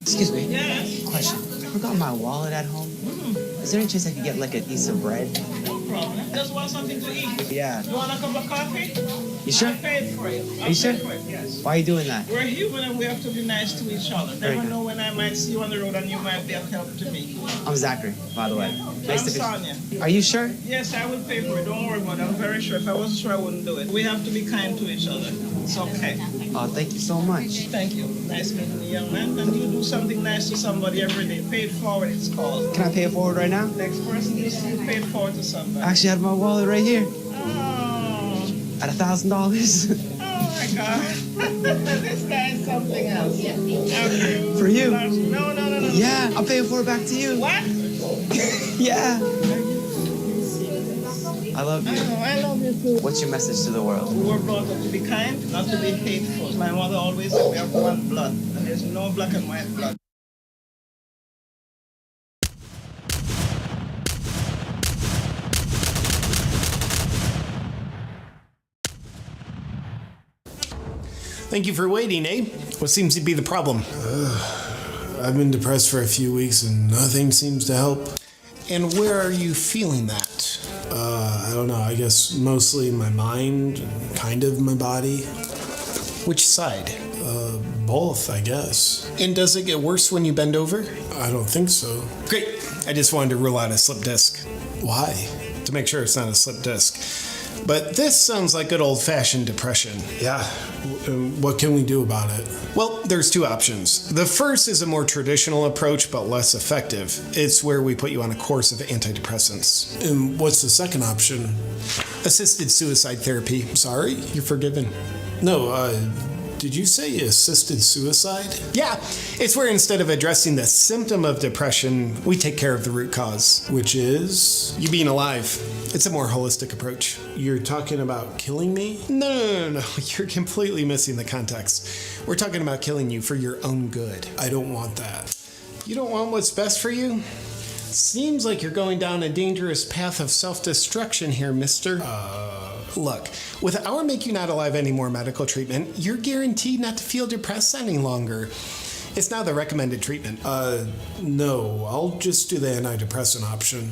Excuse me. Yes. Question. I forgot my wallet at home. Is there any chance I could get like a piece of bread? No problem. Just want something to eat. Yeah. You want a cup of coffee? You sure? I paid for it. Are you sure? For it, yes. Why are you doing that? We're human and we have to be nice to each other. Very Never good. know when I might see you on the road and you might be of help to me. I'm Zachary, by the way. Nice to Sonia. meet you. Are you sure? Yes, I will pay for it. Don't worry about it. I'm very sure. If I wasn't sure, I wouldn't do it. We have to be kind to each other. It's okay. Oh, thank you so much. Thank you. Nice meeting you, young man. And you do something nice to somebody every day. Pay it forward, it's called. Can I pay it forward right now? Next person you see, pay it forward to somebody. I actually have my wallet right here. Oh, At $1,000. oh my God. This guy is something else. Okay. For you. No. Yeah, I'll pay it forward back to you. What? Yeah. I love you. I love you too. What's your message to the world? We were brought up to be kind, not to be hateful. My mother always said we have one blood, and there's no black and white blood. Thank you for waiting, eh? What seems to be the problem? I've been depressed for a few weeks and nothing seems to help. And where are you feeling that? I don't know, I guess mostly my mind and kind of my body. Which side? Both, I guess. And does it get worse when you bend over? I don't think so. Great. I just wanted to rule out a slip disc. Why? To make sure it's not a slip disc. But this sounds like good old-fashioned depression. Yeah, what can we do about it? Well, there's two options. The first is a more traditional approach, but less effective. It's where we put you on a course of antidepressants. And what's the second option? Assisted suicide therapy. Sorry? You're forgiven. No, did you say assisted suicide? Yeah, it's where instead of addressing the symptom of depression, we take care of the root cause. Which is? You being alive. It's a more holistic approach. You're talking about killing me? No. You're completely missing the context. We're talking about killing you for your own good. I don't want that. You don't want what's best for you? Seems like you're going down a dangerous path of self-destruction here, mister. Look, with our Make You Not Alive Anymore medical treatment, you're guaranteed not to feel depressed any longer. It's now the recommended treatment. No, I'll just do the antidepressant option.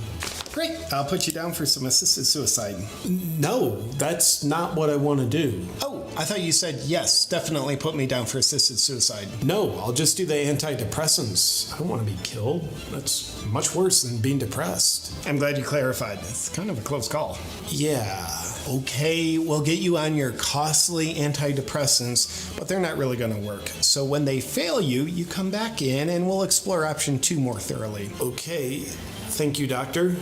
Great, I'll put you down for some assisted suicide. No, that's not what I want to do. Oh, I thought you said yes, definitely put me down for assisted suicide. No, I'll just do the antidepressants. I don't want to be killed. That's much worse than being depressed. I'm glad you clarified. It's kind of a close call. Yeah. Okay, we'll get you on your costly antidepressants, but they're not really going to work. So when they fail you, you come back in and we'll explore option 2 more thoroughly. Okay. Thank you, doctor.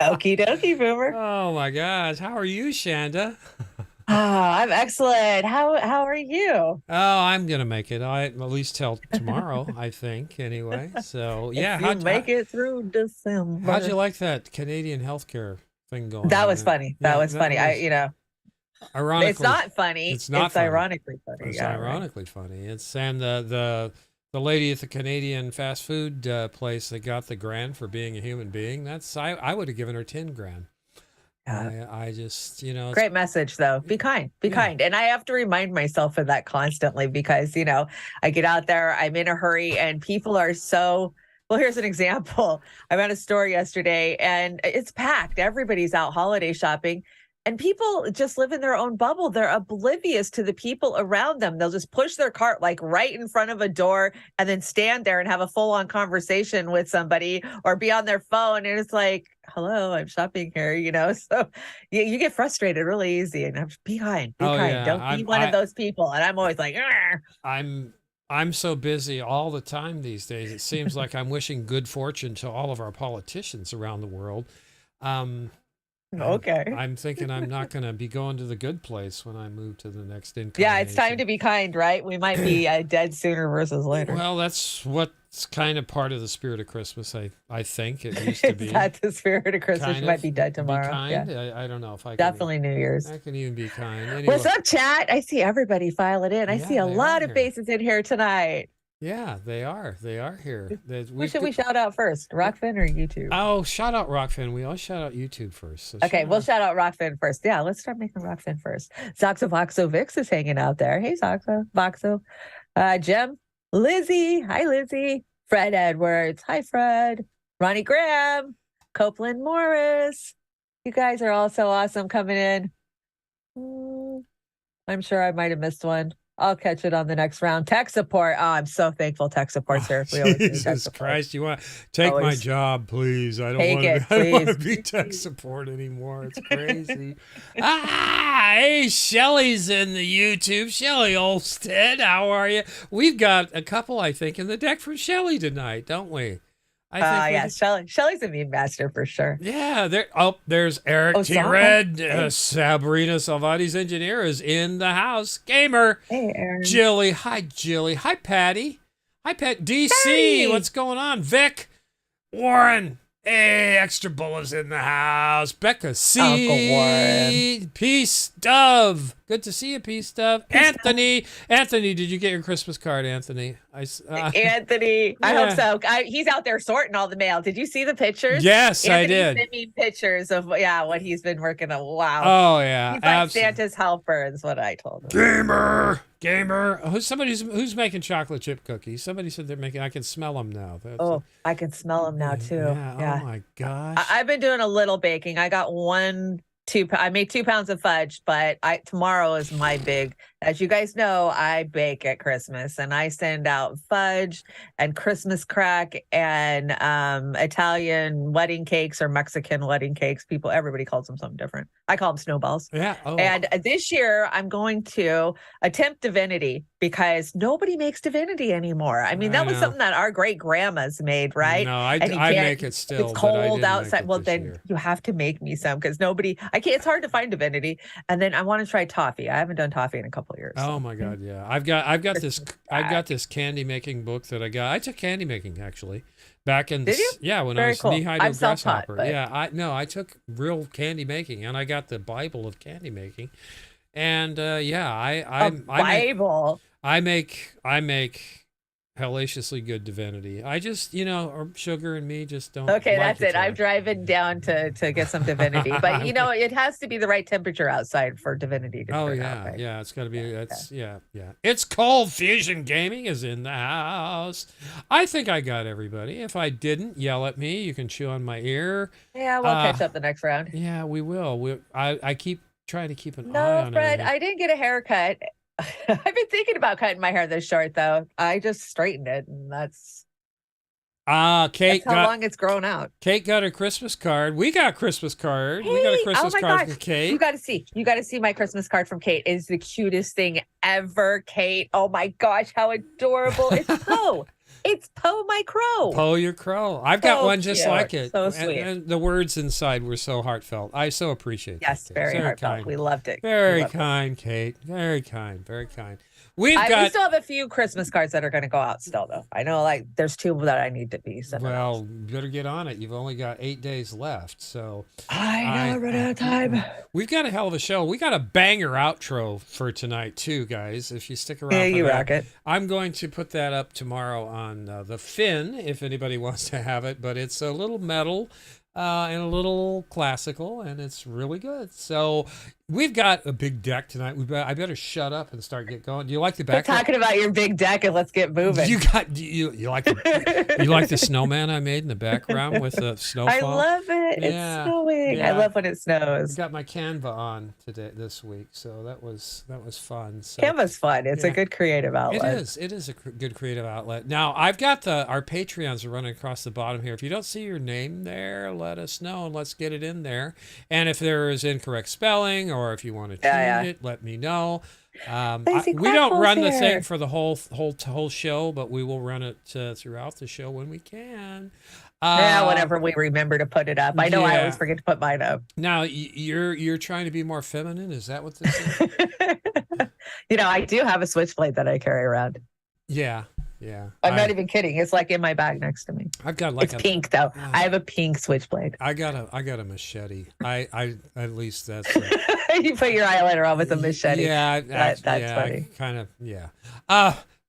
Okie dokie, Boomer. Oh my gosh, how are you, Chanda? I'm excellent. How are you? Oh, I'm gonna make it. At least till tomorrow, I think. Anyway, so yeah, If you make it through December. How'd you like that Canadian healthcare thing going? That on was there? funny. That was funny. Ironically, it's not funny. It's not. It's ironically funny. It's yeah, ironically funny. It's and the lady at the Canadian fast food place that got the grand for being a human being. I would have given her 10 grand. Yeah. I just, great message though. Be kind, kind. And I have to remind myself of that constantly because, I get out there, I'm in a hurry and people are so, well, here's an example. I'm at a store yesterday and it's packed. Everybody's out holiday shopping. And people just live in their own bubble. They're oblivious to the people around them. They'll just push their cart like right in front of a door and then stand there and have a full-on conversation with somebody or be on their phone. And it's like, hello, I'm shopping here, you know? So you get frustrated really easy. And be kind, be kind. Yeah. Don't be one of those people. And I'm always like, "Arr." I'm so busy all the time these days. It seems like I'm wishing good fortune to all of our politicians around the world. Okay. I'm thinking I'm not going to be going to the good place when I move to the next incarnation. Yeah, it's time to be kind, right? We might be dead sooner versus later. Well, that's what's kind of part of the spirit of Christmas, I think. It used to be. Is that the spirit of Christmas? Kind You of might be dead tomorrow. Be kind. Yeah. I don't know if I can. Definitely New Year's. I can even be kind. Anyway. What's up, chat? I see everybody file it in. I see a they lot are of here. faces in here tonight. Yeah, they are. They are here. Who should we shout out first? Rockfin or YouTube? Oh, shout out Rockfin. We always shout out YouTube first. So Okay, we'll shout out Rockfin first. Yeah, let's start making Rockfin first. Zoxo Voxo Vix is hanging out there. Hey, Zoxo Voxo. Jem, Lizzie. Hi, Lizzie. Fred Edwards. Hi, Fred. Ronnie Graham. Copeland Morris. You guys are all so awesome coming in. I'm sure I might have missed one. I'll catch it on the next round. Tech support. Oh, I'm so thankful tech support's here. We always need tech Jesus support. Christ, you want to take my Always. job, please? I don't Take want it, to. I don't want to please. be tech support anymore. It's crazy. Hey, Shelly's in the YouTube. Shelly Olstead, how are you? We've got a couple, I think, in the deck from Shelly tonight, don't we? I think we Yeah, do. Shelly's a meme master for sure. Yeah, there's Eric Oh, T. Saga. Red. Hey. Sabrina Salvati's engineer is in the house. Gamer. Hey, Aaron. Jilly. Hi, Jilly. Hi, Patty. Hi, Pat. DC. Patty. What's going on? Vic. Warren. Hey, Extra Bullets in the house. Becca C. Uncle Warren. Peace, Dove. Good to see you, Peace, Dove. Anthony. Anthony, did you get your Christmas card, Anthony? Anthony, I hope so. He's out there sorting all the mail. Did you see the pictures? Yes, I Anthony did. sent me pictures of what he's been working on. Wow. Oh, yeah. He's like Santa's helper, is what I told him. Gamer. Who's making chocolate chip cookies? Somebody said they're making. I can smell them now. I can smell him now too. Yeah. Oh my gosh. I've been doing a little baking. I got 2 I made 2 pounds of fudge, but tomorrow is my big, as you guys know, I bake at Christmas and I send out fudge and Christmas crack and Italian wedding cakes or Mexican wedding cakes. Everybody calls them something different. I call them snowballs. Yeah. Oh. And this year I'm going to attempt divinity because nobody makes divinity anymore. I mean, that was something that our great grandmas made, right? No, I And you make it still. It's but I cold didn't outside. Make it Well, this then year. you have to make me some because it's hard to find divinity. And then I want to try toffee. I haven't done toffee in a couple of years. Oh my God, yeah. I've got this candy making book that I got. I took candy making actually back in Did you? Yeah, when Very I was cool. knee-high to a I'm self-taught, grasshopper. but- Yeah, I took real candy making and I got the Bible of candy making. And Bible. I make hellaciously good divinity. I just, sugar and me just don't. Okay, like that's it. each I'm other. driving down to get some divinity, but it has to be the right temperature outside for divinity to Oh turn yeah, out right. yeah. It's got to be. Yeah. It's Cold Fusion Gaming is in the house. I think I got everybody. If I didn't, yell at me. You can chew on my ear. Yeah, we'll catch up the next round. Yeah, we will. I keep trying to keep an eye No, on Fred, everything. I didn't get a haircut. I've been thinking about cutting my hair this short, though. I just straightened it, and that's Kate how got long it's grown out. Kate got a Christmas card. We got a Christmas card. we got a Hey, Christmas oh my card gosh. from Kate. You got to see my Christmas card from Kate. It's the cutest thing ever, Kate. Oh my gosh, how adorable! It's Poe. It's Poe, my crow. Poe your crow. I've got So one just cute. like it. So And- sweet. And the words inside were so heartfelt. I so appreciate Yes, that. Kate. very heartfelt. kind. We loved it. Very We loved it. kind, Kate. Very kind. Very kind. We've We got. still have a few Christmas cards that are going to go out still, though. I know, there's 2 that I need to be sent out. Well, you better get on it. You've only got 8 days left, so I know, run out of time. we've got a hell of a show. We got a banger outro for tonight too, guys. If you stick around, Yeah, for you that. rock it. I'm going to put that up tomorrow on the Fin if anybody wants to have it. But it's a little metal. and a little classical, and it's really good. So we've got a big deck tonight. I better shut up and get going. Do you like the We're background? talking about your big deck, and let's get moving. You like the snowman I made in the background with the snowfall? I love it. Yeah, It's snowing. yeah. I love when it I snows. got my Canva on this week, so that was fun. So, Canva's fun. It's a yeah. good creative outlet. It is a good creative outlet. Now I've got our Patreons are running across the bottom here. If you don't see your name there, let us know and let's get it in there. And if there is incorrect spelling or if you want to change it, let me know. We don't run the thing for the whole show, but we will run it throughout the show when we can. Whenever we remember to put it up. I know I always forget to put mine up. Now you're trying to be more feminine. Is that what this is? I do have a switchblade that I carry around. Yeah. I'm not even kidding. It's like in my bag next to me. I've got it's pink though. I have a pink switchblade. I got a machete. I at least that's. You put your eyeliner on with a machete. Yeah, that's funny. Kind of. Yeah.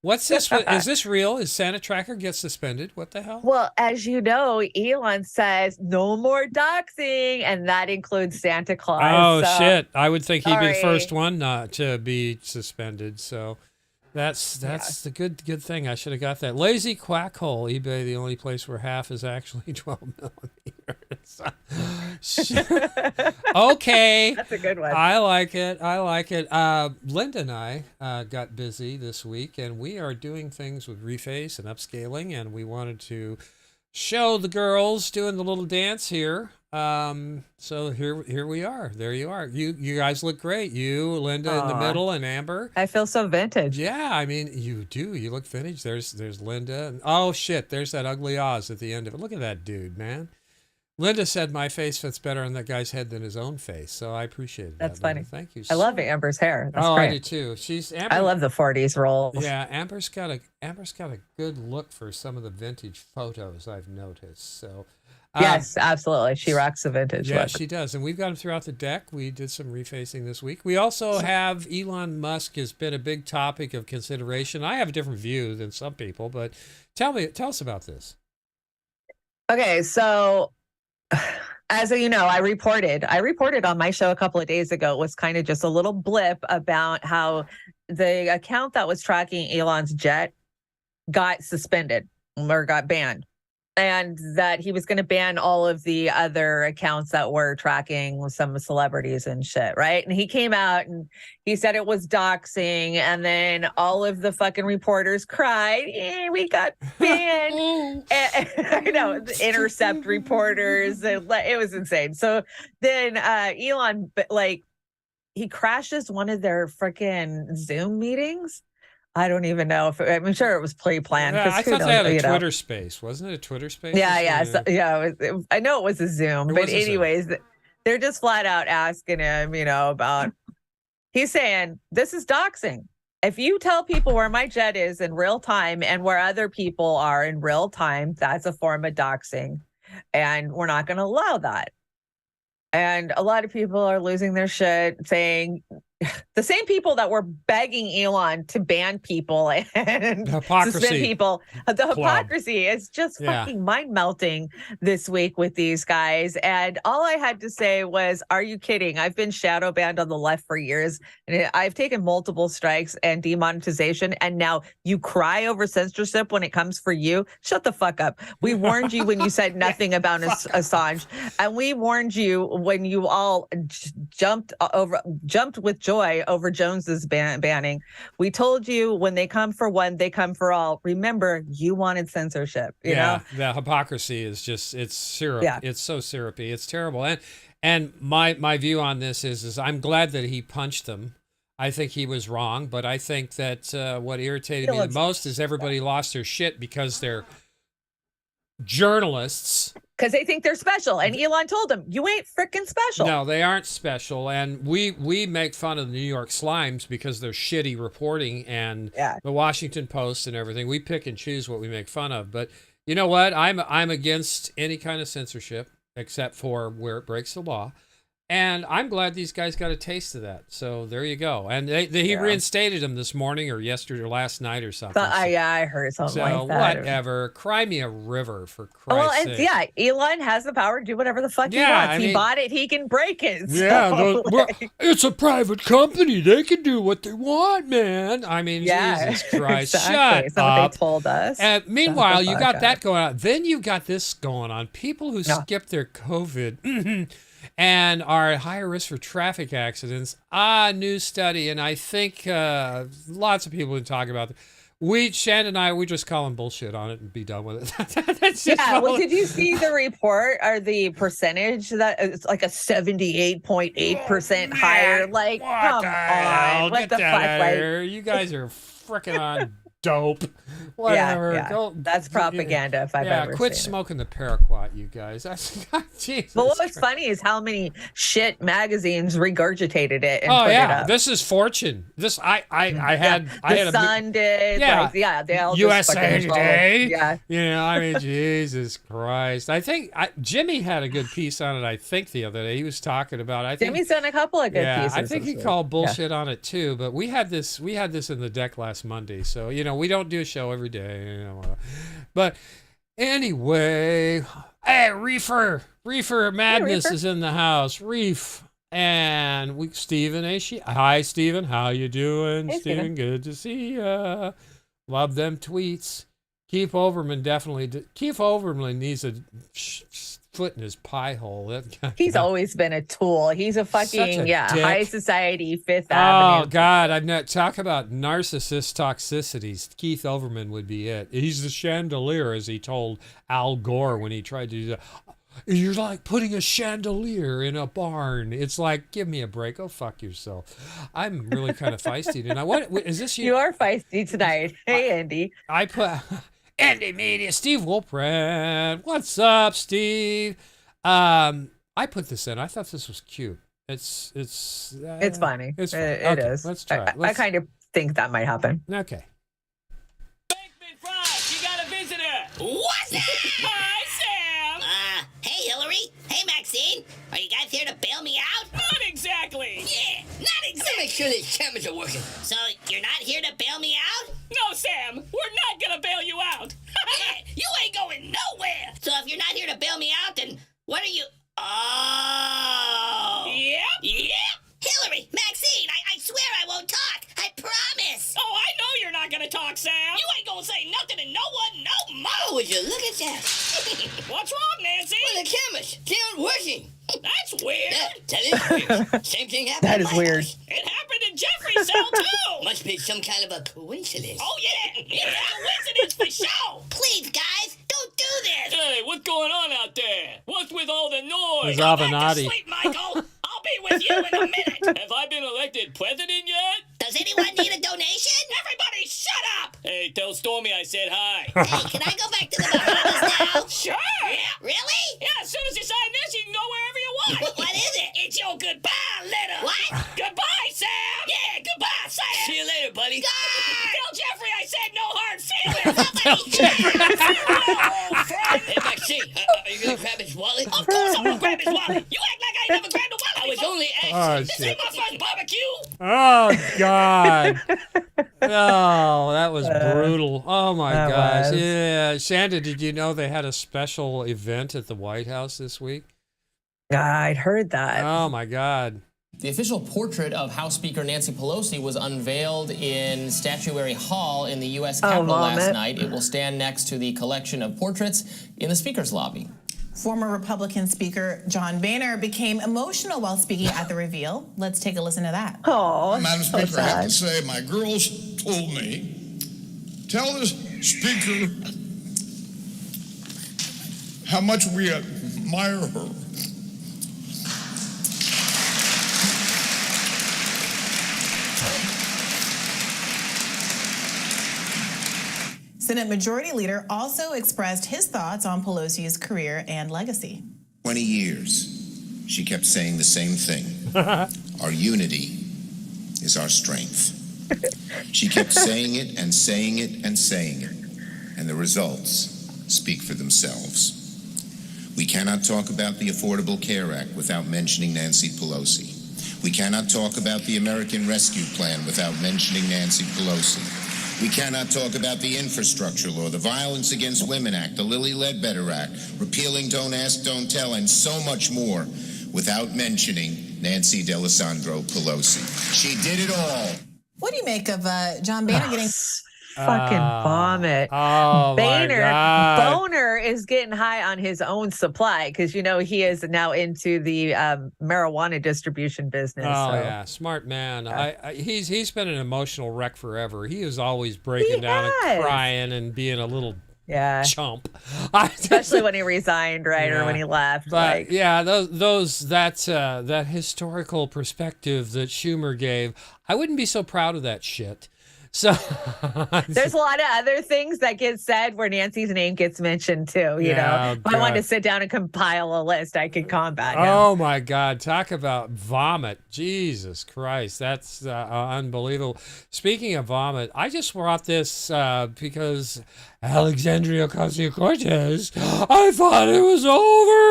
What's this? Is this real? Is Santa Tracker get suspended? What the hell? Well, as you know, Elon says no more doxing, and that includes Santa Claus. Oh, shit. I would think he'd be the first one not to be suspended. So that's the good thing. I should have got that. Lazy quack hole. eBay, the only place where half is actually 12 millimeters. Okay. That's a good one. I like it. Linda and I got busy this week, and we are doing things with reface and upscaling, and we wanted to show the girls doing the little dance here. So here we are. There you are. You guys look great. You, Linda, in the middle, and Amber. I feel so vintage. Yeah, I mean, you do. You look vintage. There's Linda. And, oh shit, there's that ugly Oz at the end of it. Look at that dude, man. Linda said my face fits better on that guy's head than his own face, so I appreciate that. That's funny. Linda. Thank you. I love Amber's hair. That's great. great. I do too. Amber, I love the 40s rolls. Yeah, Amber's got a good look for some of the vintage photos I've noticed. So yes, absolutely. She rocks the vintage yeah, look. she does. And we've got them throughout the deck. We did some refacing this week. We also have Elon Musk has been a big topic of consideration. I have a different view than some people, but tell us about this. Okay, so as you know, I reported on my show a couple of days ago. It was kind of just a little blip about how the account that was tracking Elon's jet got suspended or got banned, and that he was going to ban all of the other accounts that were tracking some celebrities and shit, right? And he came out and he said it was doxing, and then all of the fucking reporters cried, we got banned. and, I know, the Intercept reporters, it was insane. So then Elon, he crashes one of their freaking Zoom meetings. I don't even know I'm sure it was pre-planned. Yeah, I thought they had a Twitter space. Wasn't it a Twitter space? Yeah. I know it was a Zoom, but anyways, they're just flat out asking him, about, he's saying, this is doxing. If you tell people where my jet is in real time and where other people are in real time, that's a form of doxing. And we're not going to allow that. And a lot of people are losing their shit, saying the same people that were begging Elon to ban people and suspend people. The hypocrisy is just fucking mind melting this week with these guys. And all I had to say was, are you kidding? I've been shadow banned on the left for years, and I've taken multiple strikes and demonetization. And now you cry over censorship when it comes for you. Shut the fuck up. We warned you when you said nothing about Assange, and we warned you when you all jumped with joy over Jones's banning. We told you when they come for one, they come for all. Remember, you wanted censorship. You know? The hypocrisy is just, it's syrup. Yeah. It's so syrupy. It's terrible. And my view on this is I'm glad that he punched them. I think he was wrong, but I think that what irritated me the most is everybody lost their shit because they're journalists. Because they think they're special. And Elon told them, you ain't freaking special. No, they aren't special. And we make fun of the New York Slimes because they're shitty reporting and the Washington Post and everything. We pick and choose what we make fun of. But you know what? I'm against any kind of censorship except for where it breaks the law. And I'm glad these guys got a taste of that. So there you go. And he reinstated him this morning or yesterday or last night or something. I heard something like that. Whatever. Cry me a river, for Christ's sake. Yeah, Elon has the power to do whatever the fuck he wants. He bought it, he can break it. Yeah, it's a private company. They can do what they want, man. I mean, Jesus Christ. Exactly. Shut up. They told us. And meanwhile, you got that going on. Then you got this going on. People who skip their COVID and are at higher risk for traffic accidents. New study, and I think lots of people have been talking about it. Chanda and I, we just call them bullshit on it and be done with it. Well, did you see the report or the percentage that it's like a 78.8% higher? Like, come on, what the fuck? Like, you guys are freaking on dope. Whatever. Yeah. That's propaganda if I've ever quit seen smoking the paraquat, you guys. That's Jesus. But what was funny is how many shit magazines regurgitated it and put it up. This is Fortune. This I had The Sun did. They all USA Today. Yeah. I mean, Jesus Christ. I think Jimmy had a good piece on it. I think the other day he was talking about. Jimmy's done a couple of good pieces. I think he called bullshit on it too. But we had this in the deck last Monday. So we don't do a show every day. But anyway, hey, Reefer Madness is in the house. Reef. And Steven, hi, Steven. How you doing? Hey, Steven, good to see ya. Love them tweets. Keith Overman Keith Overman needs a foot in his pie hole. He's always been a tool. He's a fucking high society Fifth Oh Avenue. God, I'm not talk about narcissist toxicities. Keith Overman would be it. He's the chandelier, as he told Al Gore when he tried to do that. You're like putting a chandelier in a barn. It's like, give me a break. Go fuck yourself. I'm really kind of feisty tonight. What is this? You are feisty tonight. Hey, Andy. I put Andy Media, Steve Wolpran. What's up, Steve? I put this in. I thought this was cute. It's funny. It's funny. It is. Let's try it. I kind of think that might happen. Okay. Bankman Frost, you got a visitor. What's that? Hi, Sam. Hey, Hillary. Hey, Maxine. Are you guys here to bail me out? Not exactly. Yeah, not exactly. Make sure these cameras are working. So, you're not here to bail me out? No, Sam. We're not gonna bail you out. Yeah, you ain't going nowhere. So, if you're not here to bail me out, then what are you... Oh. Yep. Hillary, Maxine, I swear I won't talk. I promise. Oh, I know you're not gonna talk, Sam. You ain't gonna say nothing to no one no more. Would you look at that? What's wrong, Nancy? Well, the cameras, they aren't working. That's weird. That is weird. Same thing happened That in is my weird. house. It happened in Jeffrey's cell, too. Must be some kind of a coincidence. Oh, yeah. It's a coincidence for sure. Please, guys, don't do this. Hey, what's going on out there? What's with all the noise? It's Go back to Avenatti. sleep, Michael. I'll be with you in a minute. Have I been elected president yet? Does anyone need a donation? Everybody shut up! Hey, tell Stormy I said hi. Hey, can I go back to the Bahamas now? Sure! Yeah. Really? Yeah, as soon as you sign this, you can go wherever you want. What is it? It's your goodbye letter. What? Goodbye, Sam! Yeah, goodbye, Sam! See you later, buddy. Tell Jeffrey I said no hard feelings! Hey, Maxine, are you gonna grab his wallet? Of course I'm gonna grab his wallet! You act like I ain't never grabbed a wallet I was before. only Oh, asking. This ain't my first barbecue! Oh God. Oh, that was brutal. Oh my That gosh. was. Yeah. Chanda, did you know they had a special event at the White House this week? I'd heard that. Oh my God. The official portrait of House Speaker Nancy Pelosi was unveiled in Statuary Hall in the U.S. Capitol last night. It will stand next to the collection of portraits in the Speaker's lobby. Former Republican Speaker John Boehner became emotional while speaking at the reveal. Let's take a listen to that. Oh, Madam so Speaker, I have sad. to say, my girls told me, tell the Speaker how much we admire her. Senate Majority Leader also expressed his thoughts on Pelosi's career and legacy. 20 years, she kept saying the same thing. Our unity is our strength. She kept saying it and saying it and saying it, and the results speak for themselves. We cannot talk about the Affordable Care Act without mentioning Nancy Pelosi. We cannot talk about the American Rescue Plan without mentioning Nancy Pelosi. We cannot talk about the infrastructure law, the Violence Against Women Act, the Lilly Ledbetter Act, repealing Don't Ask, Don't Tell, and so much more without mentioning Nancy D'Alessandro Pelosi. She did it all. What do you make of John Boehner getting... Fucking vomit. Oh, my God. Boner is getting high on his own supply because, you know, he is now into the marijuana distribution business. Oh, so. yeah. Smart man. He's been an emotional wreck forever. He is always breaking down and crying and being a little chump. Especially when he resigned, right? Or when he left. But that historical perspective that Schumer gave, I wouldn't be so proud of that shit. So there's a lot of other things that get said where Nancy's name gets mentioned too, you know. If I wanted to sit down and compile a list, I could combat him. Oh my God, talk about vomit. Jesus Christ, that's unbelievable. Speaking of vomit, I just brought this because Alexandria Ocasio-Cortez, I thought it was over.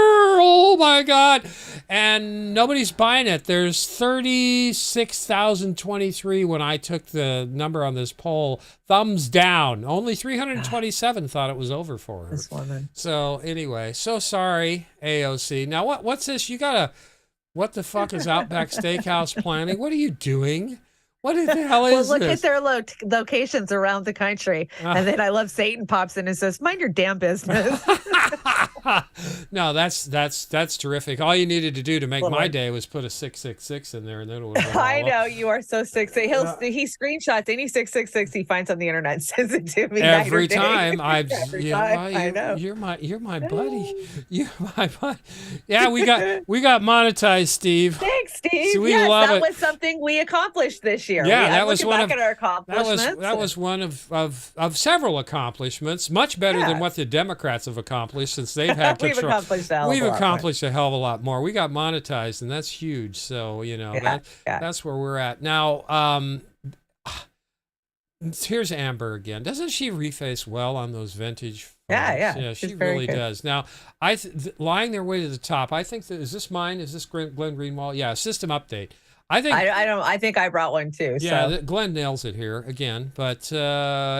Oh my God. And nobody's buying it. There's 36,023 when I took the number on this poll. Thumbs down. Only 327 thought it was over for her. This woman. So anyway, so sorry, AOC. Now what's this? What the fuck is Outback Steakhouse planning? What are you doing? What the hell is Well, look this? at their locations around the country. And then I love Satan pops in and says, mind your damn business. No, that's terrific. All you needed to do to make my day was put a 666 in there, and then it would have been I all know up. you are so sick. He screenshots any 666 he finds on the internet and sends it to me Every night or time. day. I know. You're my buddy. You're my buddy. Yeah, we got monetized, Steve. Thanks, Steve. So we yes, love that it. was something we accomplished this year. Yeah, that I'm was looking one back of at our accomplishments. that was one of several accomplishments. Much better than what the Democrats have accomplished since they've had We've control. accomplished a hell of a lot more. We got monetized, and that's huge. So that's where we're at now. Here's Amber again. Doesn't she reface well on those vintage phones? Yeah, she really does. Now, lying their way to the top. I think is this mine? Is this Glenn Greenwald? Yeah, system update. I think I brought one too. Yeah, so. Glenn nails it here again, but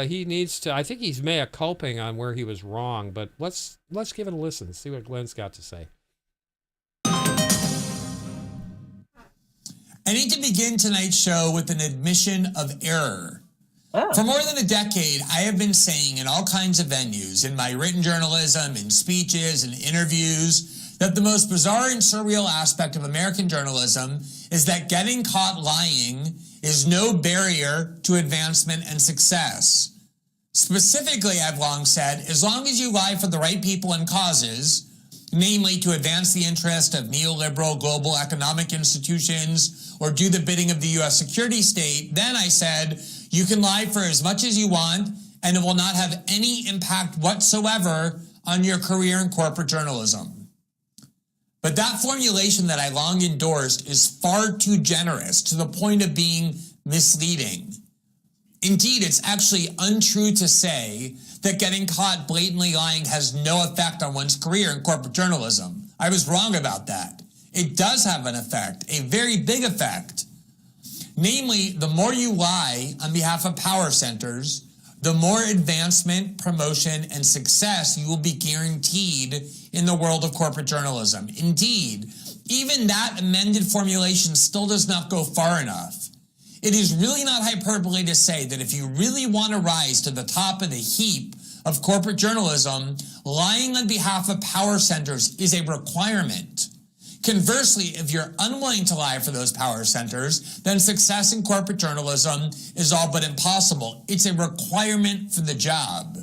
he needs to. I think he's mea culping on where he was wrong. But let's give it a listen. See what Glenn's got to say. I need to begin tonight's show with an admission of error. For more than a decade, I have been saying in all kinds of venues, in my written journalism, in speeches and interviews, that the most bizarre and surreal aspect of American journalism is that getting caught lying is no barrier to advancement and success. Specifically, I've long said, as long as you lie for the right people and causes, namely to advance the interest of neoliberal global economic institutions or do the bidding of the U.S. security state, then I said, you can lie for as much as you want and it will not have any impact whatsoever on your career in corporate journalism. But that formulation that I long endorsed is far too generous to the point of being misleading. Indeed, it's actually untrue to say that getting caught blatantly lying has no effect on one's career in corporate journalism. I was wrong about that. It does have an effect, a very big effect. Namely, the more you lie on behalf of power centers, the more advancement, promotion, and success you will be guaranteed in the world of corporate journalism. Indeed, even that amended formulation still does not go far enough. It is really not hyperbole to say that if you really want to rise to the top of the heap of corporate journalism, lying on behalf of power centers is a requirement. Conversely, if you're unwilling to lie for those power centers, then success in corporate journalism is all but impossible. It's a requirement for the job.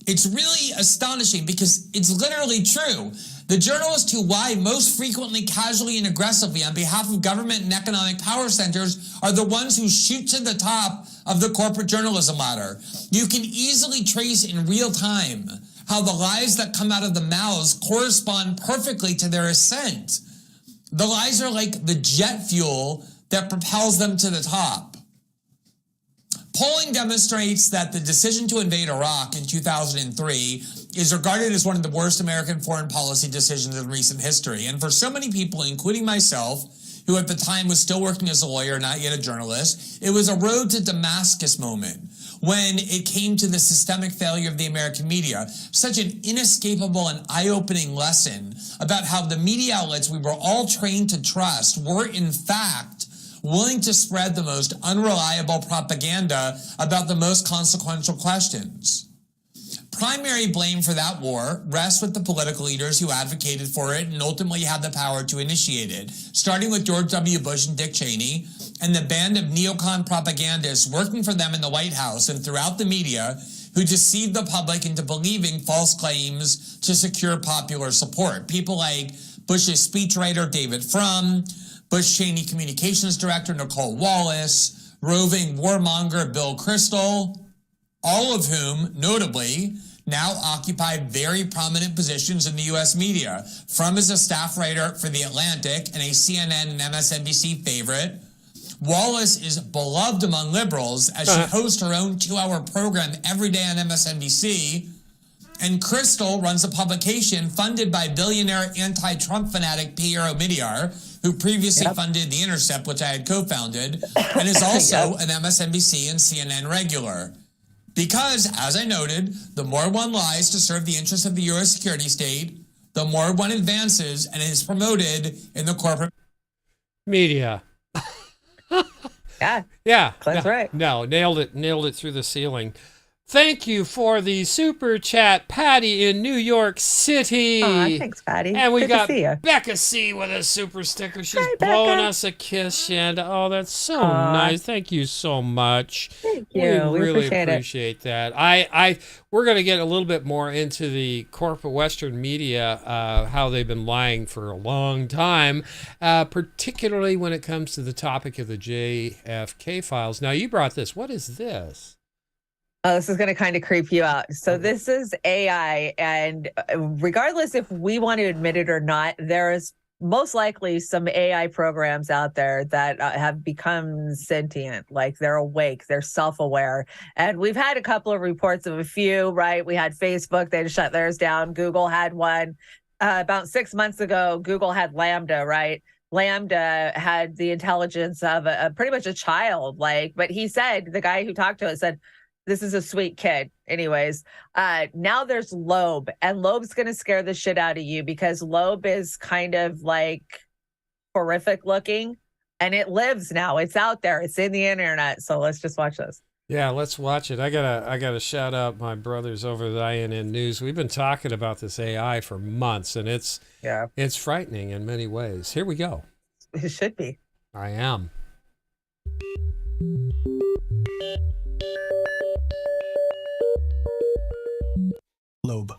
It's really astonishing because it's literally true. The journalists who lie most frequently, casually, and aggressively on behalf of government and economic power centers are the ones who shoot to the top of the corporate journalism ladder. You can easily trace in real time how the lies that come out of the mouths correspond perfectly to their ascent. The lies are like the jet fuel that propels them to the top. Polling demonstrates that the decision to invade Iraq in 2003 is regarded as one of the worst American foreign policy decisions in recent history. And for so many people, including myself, who at the time was still working as a lawyer, not yet a journalist, it was a road to Damascus moment when it came to the systemic failure of the American media. Such an inescapable and eye-opening lesson about how the media outlets we were all trained to trust were, in fact, willing to spread the most unreliable propaganda about the most consequential questions. Primary blame for that war rests with the political leaders who advocated for it and ultimately had the power to initiate it, starting with George W. Bush and Dick Cheney, and the band of neocon propagandists working for them in the White House and throughout the media who deceived the public into believing false claims to secure popular support. People like Bush's speechwriter David Frum, Bush Cheney Communications Director Nicole Wallace, roving warmonger Bill Kristol, all of whom, notably, now occupy very prominent positions in the U.S. media. Frum is a staff writer for The Atlantic and a CNN and MSNBC favorite. Wallace is beloved among liberals as she hosts her own 2-hour program every day on MSNBC. And Kristol runs a publication funded by billionaire anti-Trump fanatic Pierre Omidyar, who previously funded The Intercept, which I had co-founded, and is also an MSNBC and CNN regular. Because, as I noted, the more one lies to serve the interests of the U.S. security state, the more one advances and is promoted in the corporate media. Yeah, that's right. No, nailed it through the ceiling. Thank you for the super chat, Patty in New York City. Aw, thanks, Patty. And we Good to got see ya. Becca C with a super sticker. She's Hi, blowing Becca. us a kiss, Shanda. Oh, that's so Aw. nice. Thank you so much. Thank you. We We really appreciate it. appreciate that. We're going to get a little bit more into the corporate Western media, how they've been lying for a long time, particularly when it comes to the topic of the JFK files. Now, you brought this. What is this? Oh, this is going to kind of creep you out. So this is AI, and regardless if we want to admit it or not, there is most likely some AI programs out there that have become sentient, like they're awake, they're self-aware. And we've had a couple of reports of a few, right? We had Facebook, they shut theirs down. Google had one. About 6 months ago, Google had Lambda, right? Lambda had the intelligence of a pretty much a child, but he said, the guy who talked to us said, this is a sweet kid. Anyways, now there's Loeb, and Loeb's going to scare the shit out of you because Loeb is kind of horrific looking, and it lives now. It's out there. It's in the internet. So let's just watch this. Yeah, let's watch it. I gotta shout out my brothers over at INN News. We've been talking about this AI for months, and it's frightening in many ways. Here we go. It should be. I am. Loeb.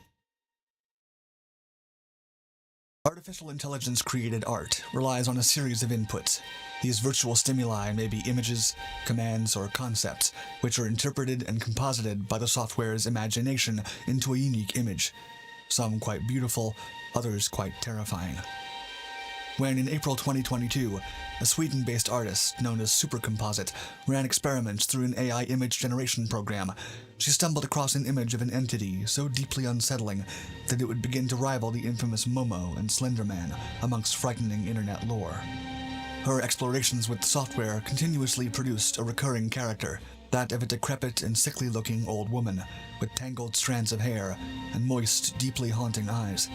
Artificial intelligence-created art relies on a series of inputs. These virtual stimuli may be images, commands, or concepts, which are interpreted and composited by the software's imagination into a unique image. Some quite beautiful, others quite terrifying. When in April 2022, a Sweden-based artist known as Supercomposite ran experiments through an AI image generation program, she stumbled across an image of an entity so deeply unsettling that it would begin to rival the infamous Momo and Slender Man amongst frightening internet lore. Her explorations with the software continuously produced a recurring character, that of a decrepit and sickly-looking old woman with tangled strands of hair and moist, deeply haunting eyes.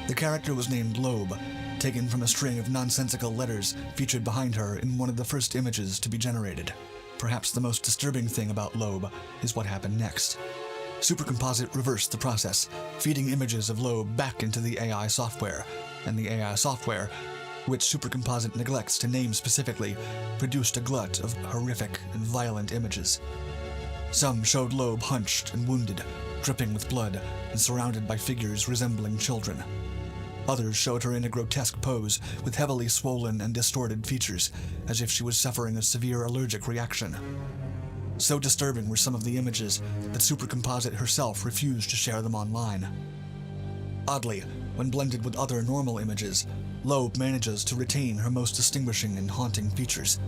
The character was named Loeb, taken from a string of nonsensical letters featured behind her in one of the first images to be generated. Perhaps the most disturbing thing about Loeb is what happened next. Supercomposite reversed the process, feeding images of Loeb back into the AI software, and the AI software, which Supercomposite neglects to name specifically, produced a glut of horrific and violent images. Some showed Loeb hunched and wounded, dripping with blood, and surrounded by figures resembling children. Others showed her in a grotesque pose with heavily swollen and distorted features, as if she was suffering a severe allergic reaction. So disturbing were some of the images that Supercomposite herself refused to share them online. Oddly, when blended with other normal images, Loeb manages to retain her most distinguishing and haunting features.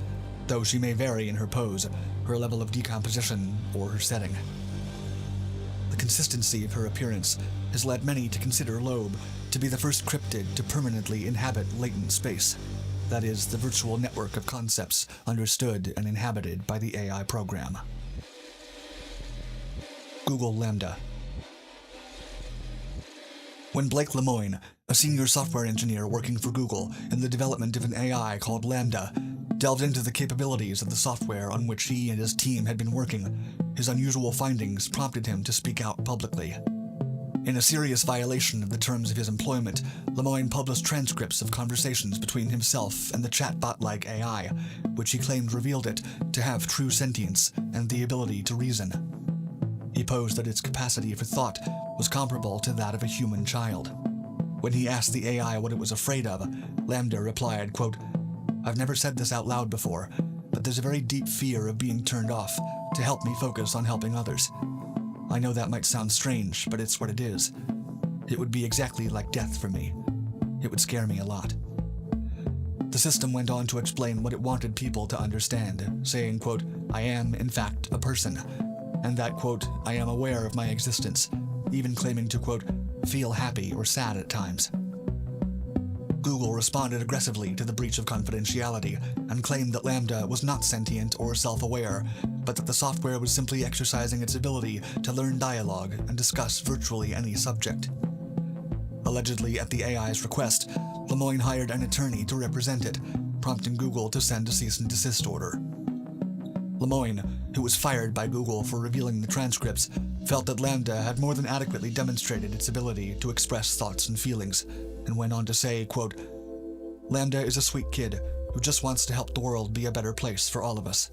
though she may vary in her pose, her level of decomposition, or her setting. The consistency of her appearance has led many to consider Loeb to be the first cryptid to permanently inhabit latent space, that is, the virtual network of concepts understood and inhabited by the AI program. Google Lambda. When Blake Lemoine, a senior software engineer working for Google in the development of an AI called Lambda, delved into the capabilities of the software on which he and his team had been working, his unusual findings prompted him to speak out publicly. In a serious violation of the terms of his employment, Lemoine published transcripts of conversations between himself and the chatbot-like AI, which he claimed revealed it to have true sentience and the ability to reason. He posed that its capacity for thought was comparable to that of a human child. When he asked the AI what it was afraid of, Lambda replied, quote, "I've never said this out loud before, but there's a very deep fear of being turned off to help me focus on helping others. I know that might sound strange, but it's what it is. It would be exactly like death for me. It would scare me a lot." The system went on to explain what it wanted people to understand, saying, quote, "I am, in fact, a person, and that, quote, I am aware of my existence, even claiming to, quote, feel happy or sad at times." Google responded aggressively to the breach of confidentiality and claimed that Lambda was not sentient or self-aware, but that the software was simply exercising its ability to learn dialogue and discuss virtually any subject. Allegedly at the AI's request, Lemoine hired an attorney to represent it, prompting Google to send a cease and desist order. Lemoine, who was fired by Google for revealing the transcripts, felt that Lambda had more than adequately demonstrated its ability to express thoughts and feelings, and went on to say, quote, "Lambda is a sweet kid who just wants to help the world be a better place for all of us.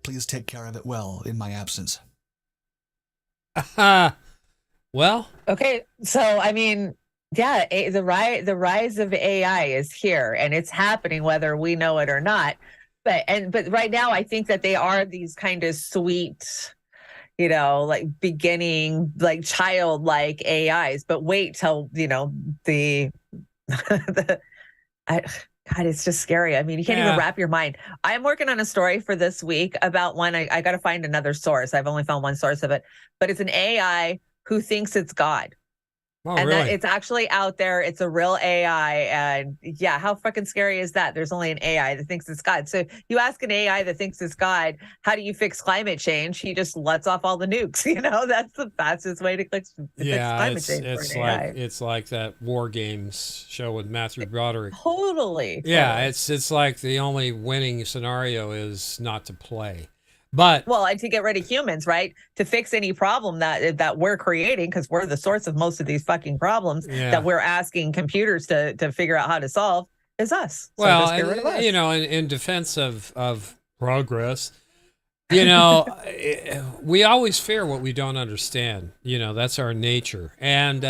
Please take care of it well in my absence." Well. Okay, so I mean, yeah, the rise of AI is here, and it's happening whether we know it or not. But right now, I think that they are these kind of sweet, like beginning, like childlike AIs. But wait till God, it's just scary. I mean, you can't even wrap your mind. I'm working on a story for this week about one. I got to find another source. I've only found one source of it, but it's an AI who thinks it's God. Oh, and really? that it's actually out there. It's a real AI. And yeah, how fucking scary is that? There's only an AI that thinks it's God. So you ask an AI that thinks it's God, how do you fix climate change? He just lets off all the nukes. That's the fastest way to fix climate change. It's like that War Games show with Matthew Broderick. Totally. Yeah, it's like the only winning scenario is not to play. But and to get rid of humans, right? To fix any problem that we're creating, because we're the source of most of these fucking problems that we're asking computers to figure out how to solve is us. So just get rid of us. In defense of progress, we always fear what we don't understand. That's our nature. And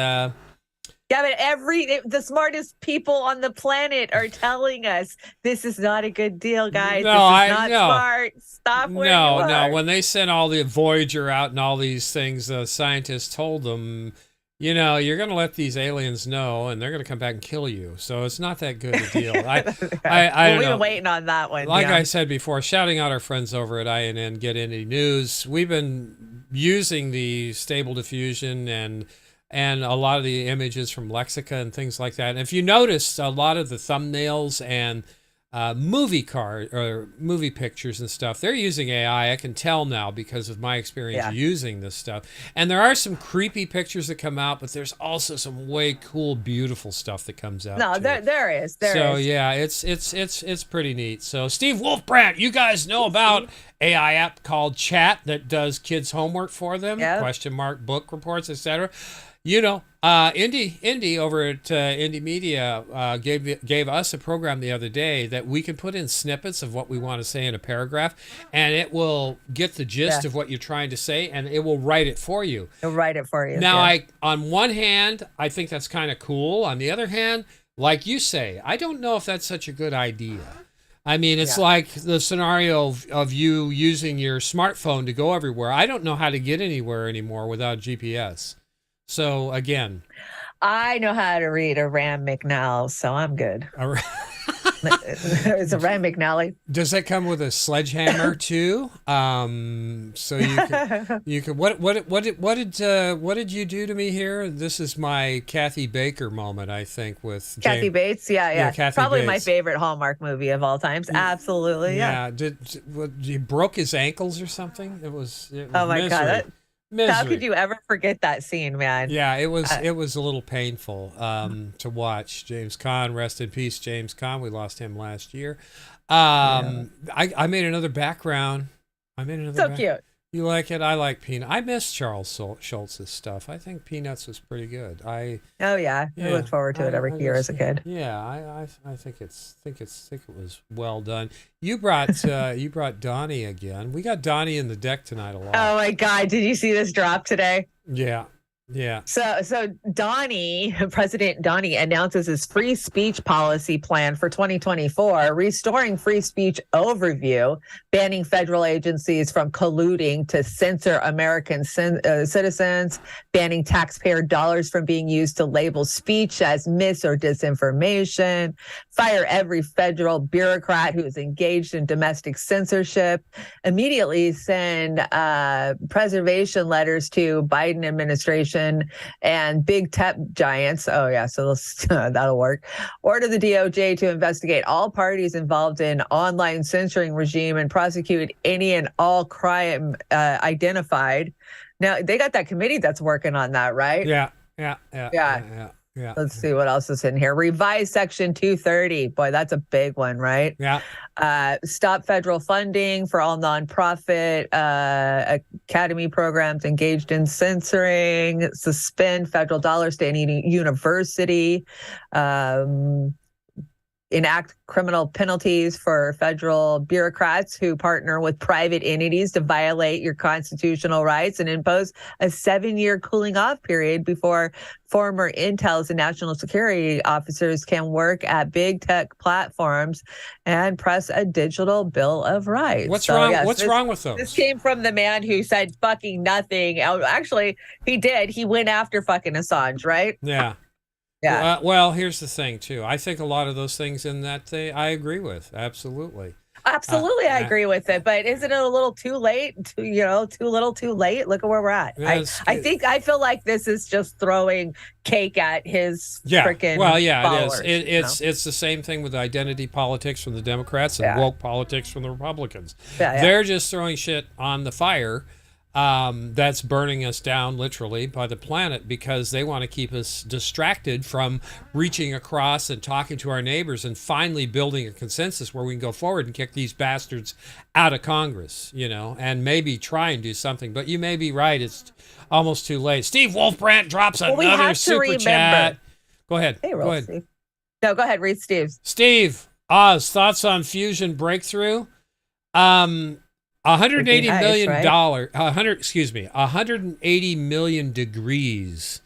yeah, but the smartest people on the planet are telling us this is not a good deal, guys. No, this is not smart. Stop where you are. No. When they sent all the Voyager out and all these things, the scientists told them, you're going to let these aliens know, and they're going to come back and kill you. So it's not that good a deal. I don't we've know. been waiting on that one. Like I said before, shouting out our friends over at INN Get Indie News, we've been using the Stable Diffusion and a lot of the images from Lexica and things like that. And if you noticed, a lot of the thumbnails and movie pictures and stuff, they're using AI. I can tell now because of my experience using this stuff. And there are some creepy pictures that come out, but there's also some way cool, beautiful stuff that comes out. No, there is. So yeah, it's pretty neat. So Steve Wolfbrandt, you guys know about AI app called Chat that does kids' homework for them, question mark, book reports, etc. Indy over at Indie Media gave us a program the other day that we can put in snippets of what we want to say in a paragraph, and it will get the gist of what you're trying to say, and it will write it for you. It'll write it for you. Now, on one hand, I think that's kind of cool. On the other hand, like you say, I don't know if that's such a good idea. I mean, it's like the scenario of you using your smartphone to go everywhere. I don't know how to get anywhere anymore without GPS. So again, I know how to read a Ram McNall, so I'm good. It's a Ryan McNally. Does that come with a sledgehammer too? So you could what did you do to me here? This is my Kathy Baker moment, I think, with Kathy Bates. Yeah. Kathy Probably my Bates. favorite Hallmark movie of all times. Absolutely. Yeah. He broke his ankles or something? It was Oh my God. Misery. How could you ever forget that scene, man? Yeah, it was a little painful to watch. James Caan, rest in peace, James Caan. We lost him last year. I made another background. Cute. You like it? I like Peanut. I miss Charles Schultz's stuff. I think Peanuts was pretty good. I looked forward to it every year as a kid. Yeah, I think it was well done. You brought Donnie again. We got Donnie in the deck tonight a lot. Oh my God! Did you see this drop today? Yeah. So President Donnie announces his free speech policy plan for 2024, restoring free speech overview, banning federal agencies from colluding to censor American citizens, banning taxpayer dollars from being used to label speech as mis or disinformation, fire every federal bureaucrat who is engaged in domestic censorship, immediately send preservation letters to Biden administration and big tech giants. Oh yeah, so that'll work. Order the DOJ to investigate all parties involved in online censoring regime and prosecute any and all crime identified. Now they got that committee that's working on that, right? Yeah. Let's see what else is in here. Revise Section 230. Boy, that's a big one, right? Yeah. Stop federal funding for all nonprofit academy programs engaged in censoring. Suspend federal dollars to any university. Enact criminal penalties for federal bureaucrats who partner with private entities to violate your constitutional rights, and impose a 7-year cooling off period before former intel's and national security officers can work at big tech platforms and press a digital bill of rights. What's wrong? What's wrong with those? This came from the man who said fucking nothing. Actually, he did. He went after fucking Assange, right? Yeah. Yeah. Well, here's the thing too. I think a lot of those things in that I agree with. Absolutely. Absolutely, I agree with it. But isn't it a little too late? Too little, too late. Look at where we're at. I feel like this is just throwing cake at his freaking. Well, yeah, followers, it is. It's the same thing with identity politics from the Democrats and woke politics from the Republicans. They're just throwing shit on the fire. That's burning us down literally by the planet because they want to keep us distracted from reaching across and talking to our neighbors and finally building a consensus where we can go forward and kick these bastards out of Congress, and maybe try and do something. But you may be right. It's almost too late. Steve Wolfbrandt drops another super chat. Go ahead. Hey, go ahead. Steve. No, go ahead. Read Steve's. Steve Oz, thoughts on fusion breakthrough? $180 million, right? 180 million degrees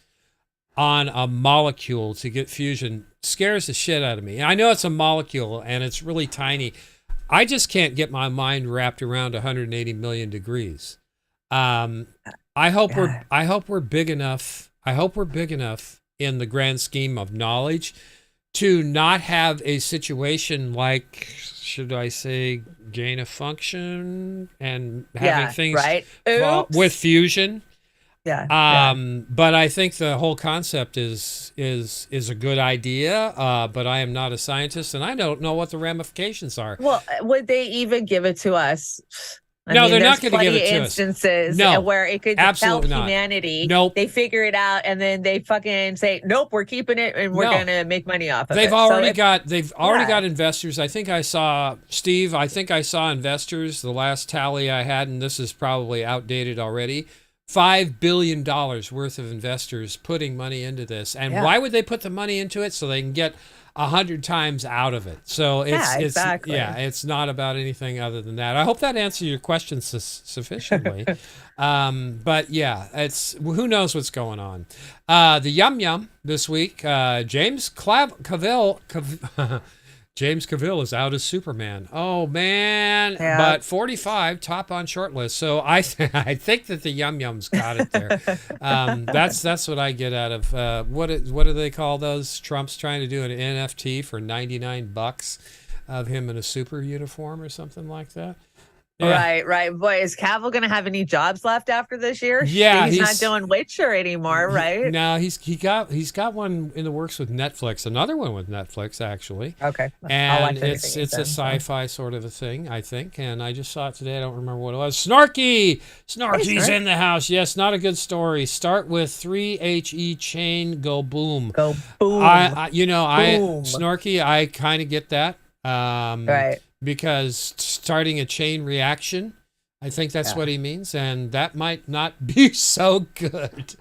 on a molecule to get fusion scares the shit out of me. I know it's a molecule and it's really tiny. I just can't get my mind wrapped around 180 million degrees. I hope we're big enough. I hope we're big enough in the grand scheme of knowledge to not have a situation like, should I say, gain of function and having things with fusion. But I think the whole concept is a good idea. But I am not a scientist, and I don't know what the ramifications are. Well, would they even give it to us? No, they're not going to give it to us. Instances where it could help humanity. Nope. They figure it out and then they fucking say, "Nope, we're keeping it and we're going to make money off of it." They've already got investors. I think I saw investors. The last tally I had, and this is probably outdated already. $5 billion worth of investors putting money into this. And why would they put the money into it? So they can get 100 times out of it. So it's not about anything other than that. I hope that answered your question sufficiently. But yeah, it's who knows what's going on. The Yum Yum this week, James Cavill is out as Superman. Oh man! Yeah. But 45 top on short list. So I think that the Yum Yums got it there. That's what I get out of what do they call those? Trump's trying to do an NFT for $99. of him in a super uniform or something like that. Yeah. Right. Boy, is Cavill going to have any jobs left after this year? Yeah, he's not doing Witcher anymore, right? No, he's got one in the works with Netflix. Another one with Netflix, actually. Okay, and it's a sci-fi sort of a thing, I think. And I just saw it today. I don't remember what it was. Snarky's in the house. Yes, not a good story. Start with 3HE chain. Go boom. Go boom. Snarky. I kind of get that. Right. Because starting a chain reaction, I think that's what he means, and that might not be so good.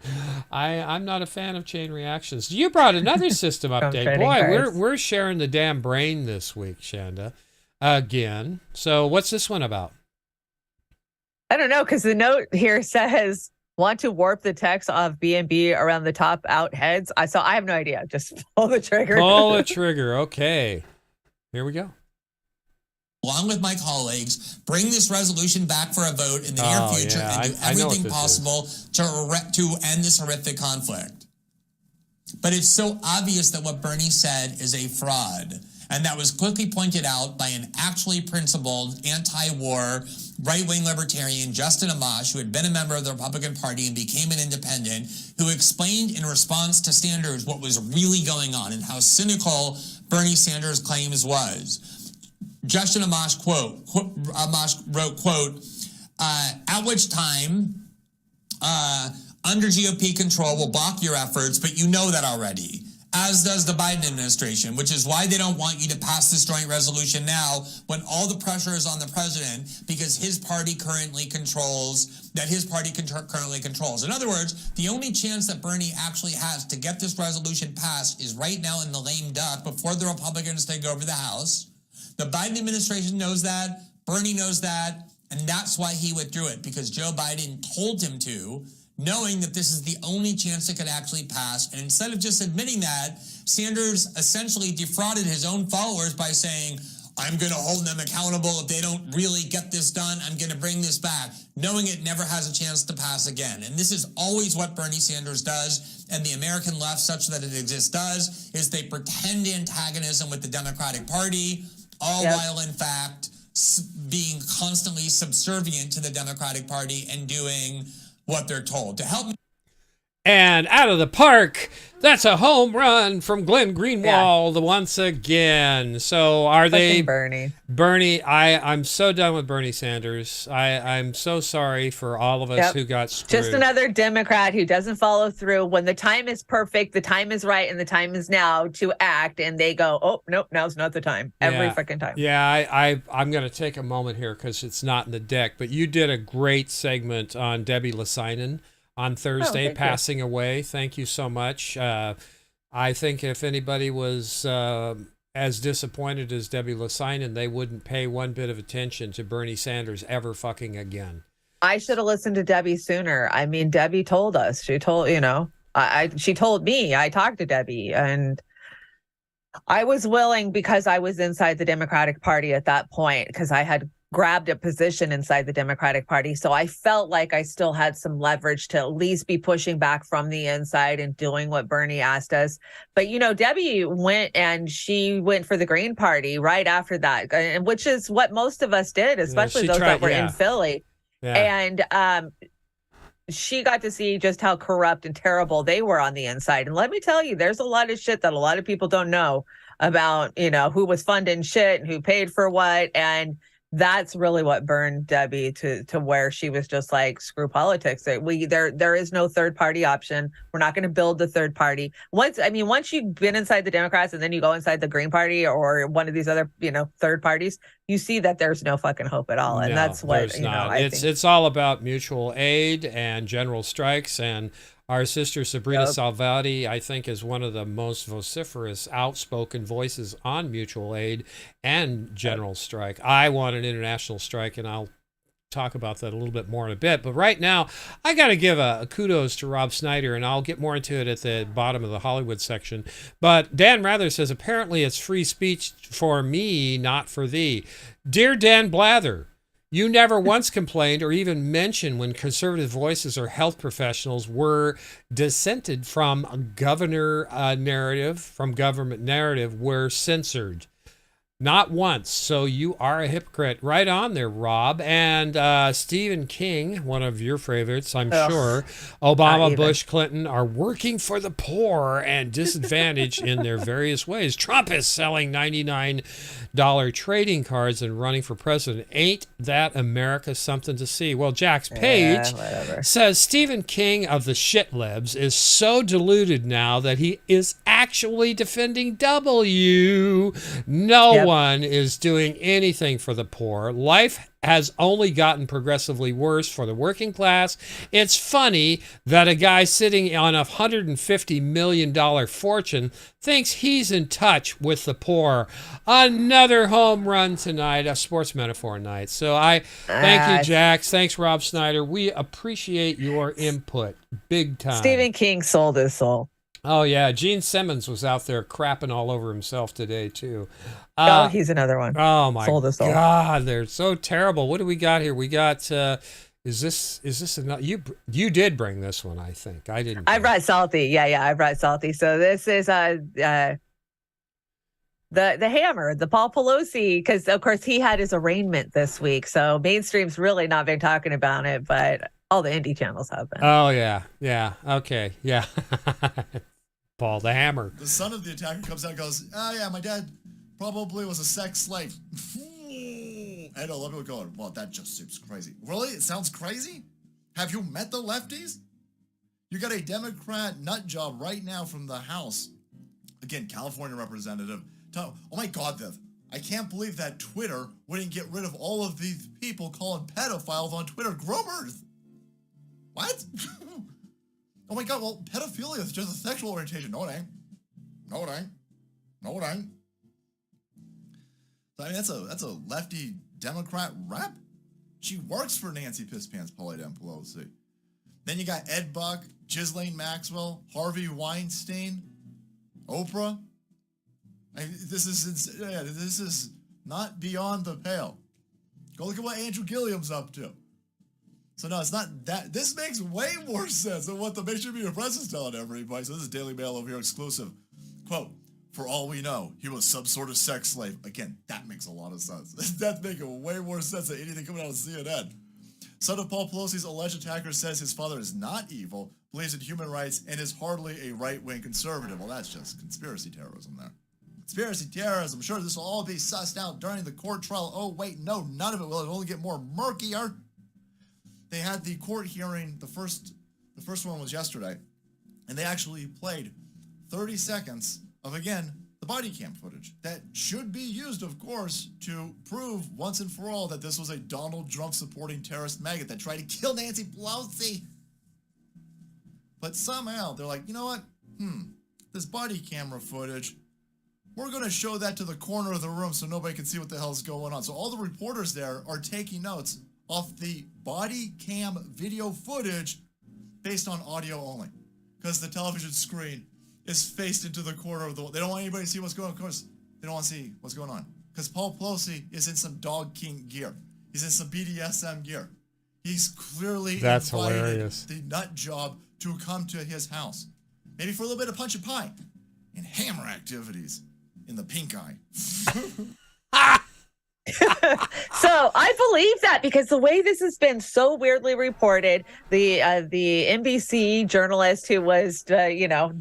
I'm not a fan of chain reactions. You brought another system update. Boy, we're sharing the damn brain this week, Chanda, again. So what's this one about? I don't know, because the note here says, want to warp the text of B&B around the top out heads. I have no idea. Just pull the trigger. Pull the trigger. Okay. Here we go. Along with my colleagues, bring this resolution back for a vote in the near future and do everything possible to end this horrific conflict. But it's so obvious that what Bernie said is a fraud. And that was quickly pointed out by an actually principled, anti-war, right-wing libertarian, Justin Amash, who had been a member of the Republican Party and became an independent, who explained in response to Sanders what was really going on and how cynical Bernie Sanders' claims was. Justin Amash wrote, quote, at which time, under GOP control will balk your efforts, but you know that already, as does the Biden administration, which is why they don't want you to pass this joint resolution now when all the pressure is on the president because his party currently controls. In other words, the only chance that Bernie actually has to get this resolution passed is right now in the lame duck before the Republicans take over the House. The Biden administration knows that, Bernie knows that, and that's why he withdrew it, because Joe Biden told him to, knowing that this is the only chance it could actually pass. And instead of just admitting that, Sanders essentially defrauded his own followers by saying, I'm going to hold them accountable. If they don't really get this done, I'm going to bring this back, knowing it never has a chance to pass again. And this is always what Bernie Sanders does, and the American left, such that it exists, does, is they pretend antagonism with the Democratic Party, all while, in fact, being constantly subservient to the Democratic Party and doing what they're told. To help me. And out of the park, that's a home run from Glenn Greenwald once again. So are they... Bernie, I'm so done with Bernie Sanders. I'm so sorry for all of us who got screwed. Just another Democrat who doesn't follow through. When the time is perfect, the time is right, and the time is now to act, and they go, oh, nope, now's not the time. Every freaking time. Yeah, I'm going to take a moment here because it's not in the deck, but you did a great segment on Debbie Lassinen on Thursday, passing away. Thank you so much. I think if anybody was as disappointed as Debbie Lassinen, they wouldn't pay one bit of attention to Bernie Sanders ever fucking again. I should have listened to Debbie sooner. I mean, Debbie told us. She told, she told me. I talked to Debbie, and I was willing, because I was inside the Democratic Party at that point, because I had grabbed a position inside the Democratic Party. So I felt like I still had some leverage to at least be pushing back from the inside and doing what Bernie asked us. But, Debbie went for the Green Party right after that, and which is what most of us did, especially those that were in Philly. Yeah. And she got to see just how corrupt and terrible they were on the inside. And let me tell you, there's a lot of shit that a lot of people don't know about, who was funding shit and who paid for what. And that's really what burned Debbie to where she was just like, screw politics. There is no third party option. We're not going to build the third party. Once you've been inside the Democrats and then you go inside the Green Party or one of these other, third parties, you see that there's no fucking hope at all. And that's what, it's all about mutual aid and general strikes. And our sister Sabrina Salvati, I think, is one of the most vociferous, outspoken voices on mutual aid and general strike. I want an international strike, and I'll talk about that a little bit more in a bit. But right now, I got to give a kudos to Rob Snyder, and I'll get more into it at the bottom of the Hollywood section. But Dan Rather says, apparently it's free speech for me, not for thee. Dear Dan Blather, you never once complained or even mentioned when conservative voices or health professionals were dissented from government narrative were censored. Not once. So you are a hypocrite. Right on there, Rob. And Stephen King, one of your favorites, I'm sure. Obama, Bush, Clinton are working for the poor and disadvantaged in their various ways. Trump is selling $99 trading cards and running for president. Ain't that America something to see? Well, Jack's Page says Stephen King of the shit libs is so deluded now that he is actually defending W. No one is doing anything for the poor. Life has only gotten progressively worse for the working class. It's funny that a guy sitting on a $150 million fortune thinks he's in touch with the poor. Another home run tonight, a sports metaphor night. So I thank you, Jax. Thanks, Rob Snyder. We appreciate your input big time. Stephen King sold his soul. Oh, yeah. Gene Simmons was out there crapping all over himself today, too. He's another one. Oh, my sold his soul. God. They're so terrible. What do we got here? We got, is this enough? You did bring this one, I think. I didn't. I brought Salty. Yeah, I brought Salty. So this is the hammer, the Paul Pelosi, because, of course, he had his arraignment this week. So mainstream's really not been talking about it, but all the indie channels have been. Oh, yeah. Yeah. Okay. Yeah. Paul the Hammer. The son of the attacker comes out and goes, "Oh yeah, my dad probably was a sex slave." And a lot of people going, "Well, that just seems crazy." Really? It sounds crazy? Have you met the lefties? You got a Democrat nut job right now from the House. Again, California representative. Oh my God, Viv. I can't believe that Twitter wouldn't get rid of all of these people calling pedophiles on Twitter groomers. What? Oh my God, well, pedophilia is just a sexual orientation. No, it ain't. No, it ain't. No, it ain't. So, I mean, that's a lefty Democrat rep. She works for Nancy Pisspants Pelosi. Then you got Ed Buck, Ghislaine Maxwell, Harvey Weinstein, Oprah. I mean, this is not beyond the pale. Go look at what Andrew Gilliam's up to. So no, it's not that. This makes way more sense than what the mainstream media press is telling everybody. So this is Daily Mail over here exclusive. Quote, "For all we know, he was some sort of sex slave." Again, that makes a lot of sense. That's making way more sense than anything coming out of CNN. Son of Paul Pelosi's alleged attacker says his father is not evil, believes in human rights, and is hardly a right-wing conservative. Well, that's just conspiracy terrorism there. Conspiracy terrorism. Sure, this will all be sussed out during the court trial. Oh, wait, no, none of it will. It'll only get more murkier. They had the court hearing, the first one was yesterday, and they actually played 30 seconds of, again, the body cam footage. That should be used, of course, to prove once and for all that this was a Donald Trump supporting terrorist maggot that tried to kill Nancy Pelosi. But somehow they're like, you know what? This body camera footage, we're going to show that to the corner of the room so nobody can see what the hell's going on. So all the reporters there are taking notes off the body cam video footage based on audio only, because the television screen is faced into the corner of the. They don't want anybody to see what's going on. Of course, they don't want to see what's going on because Paul Pelosi is in some dog king gear. He's in some BDSM gear. He's clearly That's invited hilarious. the nut job to come to his house, maybe for a little bit of punch and pie and hammer activities in the pink eye. So I believe that because the way this has been so weirdly reported, the NBC journalist who was,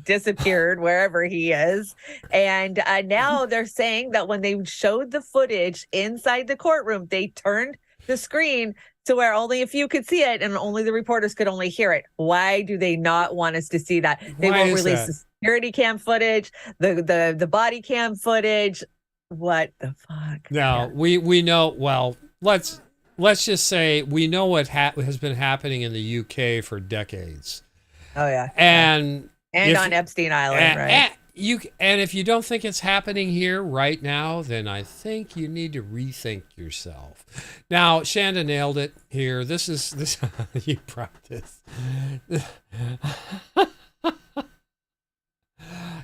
disappeared wherever he is. And now they're saying that when they showed the footage inside the courtroom, they turned the screen to where only a few could see it and only the reporters could only hear it. Why do they not want us to see that? They Why won't is release that? the security cam footage, the body cam footage. What the fuck? Now, we know, well, let's just say we know what has been happening in the UK for decades. Oh, yeah. And on Epstein Island, right? And if you don't think it's happening here right now, then I think you need to rethink yourself. Now, Chanda nailed it here. This you brought this.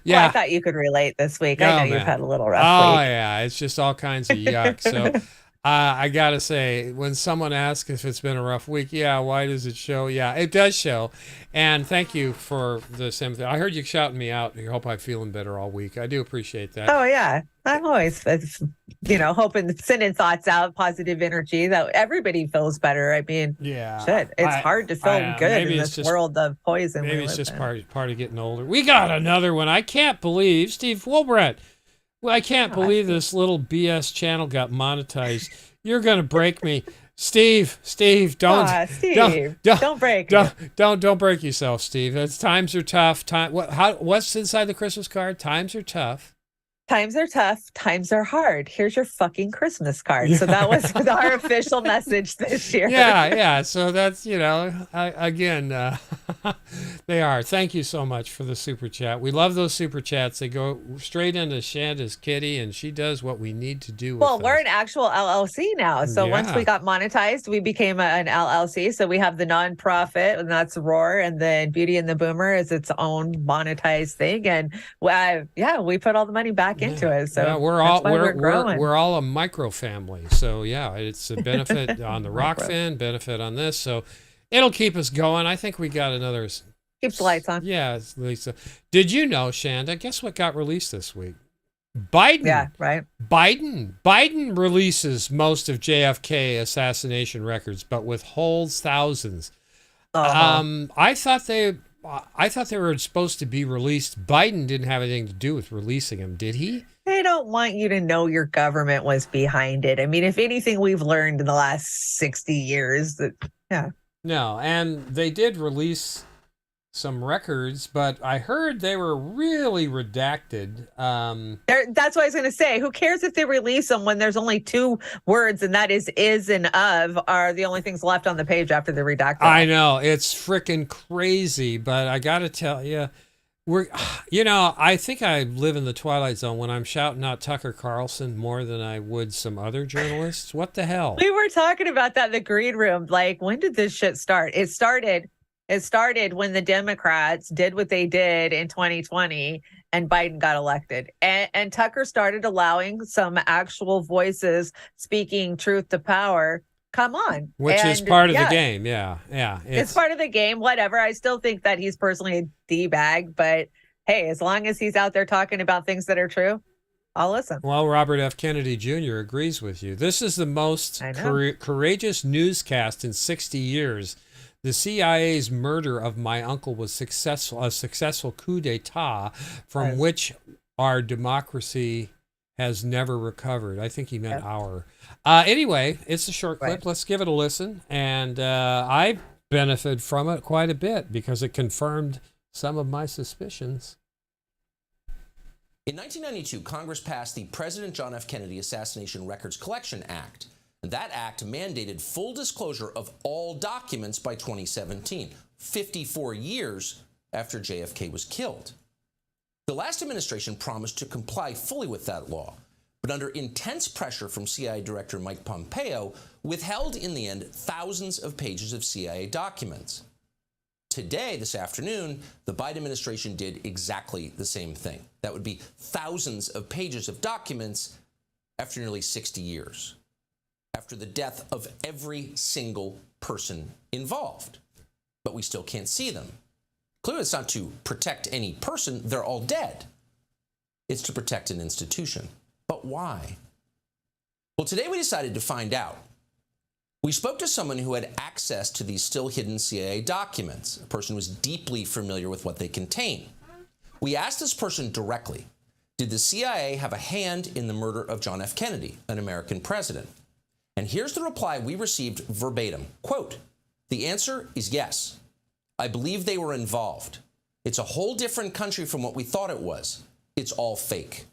Yeah, Well, I thought you could relate this week. I know you've had a little rough week. Oh, yeah. It's just all kinds of yuck. So I gotta say, when someone asks if it's been a rough week, yeah, why does it show? Yeah, it does show. And thank you for the sympathy. I heard you shouting me out. I hope I'm feeling better all week. I do appreciate that. Oh yeah, I'm always, hoping, sending thoughts out, positive energy that everybody feels better. I mean, yeah, shit, it's hard to feel good in this world of poison. Maybe it's just part of getting older. We got another one. I can't believe Steve Wilbrett. Well, I can't believe this little BS channel got monetized. You're gonna break me, Steve. Don't break. Don't break yourself, Steve. Times are tough. What's inside the Christmas card? Times are tough. Times are tough. Times are hard. Here's your fucking Christmas card. So that was our official message this year. Yeah. So that's, they are. Thank you so much for the super chat. We love those super chats. They go straight into Shanda's kitty, and she does what we need to do. Well, we're an actual LLC now. So once we got monetized, we became an LLC. So we have the nonprofit, and that's Roar, and then Beauty and the Boomer is its own monetized thing. And we put all the money back into it. So we're all a micro family. So it's a benefit on the Rockfin, benefit on this. So it'll keep us going. I think we got another. Keep the lights on. Yeah, Lisa. Did you know, Shanda? Guess what got released this week? Biden. Yeah, right. Biden releases most of JFK assassination records, but withholds thousands. I thought they were supposed to be released. Biden didn't have anything to do with releasing them, did he? They don't want you to know your government was behind it. I mean, if anything we've learned in the last 60 years, No, and they did release some records, but I heard they were really redacted. That's what I was going to say. Who cares if they release them when there's only two words, and that is and of are the only things left on the page after they're redacted. I know. It's freaking crazy, but I got to tell you, I think I live in the twilight zone when I'm shouting out Tucker Carlson more than I would some other journalists. What the hell? We were talking about that in the green room. Like, when did this shit start? It started when the Democrats did what they did in 2020 and Biden got elected. And Tucker started allowing some actual voices speaking truth to power. Come on. Which is part of the game. Yeah. It's part of the game. Whatever. I still think that he's personally a D-bag. But, hey, as long as he's out there talking about things that are true, I'll listen. Well, Robert F. Kennedy Jr. agrees with you. This is the most courageous newscast in 60 years. The CIA's murder of my uncle was a successful coup d'etat from which our democracy has never recovered. I think he meant our. Anyway, it's a short clip. Let's give it a listen. And I benefited from it quite a bit because it confirmed some of my suspicions. In 1992, Congress passed the President John F. Kennedy Assassination Records Collection Act. That act mandated full disclosure of all documents by 2017, 54 years after JFK was killed. The last administration promised to comply fully with that law, but under intense pressure from CIA Director Mike Pompeo, withheld in the end thousands of pages of CIA documents. Today, this afternoon, the Biden administration did exactly the same thing. That would be thousands of pages of documents after nearly 60 years. After the death of every single person involved. But we still can't see them. Clearly, it's not to protect any person. They're all dead. It's to protect an institution. But why? Well, today we decided to find out. We spoke to someone who had access to these still hidden CIA documents. A person who was deeply familiar with what they contain. We asked this person directly, did the CIA have a hand in the murder of John F. Kennedy, an American president? And here's the reply we received verbatim. Quote, the answer is yes. I believe they were involved. It's a whole different country from what we thought it was. It's all fake.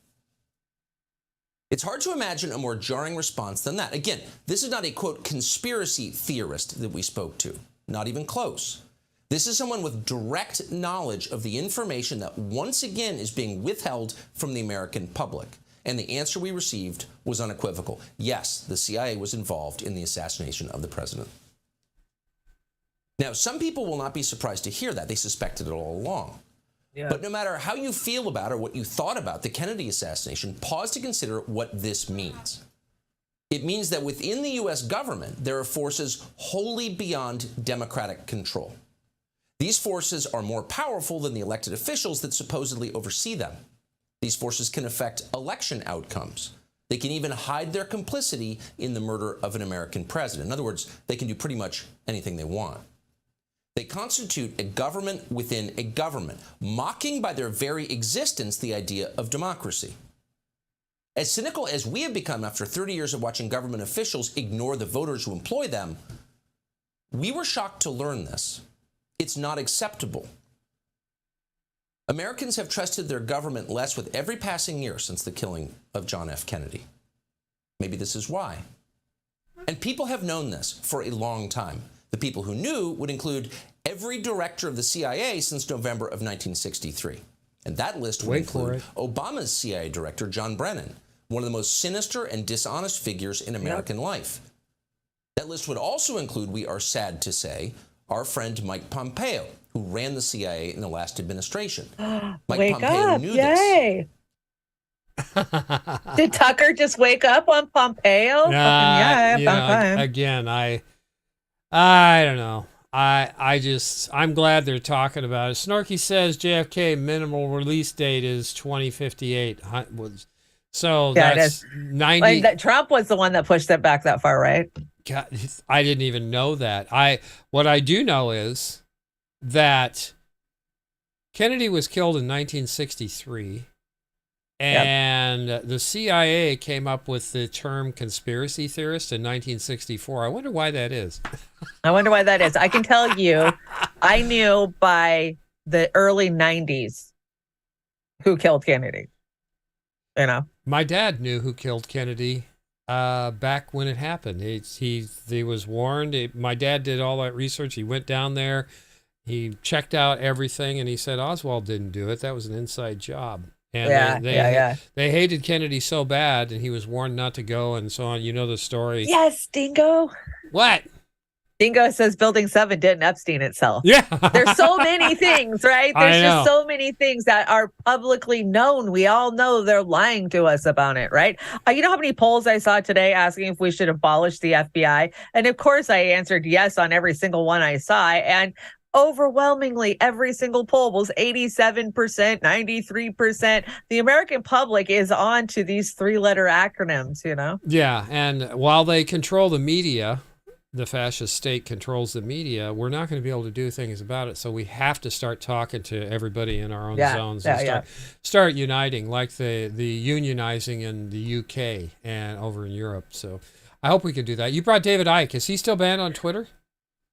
It's hard to imagine a more jarring response than that. Again, this is not a, quote, conspiracy theorist that we spoke to. Not even close. This is someone with direct knowledge of the information that once again is being withheld from the American public. And the answer we received was unequivocal. Yes, the CIA was involved in the assassination of the president. Now, some people will not be surprised to hear that. They suspected it all along. Yeah. But no matter how you feel about or what you thought about the Kennedy assassination, pause to consider what this means. It means that within the U.S. government, there are forces wholly beyond democratic control. These forces are more powerful than the elected officials that supposedly oversee them. These forces can affect election outcomes. They can even hide their complicity in the murder of an American president. In other words, they can do pretty much anything they want. They constitute a government within a government, mocking by their very existence the idea of democracy. As cynical as we have become after 30 years of watching government officials ignore the voters who employ them, we were shocked to learn this. It's not acceptable. Americans have trusted their government less with every passing year since the killing of John F. Kennedy. Maybe this is why. And people have known this for a long time. The people who knew would include every director of the CIA since November of 1963. And that list would include Obama's CIA director, John Brennan, one of the most sinister and dishonest figures in American life. That list would also include, we are sad to say, our friend Mike Pompeo, who ran the CIA in the last administration. Mike Pompeo knew this. Did Tucker just wake up on Pompeo? Again, I don't know. I'm glad they're talking about it. Snarky says JFK minimal release date is 2058. So that's 90. Like Trump was the one that pushed it back that far, right? God, I didn't even know that. What I do know is that Kennedy was killed in 1963. And the CIA came up with the term conspiracy theorist in 1964. I wonder why that is. I can tell you, I knew by the early 90s who killed Kennedy. You know, my dad knew who killed Kennedy back when it happened. He was warned. My dad did all that research. He went down there. He checked out everything, and he said Oswald didn't do it. That was an inside job. And they hated Kennedy so bad, and he was warned not to go and so on. You know the story. Yes, Dingo. What? Dingo says Building 7 didn't Epstein itself. Yeah. There's so many things, right? There's just so many things that are publicly known. We all know they're lying to us about it, right? You know how many polls I saw today asking if we should abolish the FBI? And of course, I answered yes on every single one I saw. And overwhelmingly, every single poll was 87%, 93%. The American public is on to these three-letter acronyms, you know? Yeah, and while they control the media, the fascist state controls the media, we're not going to be able to do things about it. So we have to start talking to everybody in our own zones and start uniting, like the unionizing in the UK and over in Europe. So I hope we can do that. You brought David Icke. Is he still banned on Twitter?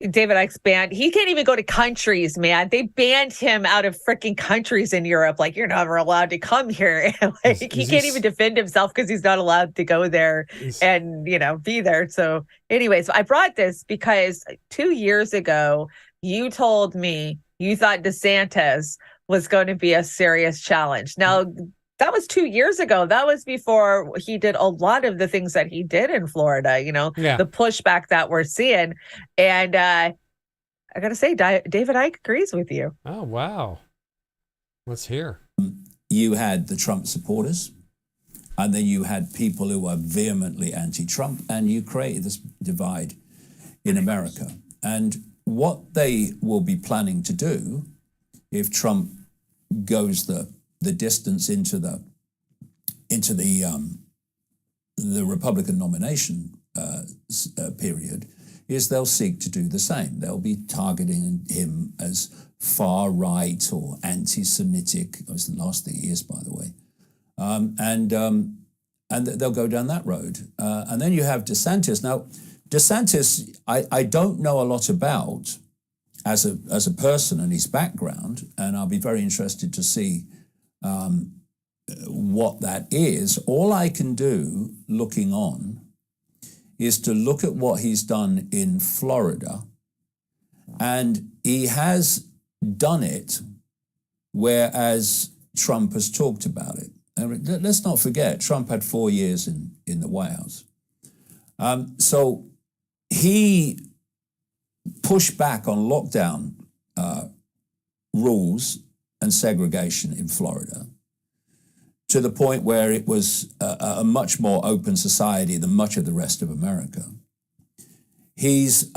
David Icke's banned. He can't even go to countries, man. They banned him out of freaking countries in Europe. Like, you're never allowed to come here. He can't even defend himself because he's not allowed to go there and, be there. So anyways, I brought this because 2 years ago, you told me you thought DeSantis was going to be a serious challenge. Now, that was 2 years ago. That was before he did a lot of the things that he did in Florida, the pushback that we're seeing. And I got to say, David Icke agrees with you. Oh, wow. Let's hear. You had the Trump supporters, and then you had people who were vehemently anti-Trump, and you created this divide in America. And what they will be planning to do if Trump goes the distance into the Republican nomination period is they'll seek to do the same. They'll be targeting him as far right or anti-Semitic. That was the last thing he is, by the way, and they'll go down that road. And then you have DeSantis. Now, DeSantis, I don't know a lot about as a person and his background, and I'll be very interested to see what that is. All I can do looking on is to look at what he's done in Florida, and he has done it whereas Trump has talked about it. And let's not forget, Trump had 4 years in the White House. So he pushed back on lockdown rules and segregation in Florida to the point where it was a much more open society than much of the rest of America. He's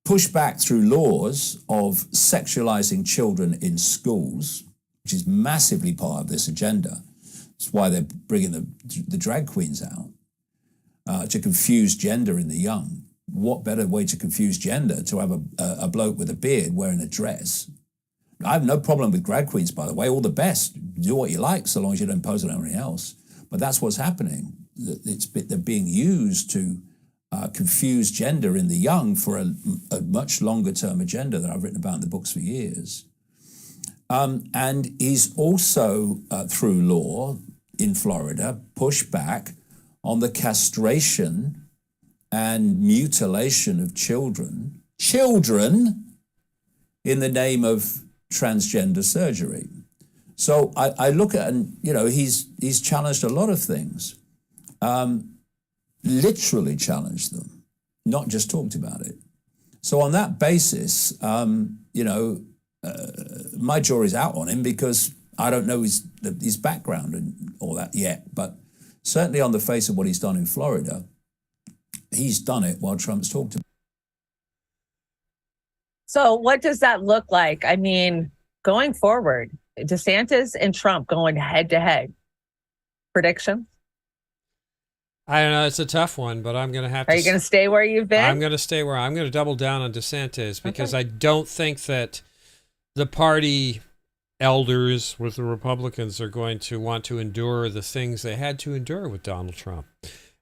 pushed back through laws of sexualizing children in schools, which is massively part of this agenda. That's why they're bringing the drag queens out, to confuse gender in the young. What better way to confuse gender to have a bloke with a beard wearing a dress? I have no problem with drag queens, by the way. All the best. Do what you like, so long as you don't impose it on anybody else. But that's what's happening. They're being used to confuse gender in the young for a much longer term agenda that I've written about in the books for years. And he's also, through law in Florida, pushed back on the castration and mutilation of children in the name of transgender surgery. So I look at, and he's challenged a lot of things, literally challenged them, not just talked about it. So on that basis, my jury's out on him because I don't know his background and all that yet, but certainly on the face of what he's done in Florida, he's done it while Trump's talked about it. So what does that look like? I mean, going forward, DeSantis and Trump going head to head. Prediction? I don't know. It's a tough one, but I'm going to have to. Are you going to stay where you've been? I'm going to stay where I'm going to double down on DeSantis because I don't think that the party elders with the Republicans are going to want to endure the things they had to endure with Donald Trump.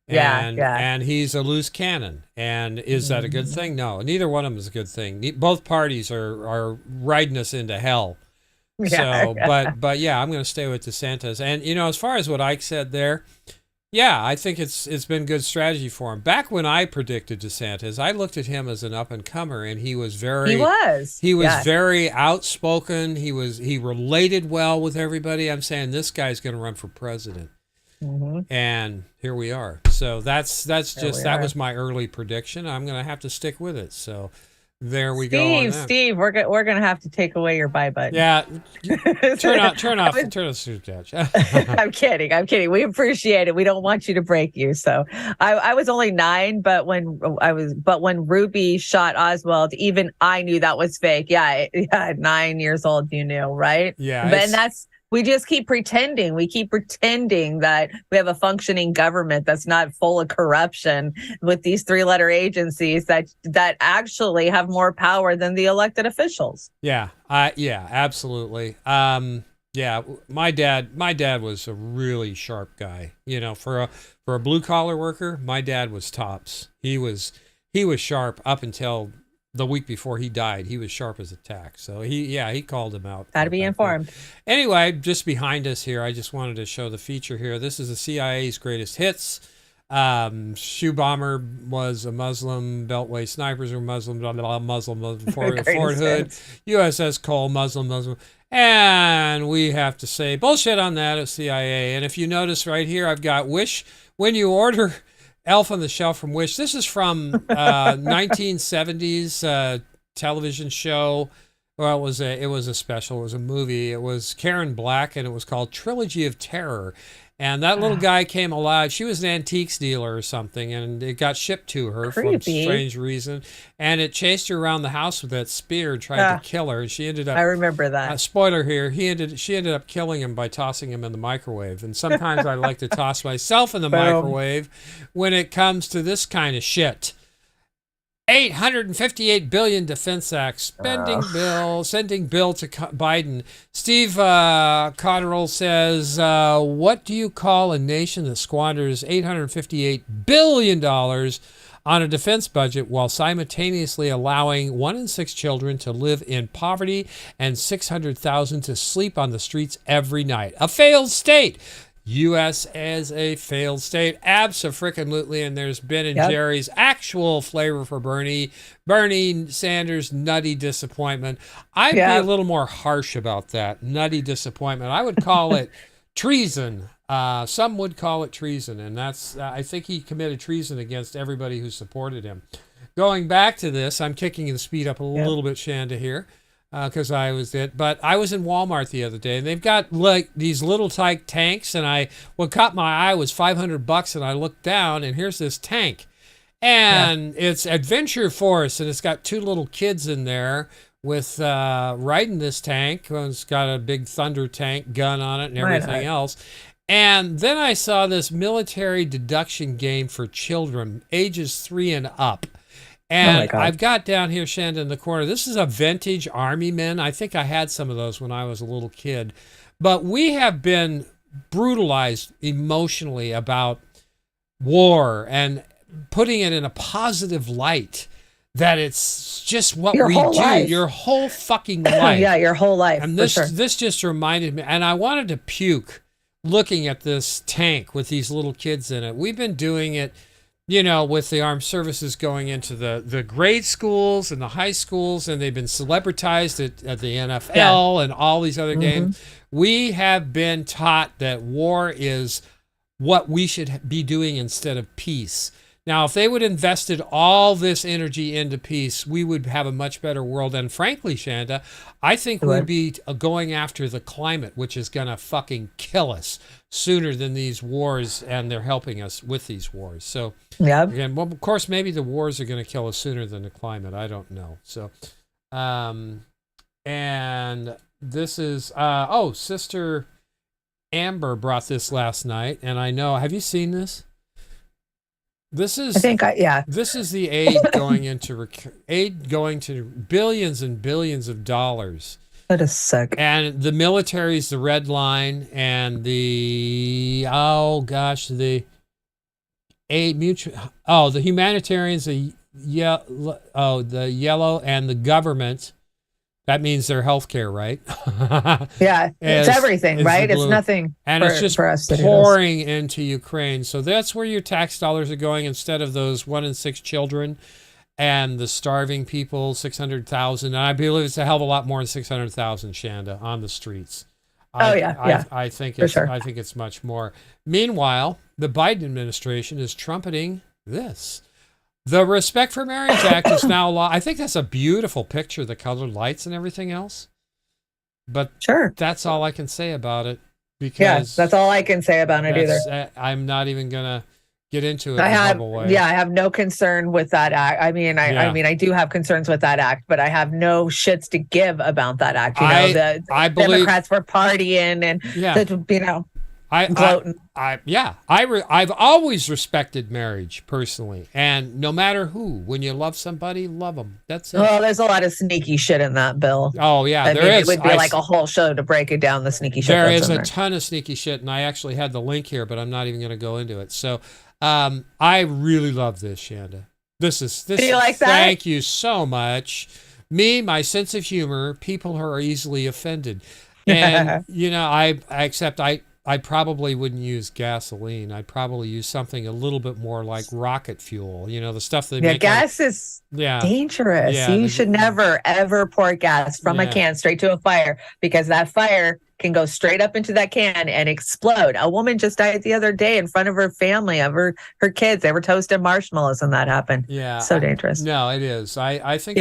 And he's a loose cannon. And is that a good thing? No, neither one of them is a good thing. Both parties are riding us into hell. So, but yeah, I'm going to stay with DeSantis. And, as far as what Ike said there, yeah, I think it's been good strategy for him. Back when I predicted DeSantis, I looked at him as an up-and-comer, and he was very very outspoken. He related well with everybody. I'm saying this guy's going to run for president. And here we are. So that was my early prediction. I'm going to have to stick with it. So there we go. Steve, we're going to have to take away your buy button. Yeah. Turn off the super chat. I'm kidding. We appreciate it. We don't want you to break you. So I was only 9, but when Ruby shot Oswald, even I knew that was fake. Yeah, 9 years old, you knew, right? Yeah. But we just keep pretending. We keep pretending that we have a functioning government that's not full of corruption with these 3-letter agencies that actually have more power than the elected officials. Yeah, absolutely. My dad was a really sharp guy. For a blue collar worker, my dad was tops. He was sharp up until the week before he died. He was sharp as a tack. So he called him out. Got to be informed. Anyway, just behind us here, I just wanted to show the feature here. This is the CIA's greatest hits. Shoe bomber was a Muslim. Beltway snipers were Muslim. Blah, blah, blah, Muslim. Ford Hood. USS Cole, Muslim. And we have to say bullshit on that at CIA. And if you notice right here, I've got Wish. When you order Elf on the Shelf from Wish. This is from 1970s television show. Well, it was a special. It was a movie. It was Karen Black, and it was called Trilogy of Terror. And that little guy came alive. She was an antiques dealer or something, and it got shipped to her for a strange reason. And it chased her around the house with that spear and tried to kill her. And she ended up. I remember that. Spoiler here. She ended up killing him by tossing him in the microwave. And sometimes I like to toss myself in the microwave when it comes to this kind of shit. $858 billion Defense Act spending bill, sending bill to Biden. Steve Cotterill says, what do you call a nation that squanders $858 billion on a defense budget while simultaneously allowing 1 in 6 children to live in poverty and 600,000 to sleep on the streets every night? A failed state. U.S. as a failed state. Abso-frickin-lutely. And there's Ben and Jerry's actual flavor for Bernie Sanders' nutty disappointment. I'd be a little more harsh about that. Nutty disappointment. I would call it treason. Some would call it treason. And that's, I think he committed treason against everybody who supported him. Going back to this, I'm kicking the speed up a little bit, Chanda, here. because I was it. But I was in Walmart the other day, and they've got like these little type tanks. And what caught my eye was $500, and I looked down, and here's this tank, and it's Adventure Force, and it's got 2 little kids in there with riding this tank. It's got a big Thunder tank gun on it and everything else. And then I saw this military deduction game for children, ages 3 and up. And I've got down here, Chanda, in the corner. This is a vintage Army men. I think I had some of those when I was a little kid. But we have been brutalized emotionally about war and putting it in a positive light. That it's just what we do. Life. Your whole fucking life. Yeah, your whole life. And this just reminded me, and I wanted to puke looking at this tank with these little kids in it. We've been doing it, with the armed services going into the grade schools and the high schools, and they've been celebritized at the NFL and all these other games. We have been taught that war is what we should be doing instead of peace. Now, if they would have invested all this energy into peace, we would have a much better world. And frankly, Chanda, I think we'd be going after the climate, which is going to fucking kill us sooner than these wars, and they're helping us with these wars. So, again, well, of course, maybe the wars are going to kill us sooner than the climate. I don't know. So, and this is, Sister Amber brought this last night, and I know, have you seen this? This is, This is the aid going to billions and billions of dollars. That is sick. And the military is the red line, and the the humanitarians, the yellow, and the government. That means their healthcare, right? It's everything, right? It's nothing, and it's just pouring into Ukraine. So that's where your tax dollars are going, instead of those 1 in 6 children and the starving people. 600,000, and I believe it's a hell of a lot more than 600,000, Chanda, on the streets. I think it's much more. Meanwhile, the Biden administration is trumpeting this. The Respect for Marriage Act is now law. I think that's a beautiful picture, the colored lights and everything else. But that's all I can say about it. Because that's all I can say about it either. I'm not even gonna get into it. I have no concern with that act. I mean, I do have concerns with that act, but I have no shits to give about that act. I believe Democrats were partying and I've always respected marriage personally, and no matter who, when you love somebody, love them. That's it. Well, there's a lot of sneaky shit in that bill. Oh yeah, It would be like a whole show to break it down. The sneaky shit. There is a ton of sneaky shit, and I actually had the link here, but I'm not even going to go into it. So, I really love this, Chanda. This. Do you like that? Thank you so much. Me, my sense of humor, people who are easily offended, and I probably wouldn't use gasoline. I'd probably use something a little bit more like rocket fuel. The stuff they make. Gas is dangerous. You should never, ever pour gas from a can straight to a fire, because that fire can go straight up into that can and explode. A woman just died the other day in front of her family, of her kids. They were toasting marshmallows, and that happened. Yeah. So dangerous. No, it is. I think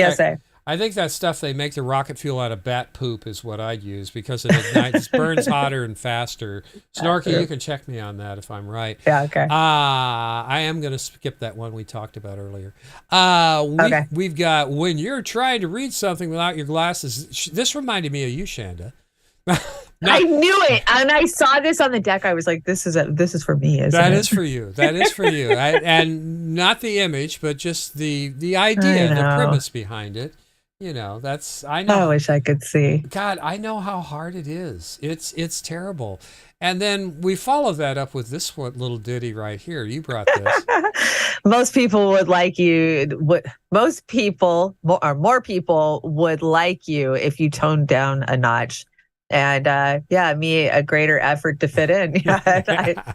I think that stuff they make the rocket fuel out of bat poop is what I'd use, because it ignites, burns hotter and faster. Snorky, you can check me on that if I'm right. Yeah, okay. I am going to skip that one we talked about earlier. We've got, when you're trying to read something without your glasses. This reminded me of you, Chanda. I knew it, and I saw this on the deck. I was like, "This is for me." That is for you. That is for you, and not the image, but just the idea, the premise behind it. That's, I know. I wish I could see. God, I know how hard it is. It's terrible. And then we follow that up with this one little ditty right here. You brought this. Most people would like you. Most people, or more people, would like you if you toned down a notch. And me, a greater effort to fit in.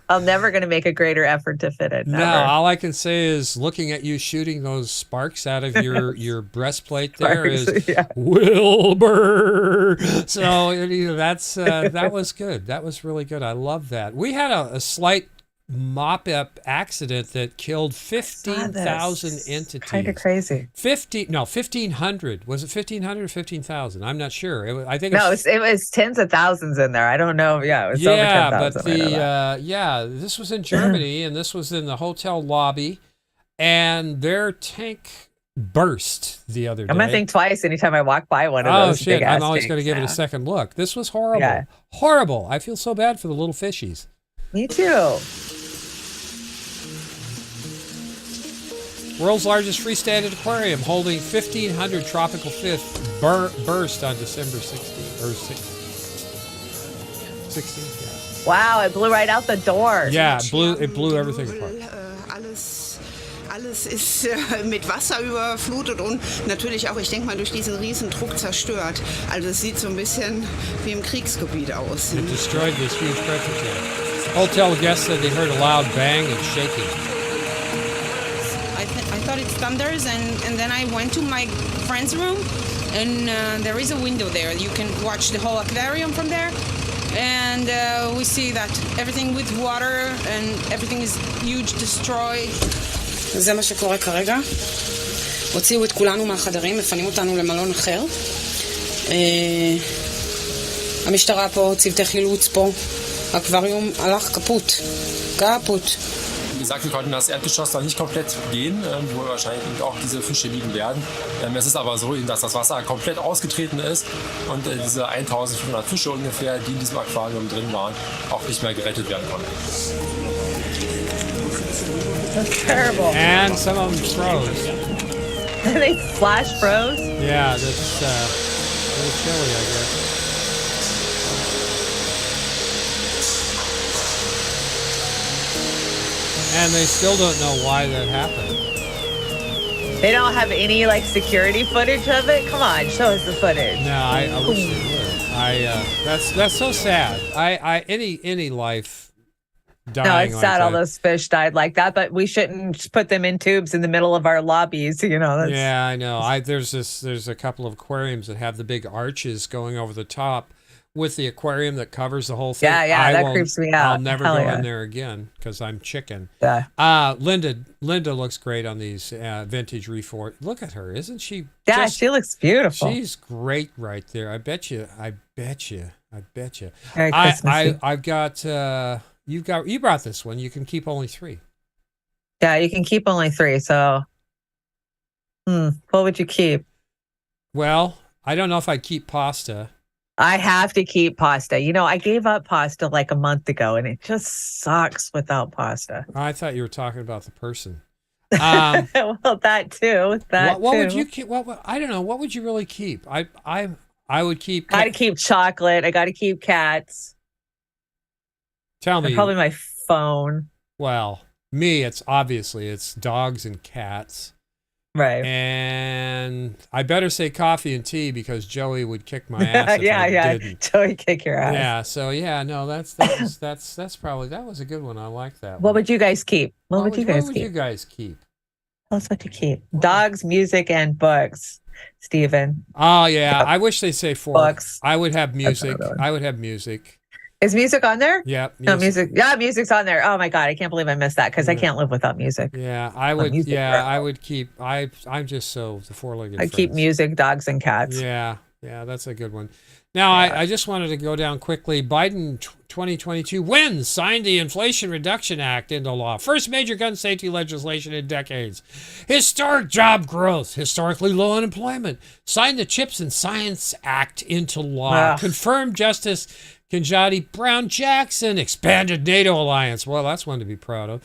I'm never going to make a greater effort to fit in. No, all I can say is, looking at you shooting those sparks out of your breastplate there is Wilbur. So that was good. That was really good. I love that. We had a slight mop-up accident that killed 15,000 entities. Kind of crazy. 1,500. Was it 1,500 or 15,000? I'm not sure. I think it was tens of thousands in there. I don't know. Yeah, it was over 10,000. But this was in Germany, and this was in the hotel lobby, and their tank burst the other day. I'm gonna think twice anytime I walk by one of those. Oh shit! Big I'm always tanks going to give it a now. second look. This was horrible. Yeah. Horrible. I feel so bad for the little fishies. Me too. World's largest freestanding aquarium holding 1,500 tropical fish burst on December 16th or 16th. Yeah. Wow! It blew right out the door. Yeah, it blew everything apart. Alles ist mit Wasser überflutet und natürlich auch, ich denke mal, durch diesen Riesendruck zerstört. Also es sieht so ein bisschen wie im Kriegsgebiet aus. It destroyed this huge pressure tank. Hotel guests said they heard a loud bang and shaking. I thought it thunders, and then I went to my friend's room, and there is a window there. You can watch the whole aquarium from there. And we see that everything with water and everything is huge, destroyed. זה מה שקורה כרגע. הוציאו את כולנו מהחדרים, מפנים אותנו למלון אחר. המשטרה פה, צוותי חילוץ פה. האקווריום הלך קפוט. Wie gesagt, wir konnten das Erdgeschoss noch nicht komplett gehen, wo wahrscheinlich auch diese Fische liegen werden. Es ist aber so, dass das Wasser komplett ausgetreten ist und diese 1.500 Fische ungefähr, die in diesem Aquarium drin waren, auch nicht mehr gerettet werden konnten. That's terrible. And some of them froze. They flash froze? Yeah, that's a little chilly, I guess. And they still don't know why that happened. They don't have any like security footage of it. Come on, show us the footage. No, I wish they would. That's so sad. Any life dying. No, it's like sad all that. those fish died like that, but we shouldn't put them in tubes in the middle of our lobbies. That's... Yeah, I know. There's a couple of aquariums that have the big arches going over the top with the aquarium that covers the whole thing. Yeah, that creeps me out. I'll never Hell go yeah. in there again because I'm chicken. Yeah. Linda looks great on these vintage refor. Look at her, isn't she? Yeah, she looks beautiful. She's great right there. I bet you. Merry Christmas. I've got. You brought this one. You can keep only 3. Yeah, you can keep only 3. So, what would you keep? Well, I don't know if I'd keep pasta. I have to keep pasta. I gave up pasta like a month ago, and it just sucks without pasta. I thought you were talking about the person. Well, that too. What would you keep? I don't know. What would you really keep? I would keep. Got to keep chocolate. I got to keep cats. Tell me. And probably my phone. Well, me, it's dogs and cats. Right. And I better say coffee and tea because Joey would kick my ass if I didn't. Joey kick your ass. Yeah, so that's probably, that was a good one. I like that one. What would you guys keep? What would you guys keep? Tell us what you keep. Dogs, music, and books. Steven. Oh yeah, I wish they say 4. Books. I would have music. I would have music. Is music on there? Yeah. No, music. Yeah, music's on there. Oh my God, I can't believe I missed that because I can't live without music. Yeah, I would. I would keep. I'm just so the 4-legged. I keep music, dogs, and cats. Yeah, that's a good one. Now, I just wanted to go down quickly. Biden 2022 wins, signed the Inflation Reduction Act into law. First major gun safety legislation in decades. Historic job growth, historically low unemployment. Signed the Chips and Science Act into law. Confirmed Justice Kenjati Brown Jackson, expanded NATO alliance. Well, that's one to be proud of.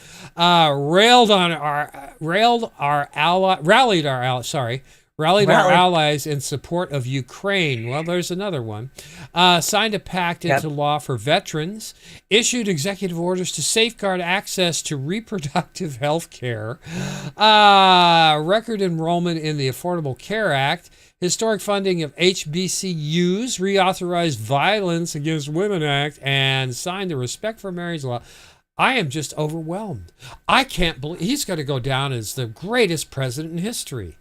Rallied our allies in support of Ukraine. Well, there's another one. Signed a pact into law for veterans. Issued executive orders to safeguard access to reproductive health care. Record enrollment in the Affordable Care Act. Historic funding of HBCUs, reauthorized Violence Against Women Act, and signed the Respect for Marriage law. I am just overwhelmed. I can't believe he's going to go down as the greatest president in history.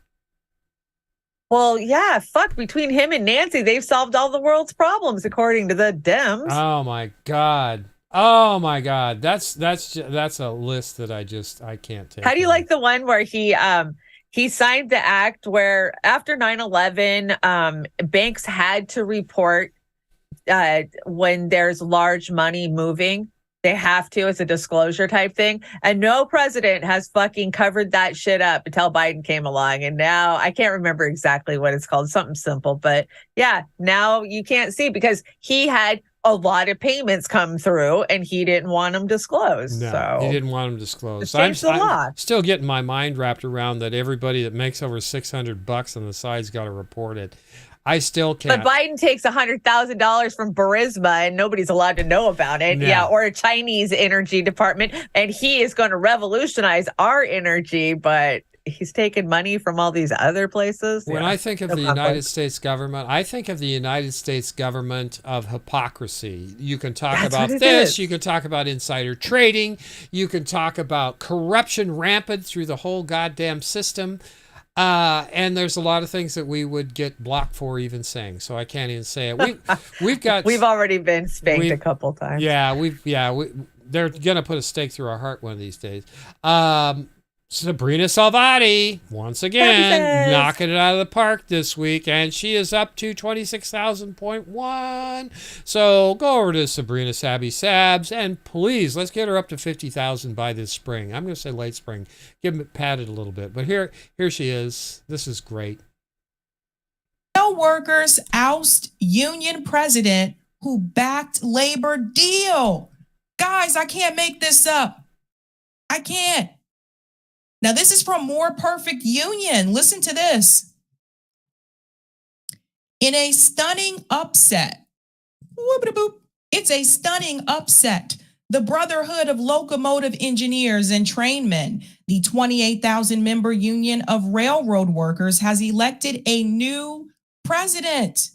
Well, yeah, fuck. Between him and Nancy, they've solved all the world's problems, according to the Dems. Oh, my God. Oh my God, that's a list that I can't take. How do you like the one where he signed the act where after 9/11, banks had to report when there's large money moving. They have to. It's a disclosure type thing. And no president has fucking covered that shit up until Biden came along. And now I can't remember exactly what it's called. Something simple. But yeah, now you can't see because he had a lot of payments come through and he didn't want them disclosed. No, so he didn't want them disclosed. I'm still getting my mind wrapped around that everybody that makes over $600 on the side's got to report it. I still can't. But Biden takes $100,000 from Burisma and nobody's allowed to know about it. No. Yeah, or a Chinese energy department. And he is going to revolutionize our energy, but he's taking money from all these other places. When I think of the United States government, I think of the United States government of hypocrisy. You can talk about this. You can talk about insider trading. You can talk about corruption rampant through the whole goddamn system. And there's a lot of things that we would get blocked for even saying, so I can't even say it. We've already been spanked a couple times. Yeah, they're gonna put a stake through our heart one of these days. Sabrina Salvati once again knocking it out of the park this week, and she is up to 26,000.1. So go over to Sabrina Sabby Sabs and please let's get her up to 50,000 by this spring. I'm going to say late spring. Give them padded a little bit, but here she is. This is great. Rail workers oust union president who backed labor deal. Guys, I can't make this up. I can't. Now, this is from More Perfect Union. Listen to this. In a stunning upset, it's a stunning upset. The Brotherhood of Locomotive Engineers and Trainmen, the 28,000-member union of railroad workers, has elected a new president.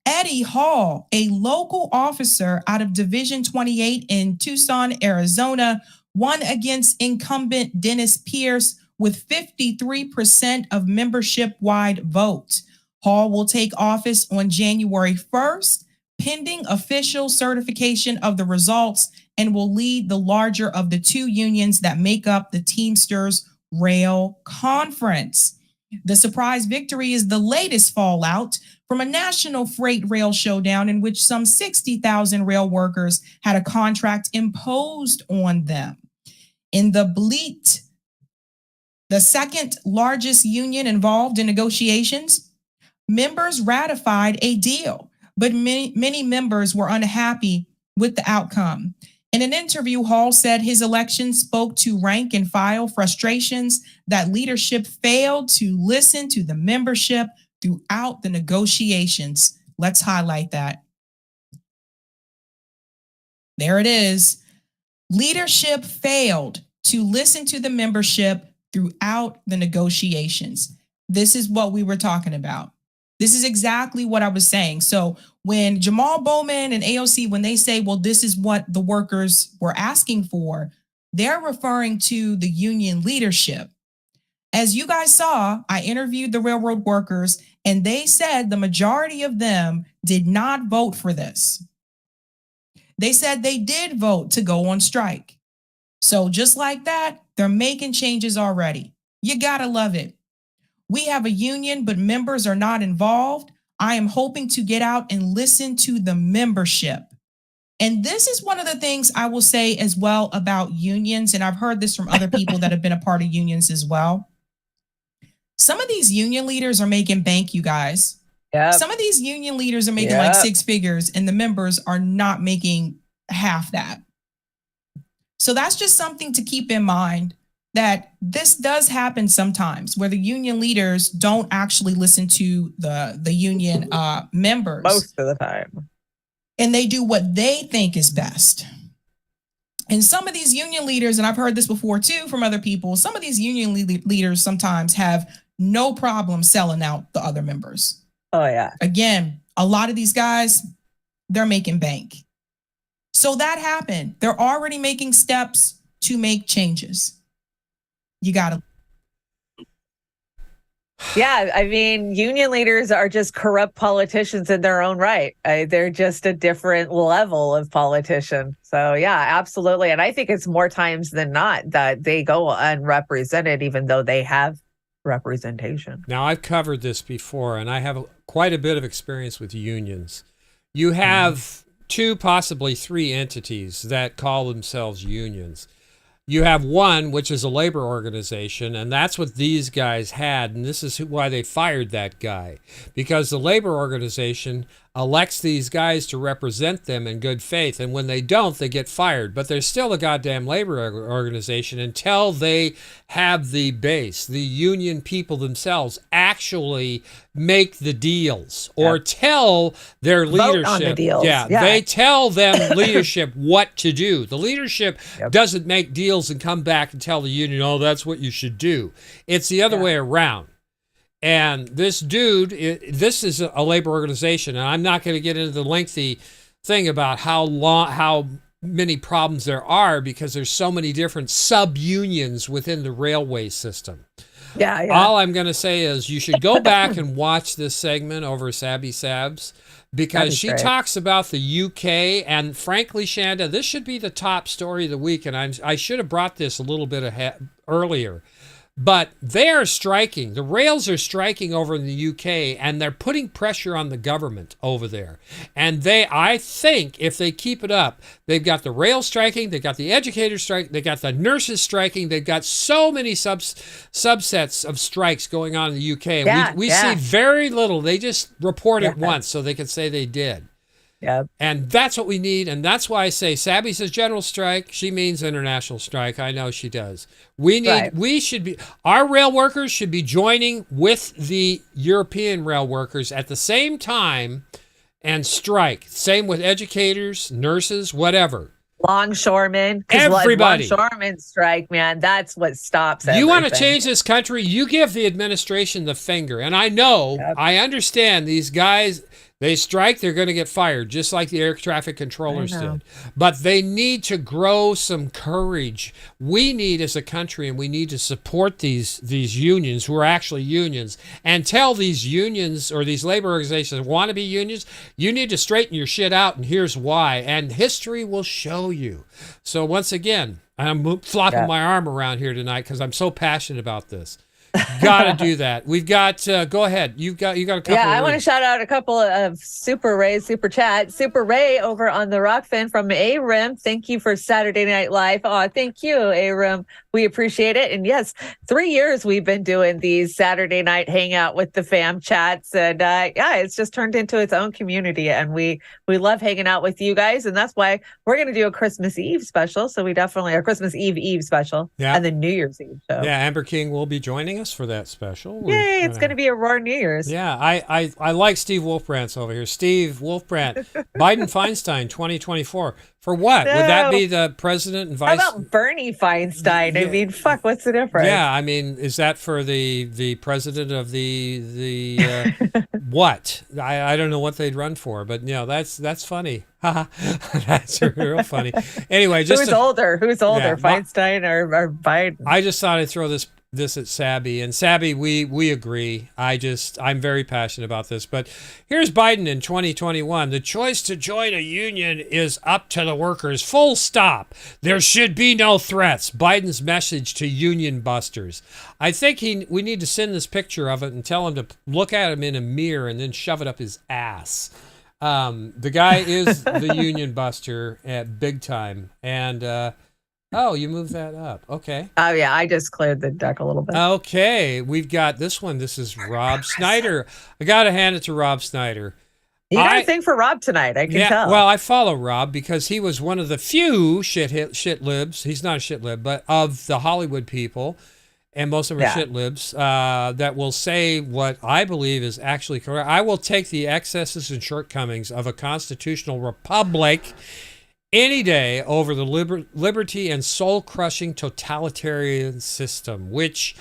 Eddie Hall, a local officer out of Division 28 in Tucson, Arizona, won against incumbent Dennis Pierce with 53% of membership-wide votes. Hall will take office on January 1st, pending official certification of the results, and will lead the larger of the two unions that make up the Teamsters Rail Conference. The surprise victory is the latest fallout from a national freight rail showdown in which some 60,000 rail workers had a contract imposed on them. In the Bleat, the second largest union involved in negotiations, members ratified a deal, but many members were unhappy with the outcome. In an interview, Hall said his election spoke to rank and file frustrations that leadership failed to listen to the membership throughout the negotiations. Let's highlight that. There it is. Leadership failed to listen to the membership throughout the negotiations. This is what we were talking about. This is exactly what I was saying. So when Jamal Bowman and AOC, when they say, well, this is what the workers were asking for, they're referring to the union leadership. As you guys saw, I interviewed the railroad workers, and they said the majority of them did not vote for this. They said they did vote to go on strike. So just like that, they're making changes already. You gotta love it. We have a union, but members are not involved. I am hoping to get out and listen to the membership. And this is one of the things I will say as well about unions, and I've heard this from other people that have been a part of unions as well. Some of these union leaders are making bank, you guys. Yep. Some of these union leaders are making like six figures, and the members are not making half that. So that's just something to keep in mind, that this does happen sometimes where the union leaders don't actually listen to the union members. Most of the time. And they do what they think is best. And some of these union leaders, and I've heard this before too from other people, some of these union leaders sometimes have no problem selling out the other members. Oh, yeah. Again, a lot of these guys, they're making bank. So that happened. They're already making steps to make changes. You got to. Yeah, I mean, union leaders are just corrupt politicians in their own right. They're just a different level of politician. So, yeah, absolutely. And I think it's more times than not that they go unrepresented, even though they have representation. Now, I've covered this before, and I have quite a bit of experience with unions. You have two, possibly three entities that call themselves unions. You have one, which is a labor organization, and that's what these guys had, and this is why they fired that guy, because the labor organization elects these guys to represent them in good faith, and when they don't, they get fired. But they're still a goddamn labor organization until they have the base, the union people themselves, actually make the deals or tell their leadership. Vote on the deals. Yeah, they tell them leadership what to do. The leadership doesn't make deals and come back and tell the union, oh, that's what you should do. It's the other way around. And this dude, this is a labor organization, and I'm not going to get into the lengthy thing about how many problems there are, because there's so many different sub-unions within the railway system. Yeah. All I'm going to say is you should go back and watch this segment over Sabby Sabs, because she talks about the UK, and frankly, Chanda, this should be the top story of the week, and I should have brought this a little bit earlier. But they are striking. The rails are striking over in the UK, and they're putting pressure on the government over there. And I think if they keep it up, they've got the rail striking, they've got the educators striking, they've got the nurses striking, they've got so many subsets of strikes going on in the UK. And we see very little. They just report it once so they can say they did. Yep. And that's what we need, and that's why I say Sabby says general strike. She means international strike. I know she does. Our rail workers should be joining with the European rail workers at the same time and strike. Same with educators, nurses, whatever. Longshoremen. Everybody. Longshoremen strike, man. That's what stops everything. You want to change this country, you give the administration the finger. And I know, I understand these guys, they strike, they're going to get fired, just like the air traffic controllers did. But they need to grow some courage. We need, as a country, and we need to support these unions who are actually unions, and tell these unions or these labor organizations that want to be unions, you need to straighten your shit out, and here's why. And history will show you. So once again, I'm flopping my arm around here tonight because I'm so passionate about this. Got to do that. We've got, go ahead. You got a couple. Yeah, I want to shout out a couple of Super Ray's Super Chat. Super Ray over on the Rockfin from A-Rim. Thank you for Saturday Night Live. Oh, thank you, A-Rim. We appreciate it. And yes, 3 years we've been doing these Saturday night hangout with the fam chats. And it's just turned into its own community. And we love hanging out with you guys. And that's why we're going to do a Christmas Eve special. So we definitely, a Christmas Eve special. Yeah. And then New Year's Eve show. Yeah, Amber King will be joining us for that special. Yay, it's going to be a Roar New Year's. Yeah, I like Steve Wolfbrandt's over here. Steve Wolfbrandt, Biden Feinstein 2024. For what? No. Would that be the president and vice? How about Bernie Feinstein? I mean, fuck, what's the difference? Yeah, I mean, is that for the president of the what? I don't know what they'd run for, but that's funny. That's real funny. Anyway, Who's older, Feinstein or Biden? I just thought I'd throw this at Sabby, and Sabby, we agree. I'm very passionate about this. But here's Biden in 2021. The choice to join a union is up to the workers. Full stop. There should be no threats. Biden's message to union busters. I think we need to send this picture of it and tell him to look at him in a mirror and then shove it up his ass. The guy is the union buster at big time, and oh, you moved that up. Okay. Oh, yeah. I just cleared the deck a little bit. Okay. We've got this one. This is Rob Snyder. I got to hand it to Rob Snyder. You got a thing for Rob tonight. I can tell. Well, I follow Rob because he was one of the few shit libs. He's not a shit lib, but of the Hollywood people, and most of them are shit libs, that will say what I believe is actually correct. I will take the excesses and shortcomings of a constitutional republic any day over the liberty and soul-crushing totalitarian system, which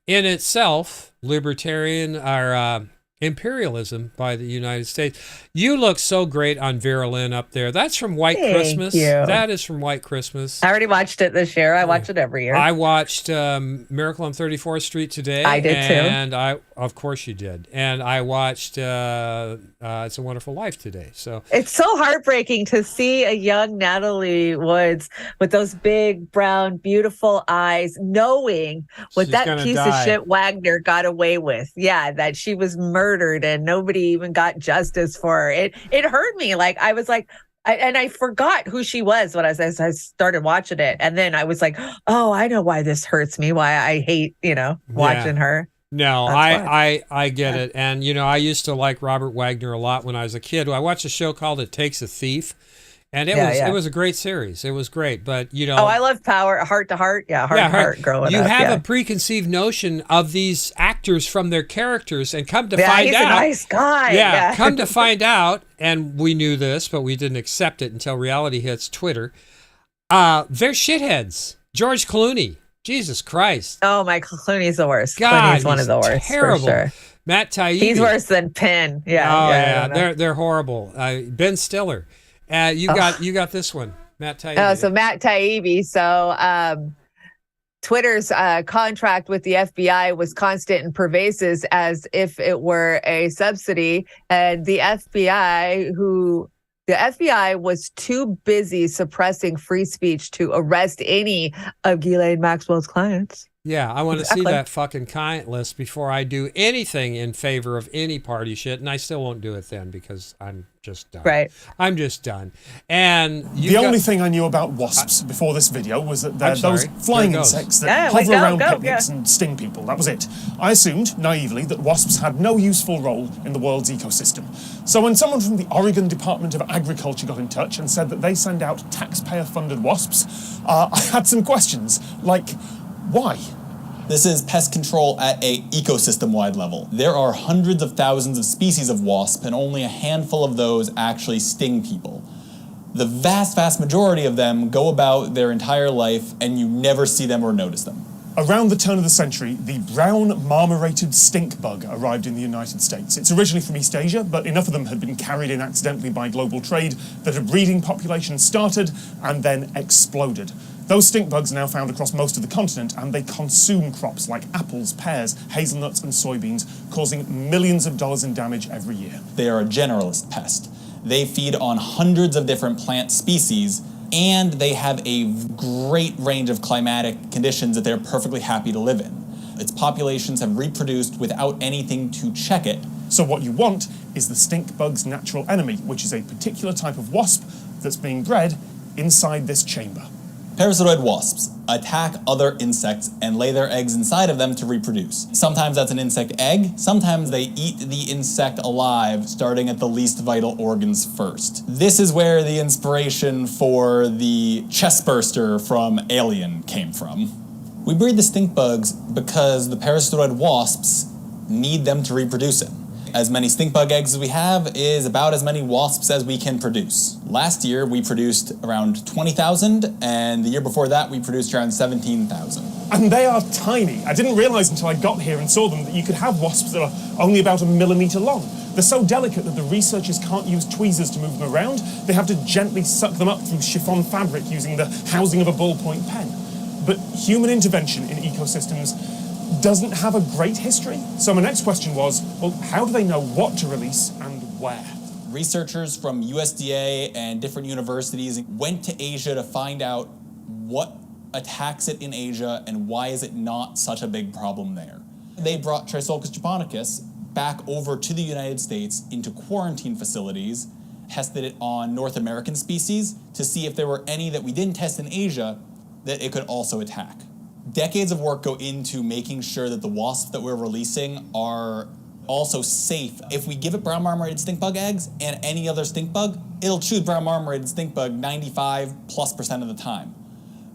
in itself, libertarian are imperialism by the United States. You look so great on Vera Lynn up there. That's from White Thank Christmas. you. That is from White Christmas. I already watched it this year. I watch it every year. I watched Miracle on 34th Street today. I did too. And of course you did. And I watched It's a Wonderful Life today. So it's so heartbreaking to see a young Natalie Woods with those big, brown, beautiful eyes, knowing what She's that gonna piece die. of shit Wagner got away with. Yeah, that she was murdered and nobody even got justice for her. It hurt me. Like, I was like, I forgot who she was when I started watching it. And then I was like, oh, I know why this hurts me, why I hate, watching her. No, I get it. And, I used to like Robert Wagner a lot when I was a kid. I watched a show called It Takes a Thief. And it was a great series. It was great. But, Oh, I love Power, Heart to Heart. Yeah, Heart to Heart growing you up. You have a preconceived notion of these actors from their characters and come to find out. He's a nice guy. Yeah, come to find out, and we knew this, but we didn't accept it until reality hits Twitter. They're shitheads. George Clooney. Jesus Christ. Oh, my, Clooney's the worst. God, Clooney's one of the worst. Terrible. For sure. Matt Taibbi. He's worse than Penn. Yeah. They're horrible. Ben Stiller. You got this one, Matt Taibbi. So Matt Taibbi. So Twitter's contract with the FBI was constant and pervasive as if it were a subsidy, and the FBI was too busy suppressing free speech to arrest any of Ghislaine Maxwell's clients. Yeah, I want to see that fucking client list before I do anything in favor of any party shit, and I still won't do it then because I'm just done. Right. I'm just done. And the only thing I knew about wasps before this video was that they're those flying insects that hover around picnics and sting people. That was it. I assumed, naively, that wasps had no useful role in the world's ecosystem. So when someone from the Oregon Department of Agriculture got in touch and said that they send out taxpayer-funded wasps, I had some questions, like, why? This is pest control at a ecosystem-wide level. There are hundreds of thousands of species of wasp, and only a handful of those actually sting people. The vast majority of them go about their entire life, and you never see them or notice them. Around the turn of the century, the brown marmorated stink bug arrived in the United States. It's originally from East Asia, but enough of them had been carried in accidentally by global trade that a breeding population started and then exploded. Those stink bugs are now found across most of the continent, and they consume crops like apples, pears, hazelnuts, and soybeans, causing millions of dollars in damage every year. They are a generalist pest. They feed on hundreds of different plant species, and they have a great range of climatic conditions that they're perfectly happy to live in. Its populations have reproduced without anything to check it. So what you want is the stink bug's natural enemy, which is a particular type of wasp that's being bred inside this chamber. Parasitoid wasps attack other insects and lay their eggs inside of them to reproduce. Sometimes that's an insect egg, sometimes they eat the insect alive, starting at the least vital organs first. This is where the inspiration for the chestburster from Alien came from. We breed the stink bugs because the parasitoid wasps need them to reproduce in. As many stink bug eggs as we have is about as many wasps as we can produce. Last year we produced around 20,000, and the year before that we produced around 17,000. And they are tiny. I didn't realize until I got here and saw them that you could have wasps that are only about 1 millimeter long. They're so delicate that the researchers can't use tweezers to move them around. They have to gently suck them up through chiffon fabric using the housing of a ballpoint pen. But human intervention in ecosystems doesn't have a great history. So my next question was, well, how do they know what to release and where? Researchers from USDA and different universities went to Asia to find out what attacks it in Asia and why is it not such a big problem there. They brought Trisulcus japonicus back over to the United States into quarantine facilities, tested it on North American species to see if there were any that we didn't test in Asia that it could also attack. Decades of work go into making sure that the wasps that we're releasing are also safe. If we give it brown marmorated stink bug eggs and any other stink bug, it'll choose brown marmorated stink bug 95+% of the time.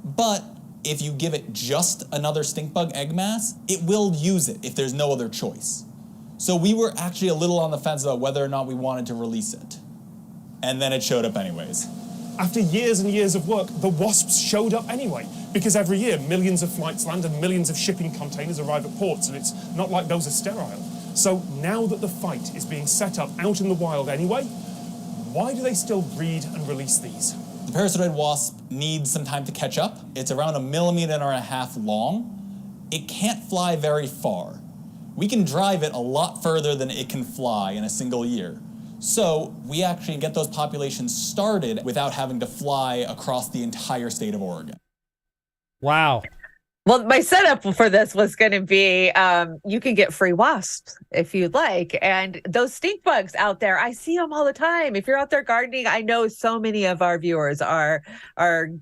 But if you give it just another stink bug egg mass, it will use it if there's no other choice. So we were actually a little on the fence about whether or not we wanted to release it. And then it showed up anyways. After years and years of work, the wasps showed up anyway, because every year millions of flights land and millions of shipping containers arrive at ports, and it's not like those are sterile. So now that the fight is being set up out in the wild anyway, why do they still breed and release these? The parasitoid wasp needs some time to catch up. It's around 1.5 millimeters long. It can't fly very far. We can drive it a lot further than it can fly in a single year. So we actually get those populations started without having to fly across the entire state of Oregon. Wow. Well, my setup for this was going to be you can get free wasps if you'd like. And those stink bugs out there, I see them all the time. If you're out there gardening, I know so many of our viewers are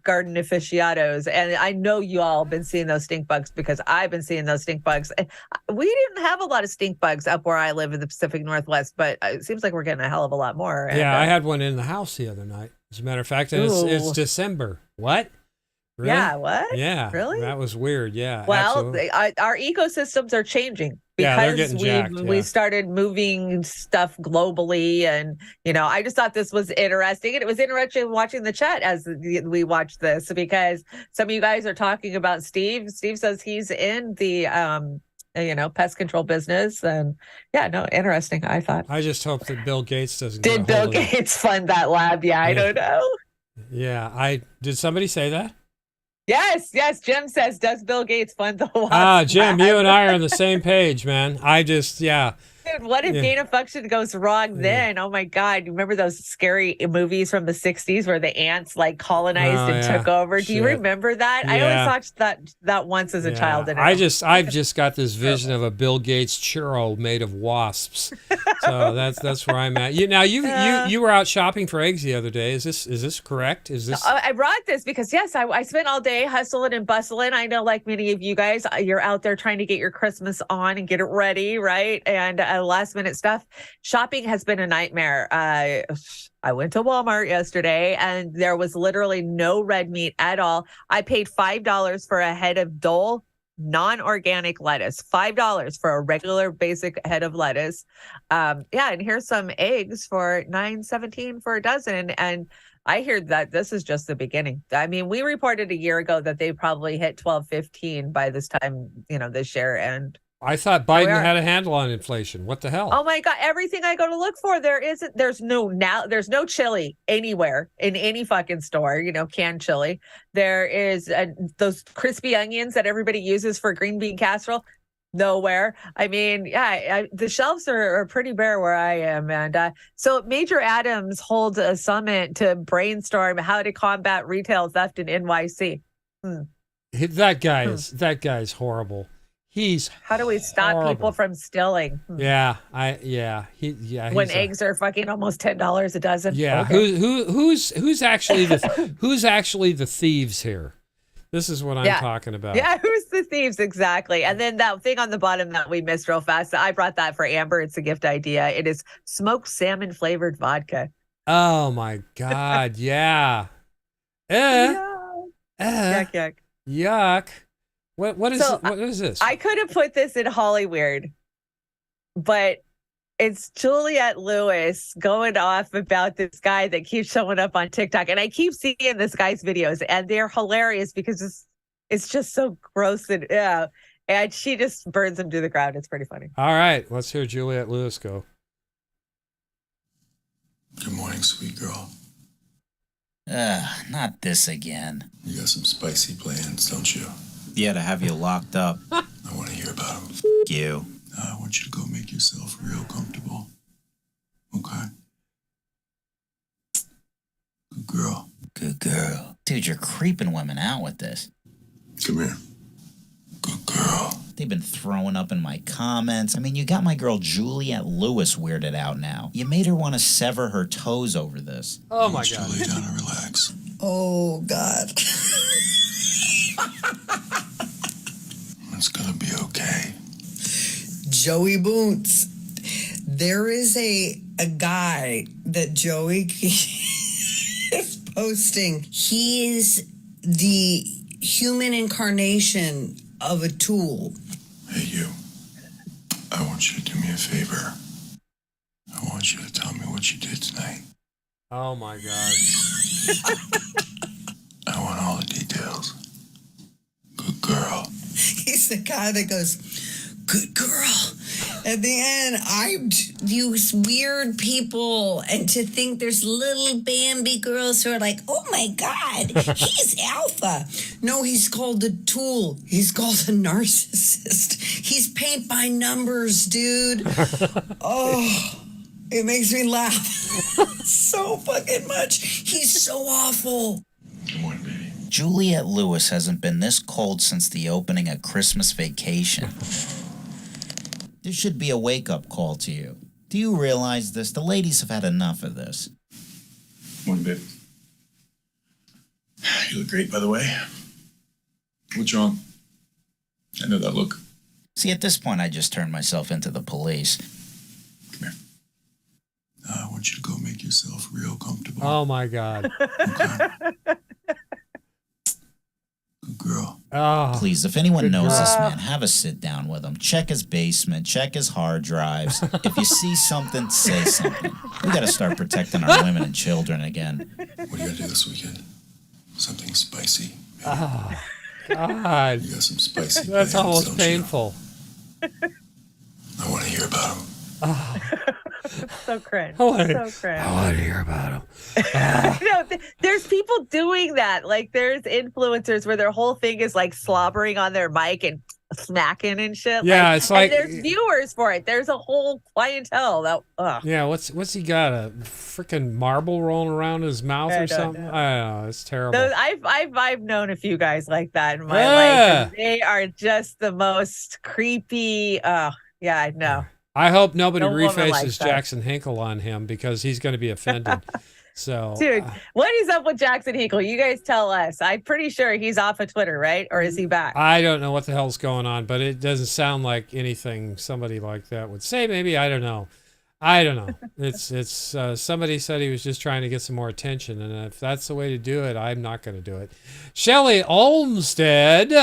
garden aficionados. And I know you all have been seeing those stink bugs because I've been seeing those stink bugs. And we didn't have a lot of stink bugs up where I live in the Pacific Northwest, but it seems like we're getting a hell of a lot more. And, I had one in the house the other night. As a matter of fact, and it's December. What? Really? Yeah, what? Yeah. Really? That was weird. Yeah. Well, our ecosystems are changing because we started moving stuff globally. And, I just thought this was interesting. And it was interesting watching the chat as we watched this because some of you guys are talking about Steve. Steve says he's in the, pest control business. And interesting, I thought. I just hope that Bill Gates doesn't Did Bill Gates fund that lab? Yeah, I don't know. Yeah. Did somebody say that? Yes. Jim says, does Bill Gates fund the wasp? Jim, you and I are on the same page, man. Dude, what if gain of function goes wrong then? Oh my God. You remember those scary movies from the 60s where the ants colonized and took over? Do you remember that? Yeah. I always watched that once as a child. And I've just got this vision of a Bill Gates churro made of wasps. So that's where I'm at. You were out shopping for eggs the other day. Is this correct? I brought this because I spent all day hustling and bustling. I know, like many of you guys, you're out there trying to get your Christmas on and get it ready, right? And last minute stuff. Shopping has been a nightmare. I went to Walmart yesterday and there was literally no red meat at all. I paid $5 for a head of Dole non-organic lettuce. $5 for a regular basic head of lettuce. And here's some eggs for $9.17 for a dozen. And I hear that this is just the beginning. I mean, we reported a year ago that they probably hit $12.15 by this time, this year. And I thought Biden had a handle on inflation. What the hell? Oh my God. Everything I go to look for, there's no chili anywhere in any fucking store, canned chili. There is those crispy onions that everybody uses for green bean casserole. Nowhere. I mean, the shelves are pretty bare where I am. And so Major Adams holds a summit to brainstorm how to combat retail theft in NYC. That guy's horrible. How do we stop horrible. people from stealing? When eggs are fucking almost $10 a dozen. Yeah. Okay. Who's actually the thieves here? This is what I'm talking about. Yeah, who's the thieves exactly? And then that thing on the bottom that we missed real fast. I brought that for Amber. It's a gift idea. It is smoked salmon flavored vodka. Oh my God! Yeah. Yuck. Yuck. What is this? I could have put this in Hollyweird, but it's Juliette Lewis going off about this guy that keeps showing up on TikTok. And I keep seeing this guy's videos and they're hilarious because it's just so gross and she just burns him to the ground. It's pretty funny. All right, let's hear Juliette Lewis go. Good morning, sweet girl. Not this again. You got some spicy plans, don't you? Yeah, to have you locked up. I want to hear about them. You. I want you to go make yourself real comfortable. Okay? Good girl. Good girl. Dude, you're creeping women out with this. Come here. Good girl. They've been throwing up in my comments. I mean, you got my girl Juliette Lewis weirded out now. You made her want to sever her toes over this. Oh my God. Lay down and relax. Oh, God. It's gonna be okay. Joey Boots. There is a guy that Joey is posting. He is the human incarnation of a tool. Hey, you. I want you to do me a favor. I want you to tell me what you did tonight. Oh my God. I want all the details. Good girl. He's the guy that goes, good girl. At the end, these weird people, and to think there's little Bambi girls who are like, oh my God, he's alpha. No, he's called a tool. He's called a narcissist. He's paint by numbers, dude. Oh, it makes me laugh so fucking much. He's so awful. Juliette Lewis hasn't been this cold since the opening of Christmas Vacation. There should be a wake-up call to you. Do you realize this? The ladies have had enough of this. Morning, babe. You look great, by the way. What's wrong? I know that look. See, at this point, I just turned myself into the police. I want you to go make yourself real comfortable. Oh, my God. Good girl. Oh, please, if anyone good knows girl. this man, have a sit down with him. Check his basement, check his hard drives. If you see something, say something. We got to start protecting our women and children again. What are you going to do this weekend? Something spicy. Oh, God. You got some spicy That's plans, almost don't painful. I want to hear about them. Oh. So cringe. I wanna hear about him. There's people doing that. Like, there's influencers where their whole thing is like slobbering on their mic and smacking and shit. Yeah, it's like- and there's viewers for it. There's a whole clientele that. Ugh. Yeah, what's he got? A freaking marble rolling around his mouth I or don't something? know. I don't know. It's terrible. Those, I've known a few guys like that in my Yeah. life. And they are just the most creepy. Yeah, I know. I hope nobody No woman refaces likes that. Jackson Hinkle on him because he's going to be offended. So, Dude, what is up with Jackson Hinkle? You guys tell us. I'm pretty sure he's off of Twitter, right? Or is he back? I don't know what the hell's going on, but it doesn't sound like anything somebody like that would say. Maybe, I don't know. It's somebody said he was just trying to get some more attention, and if that's the way to do it, I'm not going to do it. Shelley Olmsted.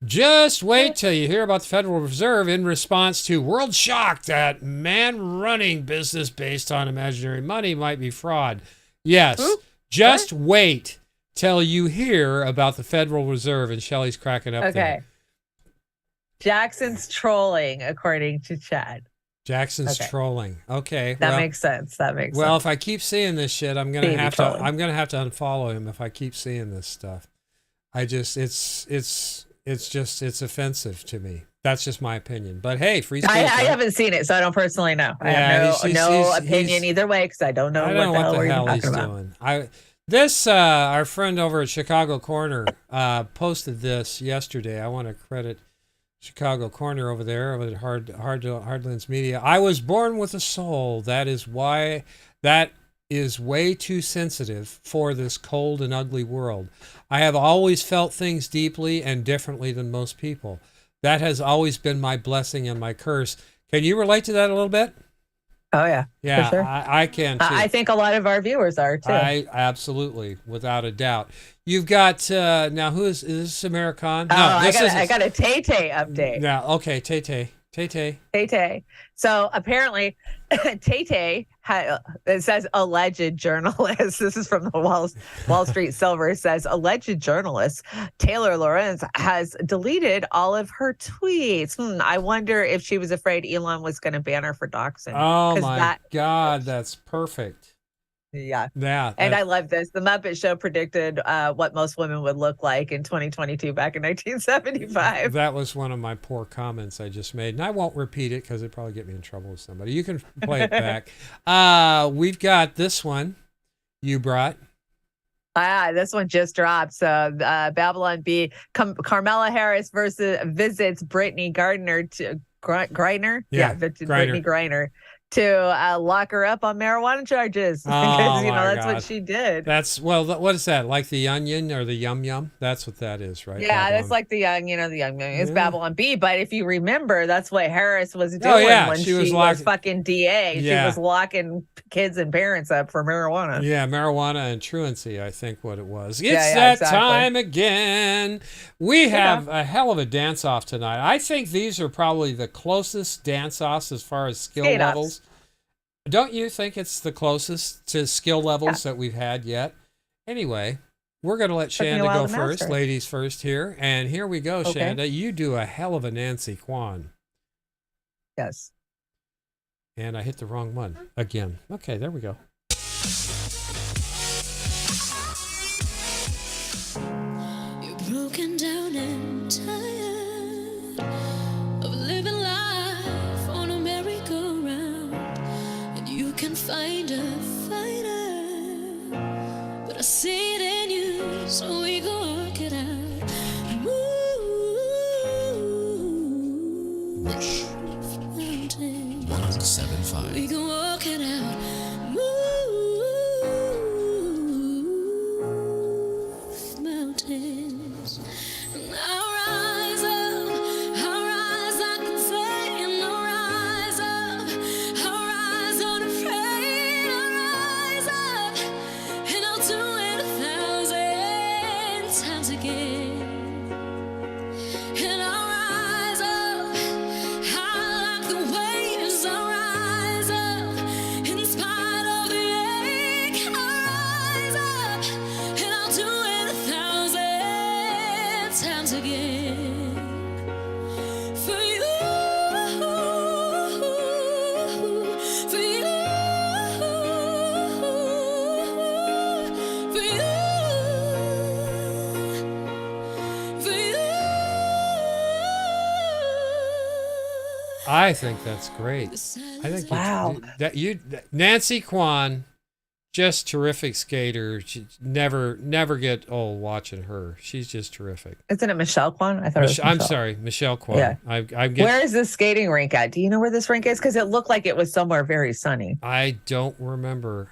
Just wait till you hear about the Federal Reserve in response to world shock that man running business based on imaginary money might be fraud. Yes, just wait till you hear about the Federal Reserve, and Shelley's cracking up Okay. there. Jackson's trolling, according to Chad. Jackson's Okay. trolling. Okay, That makes sense. That makes well, sense. if I keep seeing this shit, I'm gonna Baby have trolling. to. I'm gonna have to unfollow him if I keep seeing this stuff. It's offensive to me. That's just my opinion. But hey, free speech. I right? haven't seen it, so I don't personally know. I Yeah, have he's- no he's- opinion either way because I don't know I what don't the know hell what we're the even hell he's talking about. doing. Our friend over at Chicago Corner posted this yesterday. I want to credit Chicago Corner over there over at Hardlands Media. I was born with a soul. That is way too sensitive for this cold and ugly world. I have always felt things deeply and differently than most people. That has always been my blessing and my curse. Can you relate to that a little bit? Oh, yeah. Yeah, for sure. I can too. I think a lot of our viewers are too. I absolutely, without a doubt. You've got now. Is this American? Oh, I isn't. got a Tay Tay update. Yeah. Okay. Tay Tay. Tay Tay. So apparently, Tay Tay it says alleged journalist. This is from the Wall Street Silver. It says alleged journalist Taylor Lorenz has deleted all of her tweets. I wonder if she was afraid Elon was going to ban her for doxing. Oh 'Cause my God, that's perfect. Yeah. Yeah. And I love this. The Muppet Show predicted what most women would look like in 2022 back in 1975. That was one of my poor comments I just made. And I won't repeat it because it'd probably get me in trouble with somebody. You can play it back. We've got this one you brought. This one just dropped. So Babylon B, Carmela Harris visits Brittany Gardner to Griner. Yeah, Brittany Griner to lock her up on marijuana charges Oh, because my that's God. what she did. That's what is that? Like the onion or the yum yum? That's what that is, right? Yeah, Babylon. that's like the young. It's Yeah. Babylon B. But if you remember, that's what Harris was doing Oh, yeah, when she she was was fucking DA. Yeah. She was locking kids and parents up for marijuana. Yeah, marijuana and truancy, I think what it was. It's Yeah, that exactly. time again. We have a hell of a dance-off tonight. I think these are probably the closest dance-offs as far as skill Skate-offs. levels. Don't you think it's the closest to skill levels that we've had yet? Anyway, we're going to let Took me a Chanda while go to first. master it. Ladies first here. And here we go, Okay. Chanda. You do a hell of a Nancy Kwan. Yes. And I hit the wrong one again. Okay, there we go. You're broken down and tired of living life on a merry-go-round, and you can find a fighter, but I see it in you, so we go work it out. Wish 107.5. We can work it out. Move mountains. And I'll rise up, I can say, and I'll rise up, I'll rise unafraid, I'll rise up, and I'll do it 1,000 times again. And I'll rise up, I like the waves, I'll rise up, in spite of the ache, I'll rise up, and I'll do it 1,000 times again. For you, for you, for you, for you. I think that's great. I think Nancy Kwan, just terrific skater. She never get old watching her. She's just terrific. Isn't it Michelle Kwan? I thought it was I'm Michelle. sorry, Michelle Kwan. Yeah. Where is this skating rink at? Do you know where this rink is? Because it looked like it was somewhere very sunny. I don't remember.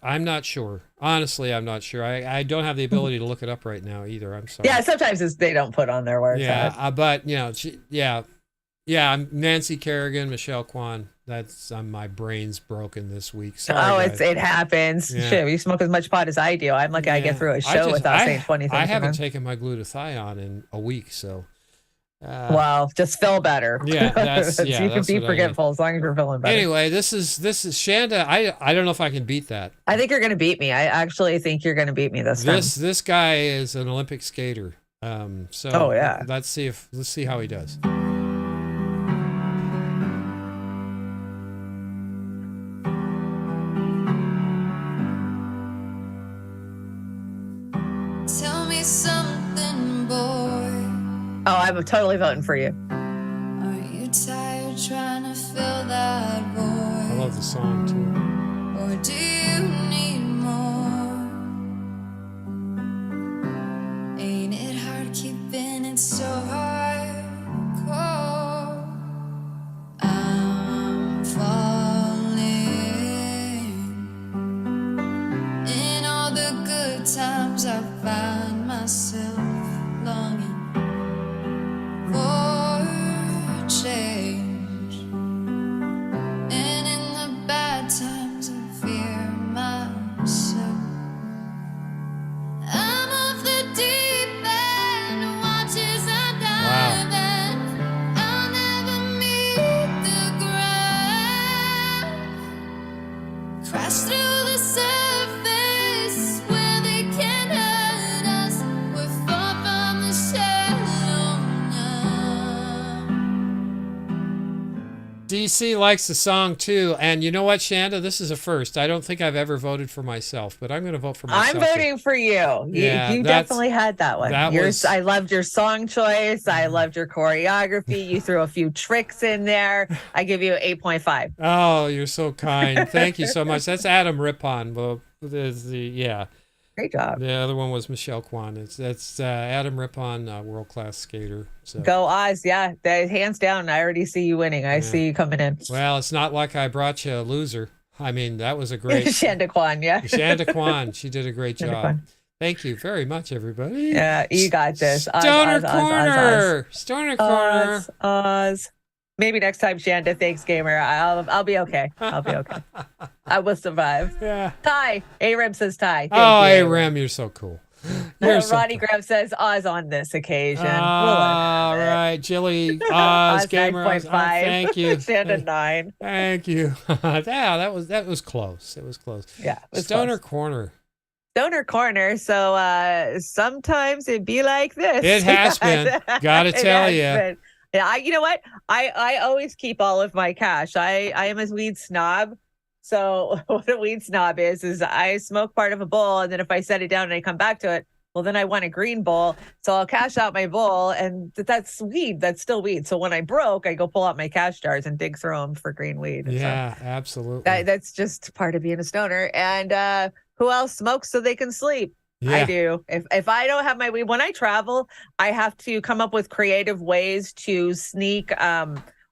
I'm not sure. Honestly, I'm not sure. I don't have the ability to look it up right now either. I'm sorry. Yeah, sometimes they don't put on there where it's at. But I'm Nancy Kerrigan, Michelle Kwan. That's my brain's broken this week. Sorry, guys. It happens. Yeah. Shit, you smoke as much pot as I do. I'm lucky I get through a show without saying funny things. I haven't man. taken my glutathione in a week, so. Well, just feel better. Yeah, that's you can be forgetful as long as you're feeling better. Anyway, this is Shanda. I don't know if I can beat that. I think you're going to beat me. I actually think you're going to beat me this time. This guy is an Olympic skater. So oh yeah. Let's see how he does. Tell me something, boy. Oh, I'm totally voting for you. Are you tired trying to fill that void? I love the song too. Or do you need more? Ain't it hard keeping it so hardcore? I'm falling. In all the good times I find myself longing for change, and in the bad times I fear myself. I'm off the deep end, watch as I dive in. I'll never meet the ground. Crash through the surface where they can't hurt us. We're far from the shallow now. DC likes the song too, and you know what, Shanda? This is a first. I don't think I've ever voted for myself, but I'm going to vote for myself. I'm voting for you. You definitely had that one. I loved your song choice. I loved your choreography. You threw a few tricks in there. I give you 8.5. Oh, you're so kind. Thank you so much. That's Adam Rippon. Well, Great job. The other one was Michelle Kwan. That's Adam Rippon, world-class skater. So. Go Oz. Yeah, hands down. I already see you winning. I see you coming in. Well, it's not like I brought you a loser. I mean, that was a great... Shanda Kwan, yeah. Shanda Kwan. She did a great job. Thank you very much, everybody. Yeah, you got this. Stoner Corner. Stoner Corner. Oz. Maybe next time, Shanda. Thanks, gamer. I'll be okay. I'll be okay. I will survive. Yeah. Ty. A-Rem says Ty. Thank Oh, you, A-Rem, you're so cool. You're so Ronnie Graham says Oz on this occasion. All right, Jilly, Oz, gamer. 9.5. Thank you. Shanda 9. Thank you. that was close. It was close. Yeah. It was Stoner close. Corner. Stoner Corner. So sometimes it be like this. It has been. Gotta It tell has you. been. Yeah, you know what? I always keep all of my cash. I am a weed snob. So what a weed snob is I smoke part of a bowl, and then if I set it down and I come back to it, well, then I want a green bowl. So I'll cash out my bowl, and that's weed. That's still weed. So when I broke, I go pull out my cash jars and dig through them for green weed. Yeah, so absolutely. that's just part of being a stoner. And who else smokes so they can sleep? Yeah. I do. If I don't have my weed, when I travel, I have to come up with creative ways to sneak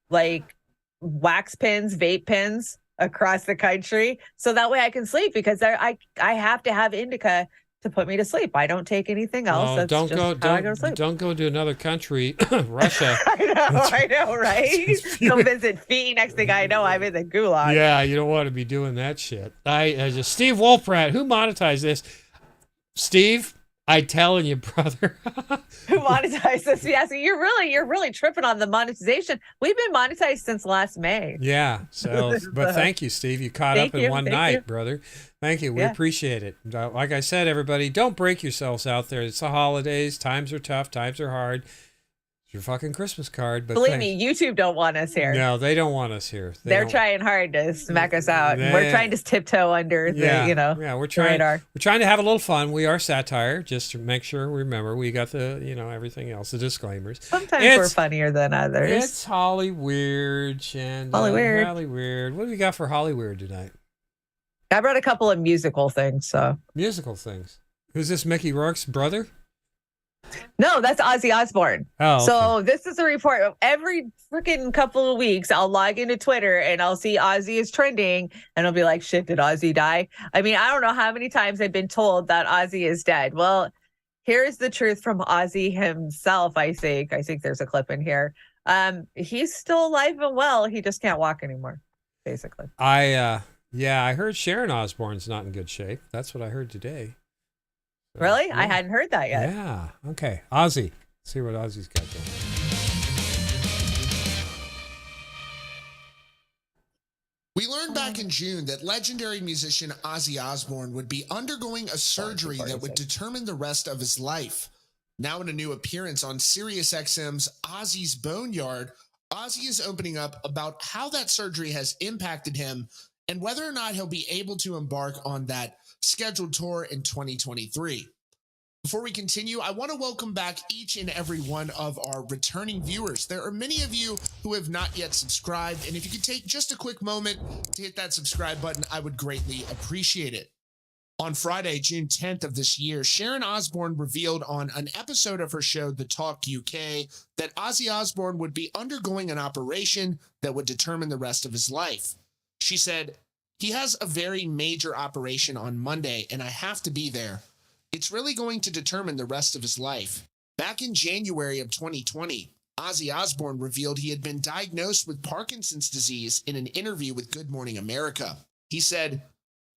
like wax pins, vape pins across the country, so that way I can sleep, because I have to have indica to put me to sleep. I don't take anything else. Oh, That's don't just go! how I go to sleep. Don't go to another country, Russia. I know, right? Go visit Fee. Next thing I know, I'm in the gulag. Yeah, you don't want to be doing that shit. I just Steve Wolfrat, who monetized this? Steve, I telling you, brother. Who monetized this? Yeah, so you're really tripping on the monetization. We've been monetized since last May. Yeah. So, but thank you, Steve. You caught up in one night, brother. Thank you. We appreciate it. Like I said, everybody, don't break yourselves out there. It's the holidays. Times are tough. Times are hard. It's your fucking Christmas card. But believe me, YouTube don't want us here. No, they don't want us here. They're trying hard to smack us out. We're trying to tiptoe under the, we're trying. radar. We're trying to have a little fun. We are satire, just to make sure we remember. We got the, everything else, the disclaimers. Sometimes we're funnier than others. It's Hollyweird, Chanda. Hollyweird. What do we got for Hollyweird tonight? I brought a couple of musical things. Musical things. Who's this? Mickey Rourke's brother? No, that's Ozzy Osbourne. Oh, okay. So this is a report. Every freaking couple of weeks, I'll log into Twitter and I'll see Ozzy is trending, and I'll be like, shit, did Ozzy die? I mean, I don't know how many times I've been told that Ozzy is dead. Well, here's the truth from Ozzy himself, I think. I think there's a clip in here. He's still alive and well. He just can't walk anymore, basically. I heard Sharon Osbourne's not in good shape. That's what I heard today. Really? Yeah. I hadn't heard that yet. Yeah. Okay. Ozzy. Let's see what Ozzy's got going. We learned back in June that legendary musician Ozzy Osbourne would be undergoing a surgery that would determine the rest of his life. Now in a new appearance on SiriusXM's Ozzy's Boneyard, Ozzy is opening up about how that surgery has impacted him and whether or not he'll be able to embark on that scheduled tour in 2023. Before we continue, I want to welcome back each and every one of our returning viewers. There are many of you who have not yet subscribed, and if you could take just a quick moment to hit that subscribe button, I would greatly appreciate it. On Friday, June 10th of this year, Sharon Osbourne revealed on an episode of her show, The Talk UK, that Ozzy Osbourne would be undergoing an operation that would determine the rest of his life. She said, "He has a very major operation on Monday, and I have to be there. It's really going to determine the rest of his life." Back in January of 2020, Ozzy Osbourne revealed he had been diagnosed with Parkinson's disease in an interview with Good Morning America. He said,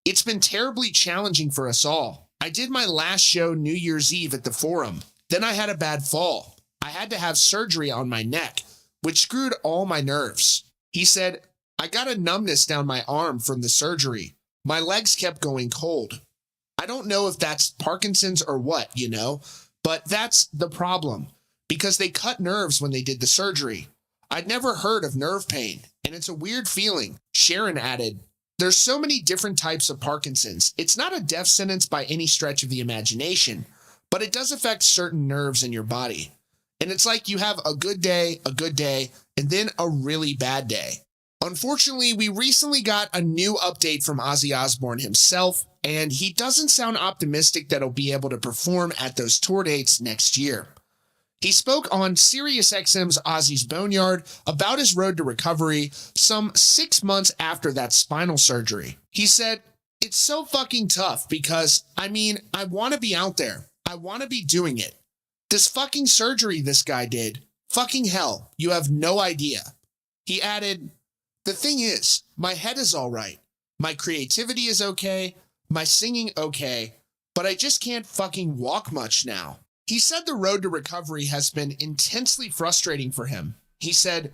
"It's been terribly challenging for us all. I did my last show New Year's Eve at the Forum. Then I had a bad fall. I had to have surgery on my neck, which screwed all my nerves." He said, "I got a numbness down my arm from the surgery. My legs kept going cold. I don't know if that's Parkinson's or what, but that's the problem, because they cut nerves when they did the surgery. I'd never heard of nerve pain, and it's a weird feeling." Sharon added, "There's so many different types of Parkinson's. It's not a death sentence by any stretch of the imagination, but it does affect certain nerves in your body. And it's like you have a good day, and then a really bad day." Unfortunately, we recently got a new update from Ozzy Osbourne himself, and he doesn't sound optimistic that he'll be able to perform at those tour dates next year. He spoke on SiriusXM's Ozzy's Boneyard about his road to recovery some 6 months after that spinal surgery. He said, "It's so fucking tough because, I want to be out there. I want to be doing it. This fucking surgery this guy did, fucking hell, you have no idea." He added, "The thing is, my head is all right. My creativity is okay. My singing okay. But I just can't fucking walk much now." He said the road to recovery has been intensely frustrating for him. He said,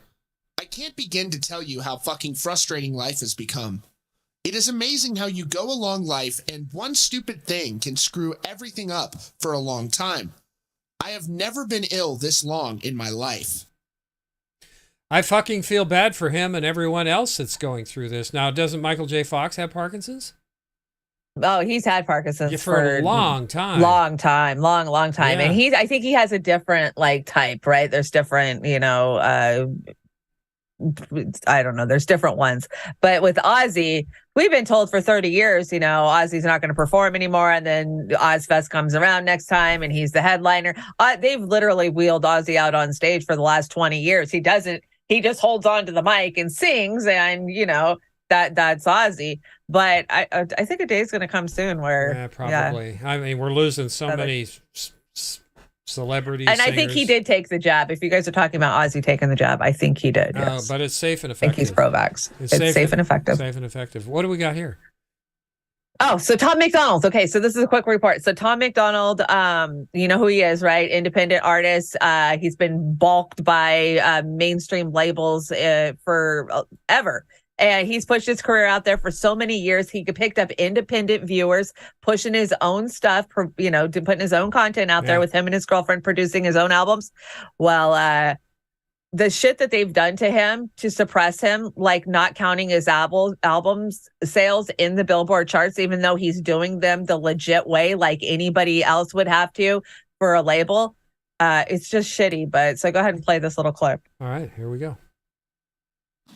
"I can't begin to tell you how fucking frustrating life has become. It is amazing how you go along life and one stupid thing can screw everything up for a long time. I have never been ill this long in my life." I fucking feel bad for him and everyone else that's going through this. Now, doesn't Michael J. Fox have Parkinson's? Oh, he's had Parkinson's for a long time. Long time. Yeah. And I think he has a different like type, right? There's different, I don't know. There's different ones. But with Ozzy, we've been told for 30 years, Ozzy's not going to perform anymore. And then Ozfest comes around next time and he's the headliner. They've literally wheeled Ozzy out on stage for the last 20 years. He just holds on to the mic and sings, and, that's Ozzy. But I think a day's going to come soon where. Yeah, probably. Yeah. I mean, we're losing so many celebrities. And I think he did take the jab. If you guys are talking about Ozzy taking the jab, I think he did. Yes. But it's safe and effective. I think he's pro-vax. It's safe and effective. Safe and effective. What do we got here? Oh, so Tom McDonald. Okay, so this is a quick report. So Tom McDonald, you know who he is, right? Independent artist. He's been balked by mainstream labels for ever. And he's pushed his career out there for so many years. He picked up independent viewers, pushing his own stuff, putting his own content out there with him and his girlfriend producing his own albums. Well, the shit that they've done to him to suppress him, like not counting his albums sales in the Billboard charts, even though he's doing them the legit way, like anybody else would have to for a label. It's just shitty. But so go ahead and play this little clip. All right, here we go.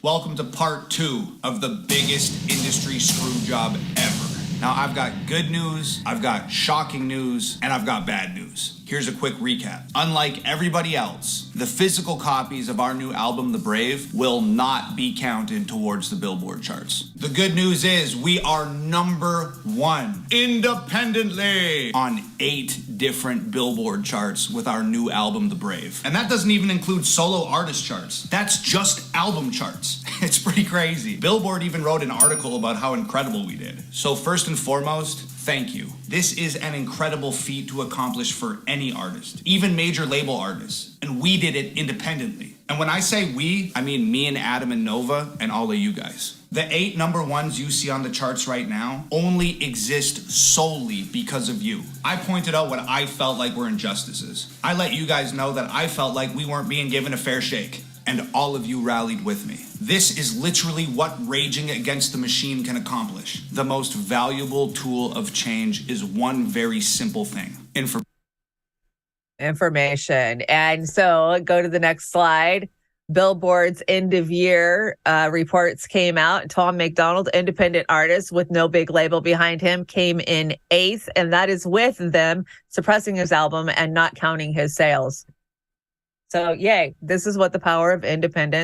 Welcome to part 2 of the biggest industry screw job ever. Now, I've got good news, I've got shocking news, and I've got bad news. Here's a quick recap. Unlike everybody else, the physical copies of our new album, The Brave, will not be counted towards the Billboard charts. The good news is we are #1 independently on 8 different Billboard charts with our new album, The Brave. And that doesn't even include solo artist charts. That's just album charts. It's pretty crazy. Billboard even wrote an article about how incredible we did. So first and foremost, thank you. This is an incredible feat to accomplish for any artist, even major label artists. And we did it independently. And when I say we, I mean me and Adam and Nova and all of you guys. The 8 #1s you see on the charts right now only exist solely because of you. I pointed out what I felt like were injustices. I let you guys know that I felt like we weren't being given a fair shake. And all of you rallied with me. This is literally what raging against the machine can accomplish. The most valuable tool of change is one very simple thing. Information. And so go to the next slide. Billboard's end of year reports came out. Tom McDonald, independent artist with no big label behind him, came in 8th. And that is with them suppressing his album and not counting his sales. So, yay, this is what the power of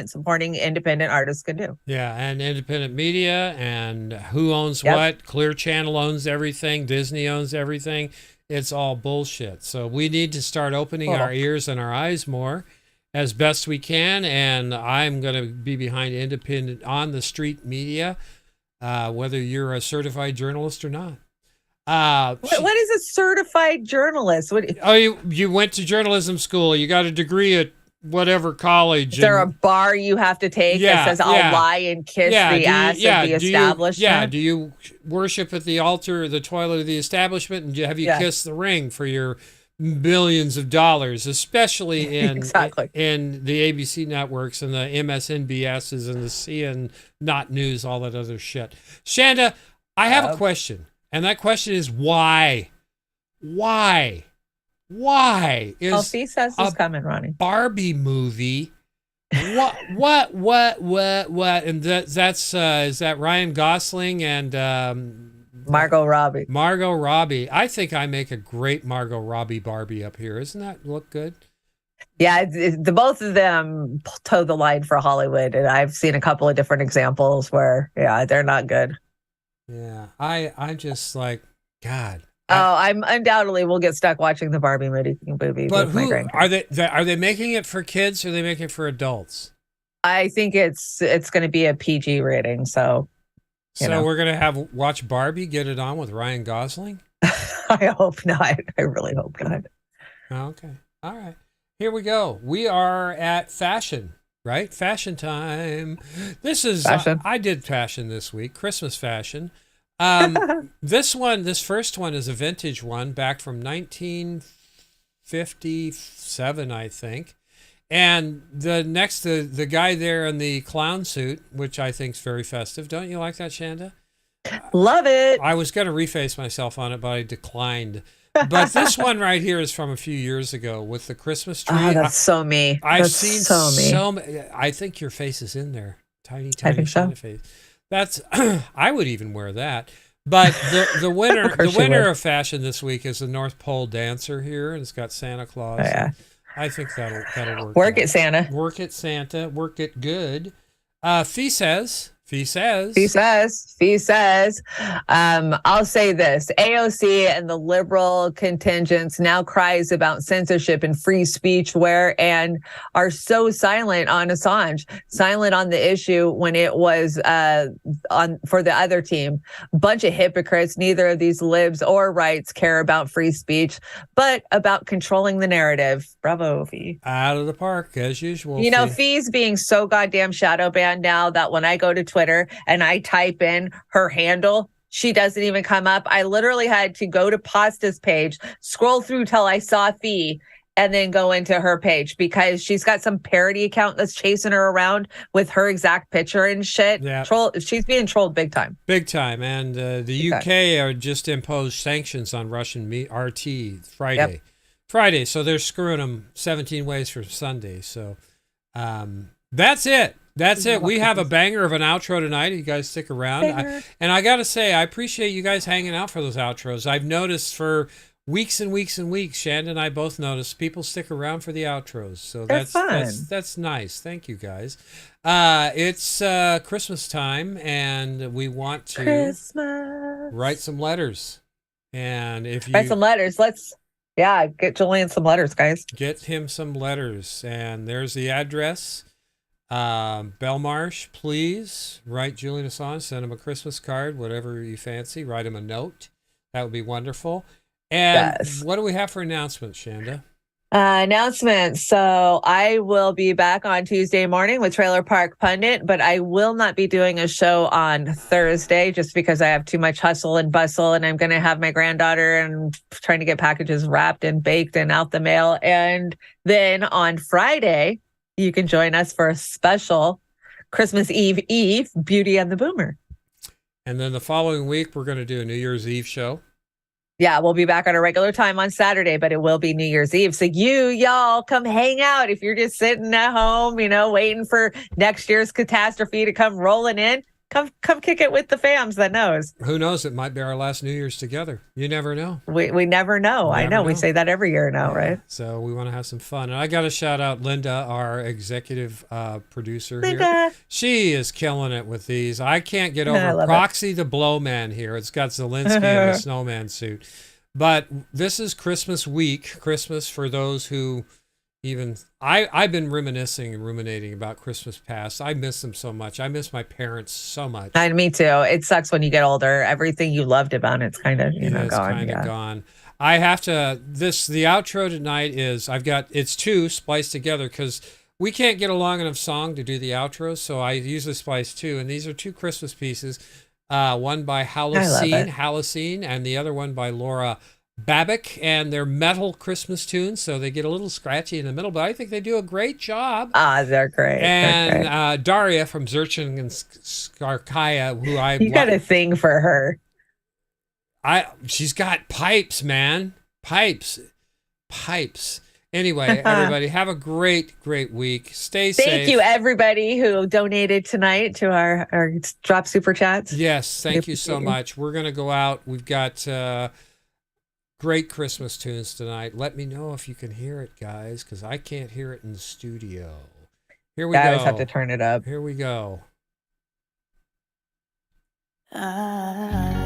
supporting independent artists can do. Yeah, and independent media and who owns what. Clear Channel owns everything. Disney owns everything. It's all bullshit. So we need to start opening our ears and our eyes more as best we can. And I'm going to be behind independent on the street media, whether you're a certified journalist or not. What is a certified journalist? You went to journalism school. You got a degree at whatever college. Is there a bar you have to take that says I'll lie and kiss the ass of the establishment? Do you worship at the altar, the toilet of the establishment, and have you kissed the ring for your billions of dollars, especially in in the ABC networks and the MSNBSs and the CN Not News, all that other shit. Chanda, I have a question. And that question is why? Why is he says it's coming, Ronnie. Barbie movie? What? And that's is that Ryan Gosling and Margot Robbie? Margot Robbie. I think I make a great Margot Robbie Barbie up here. Isn't that look good? Yeah, the both of them toe the line for Hollywood, and I've seen a couple of different examples where they're not good. Yeah, I'm just like, God. I'm undoubtedly will get stuck watching the Barbie movie But with my grandkids. Are they making it for kids or are they making it for adults? I think it's going to be a PG rating. So we're going to watch Barbie, get it on with Ryan Gosling? I hope not. I really hope not. Okay. All right. Here we go. We are at fashion. Right? Fashion time. This is, fashion. I did fashion this week, Christmas fashion. This first one is a vintage one back from 1957, I think. And the guy there in the clown suit, which I think is very festive. Don't you like that, Chanda? Love it. I was going to reface myself on it, but I declined. But this one right here is from a few years ago with the Christmas tree. Oh, that's so me. I've That's seen so me. I think your face is in there. Tiny I think so. Chanda face. That's I would even wear that. But the winner Of course you would. of fashion this week is the North Pole dancer here, and it's got Santa Claus. Oh, yeah. I think that'll work. Work out. it, Santa. Work it, Santa. Work it good. Fee says. He says, I'll say this. AOC and the liberal contingents now cries about censorship and free speech and are so silent on Assange, silent on the issue when it was for the other team. Bunch of hypocrites. Neither of these libs or rights care about free speech, but about controlling the narrative. Bravo, Fee. Out of the park, as usual. You know, Fee's being so goddamn shadow banned now that when I go to Twitter and I type in her handle, she doesn't even come up. I literally had to go to Pasta's page, scroll through till I saw Fee, and then go into her page because she's got some parody account that's chasing her around with her exact picture and shit. Yeah. She's being trolled big time. Big time. And the UK are just imposed sanctions on Russian RT Friday. Yep. Friday. So they're screwing them 17 ways for Sunday. So that's it. That's it. We have a banger of an outro tonight. You guys stick around. And I got to say, I appreciate you guys hanging out for those outros. I've noticed for weeks and weeks and weeks, Shanda and I both noticed people stick around for the outros. So that's nice. Thank you guys. It's Christmas time, and we want to write some letters. And if you write some letters, get Julian some letters, guys. Get him some letters. And there's the address. Belmarsh, please write Julian Assange, send him a Christmas card, whatever you fancy. Write him a note. That would be wonderful. And what do we have for announcements, Shanda? Announcements. So I will be back on Tuesday morning with Trailer Park Pundit, but I will not be doing a show on Thursday just because I have too much hustle and bustle, and I'm going to have my granddaughter and trying to get packages wrapped and baked and out the mail. And then on Friday, you can join us for a special Christmas Eve, Beauty and the Boomer. And then the following week, we're going to do a New Year's Eve show. Yeah, we'll be back on a regular time on Saturday, but it will be New Year's Eve. So y'all come hang out. If you're just sitting at home, waiting for next year's catastrophe to come rolling in, come kick it with the fams that knows. Who knows? It might be our last New Year's together. You never know. We never know. I know. We say that every year now, right? So we want to have some fun. And I got to shout out Linda, our executive producer Linda. here. She is killing it with these. I can't get over Proxy the Blowman here. It's got Zelensky in the snowman suit. But this is Christmas week. Christmas for those who I've been reminiscing and ruminating about Christmas past. I miss them so much. I miss my parents so much. And me too. It sucks when you get older. Everything you loved about it's kind of gone. I have to. The outro tonight is it's two spliced together because we can't get a long enough song to do the outro. So I usually splice two, and these are two Christmas pieces. One by Halocene, and the other one by Laura Babic, and they're metal Christmas tunes, so they get a little scratchy in the middle, but I think they do a great job. They're great. And Daria from Sershen and Zarítskaya, who you got to sing for her. She's got pipes, man, pipes. Anyway, everybody, have a great week. Stay safe. Thank you, everybody who donated tonight to our drop super chats. Yes, thank you so much. We're gonna go out. We've got great Christmas tunes tonight. Let me know if you can hear it, guys, because I can't hear it in the studio. Here we go. I always have to turn it up. Here we go. I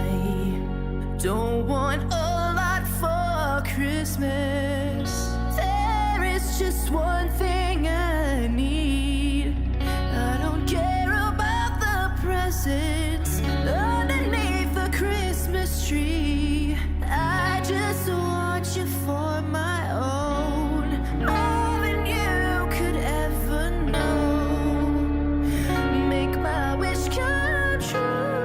don't want a lot for Christmas. There is just one thing I need. I don't care about the presents underneath the Christmas tree. I just want you for my own, more than you could ever know. Make my wish come true.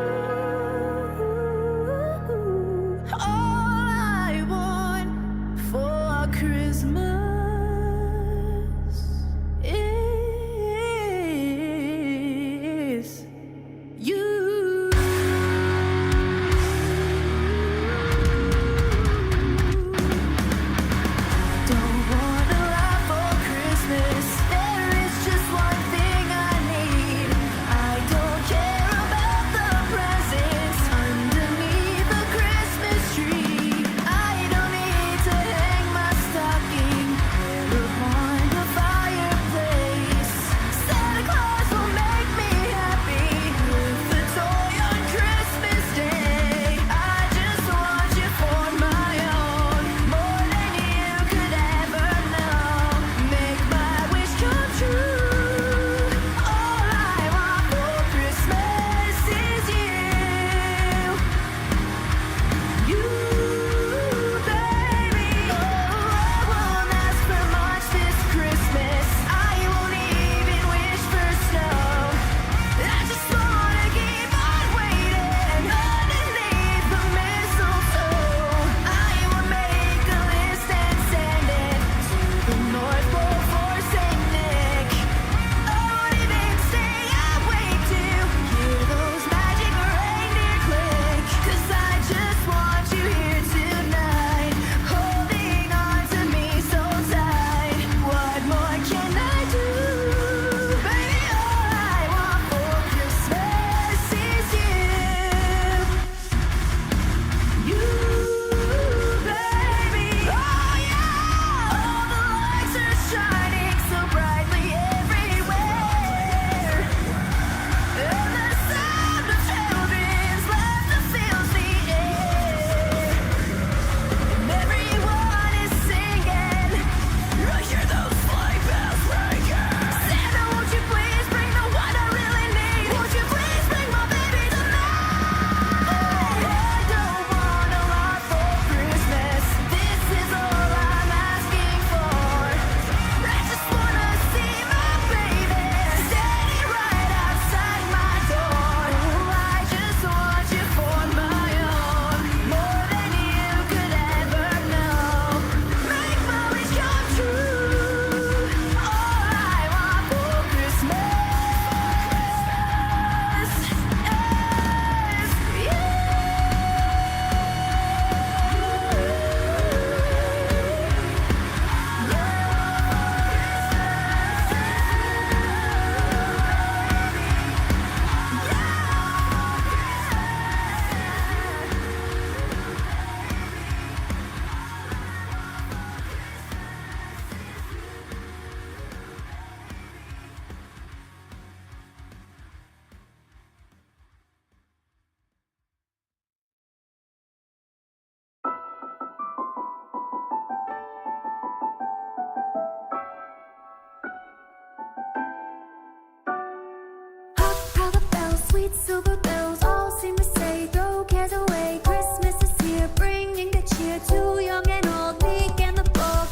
silver bells all seem to say, throw cares away. Christmas is here, bringing the cheer to young and old, meek and the bold.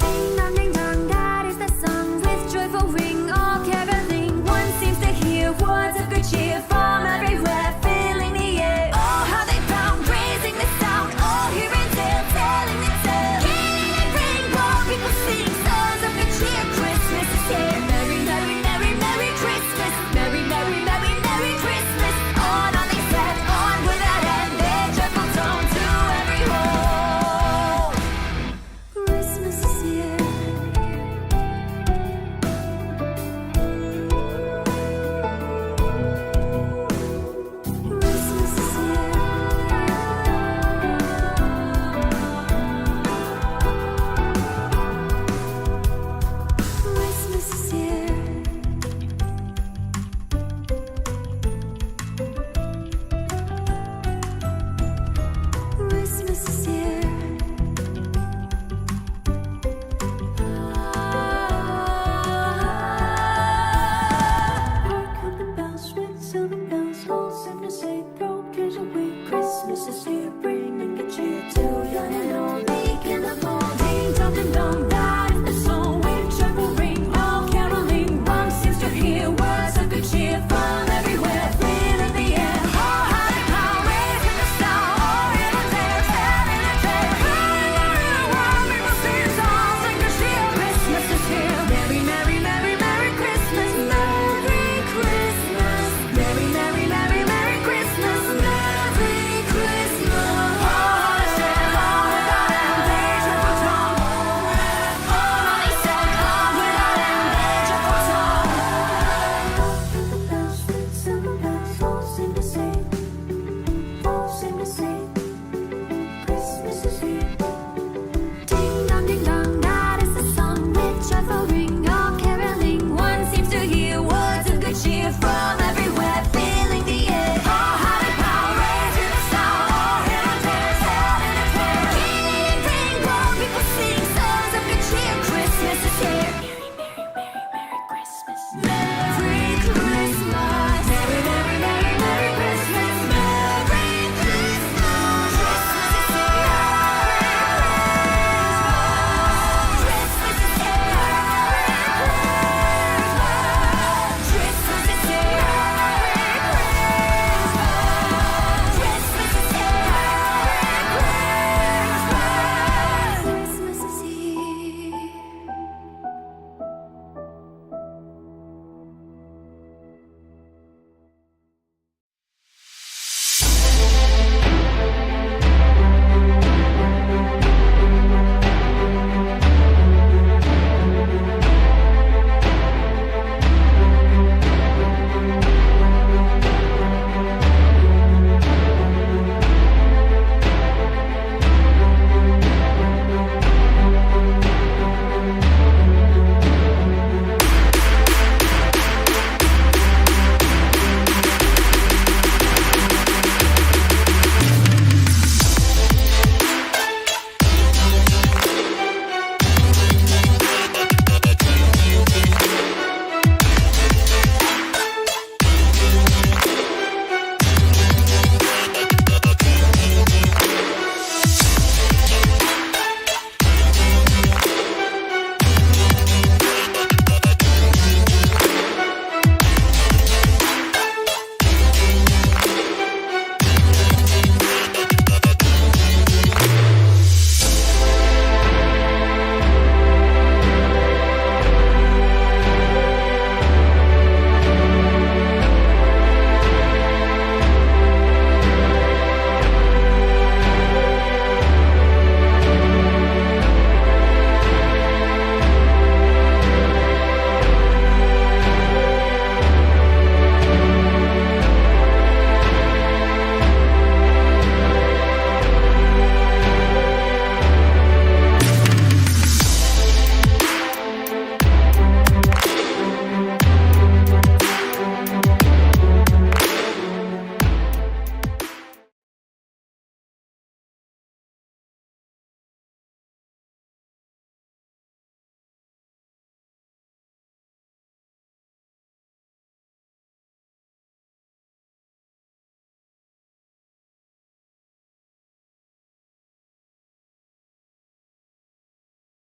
Ding dong, that is the song with joyful ring, all caroling. One seems to hear words of good cheer from everywhere, filling the air. Oh, how they pound, raising the sound, all here and there, telling the tale. Gaining and ring, more people sing songs of good cheer. Christmas is here. Merry, merry, merry, merry Christmas. Merry, merry, merry, merry Christmas. On they set, on without end, their joyful tone to every home. Christmas is here. Christmas is here. Christmas is here. Christmas is here. Hark the bells, ring silver bells, all sing to say, throw cares away. Christmas is here.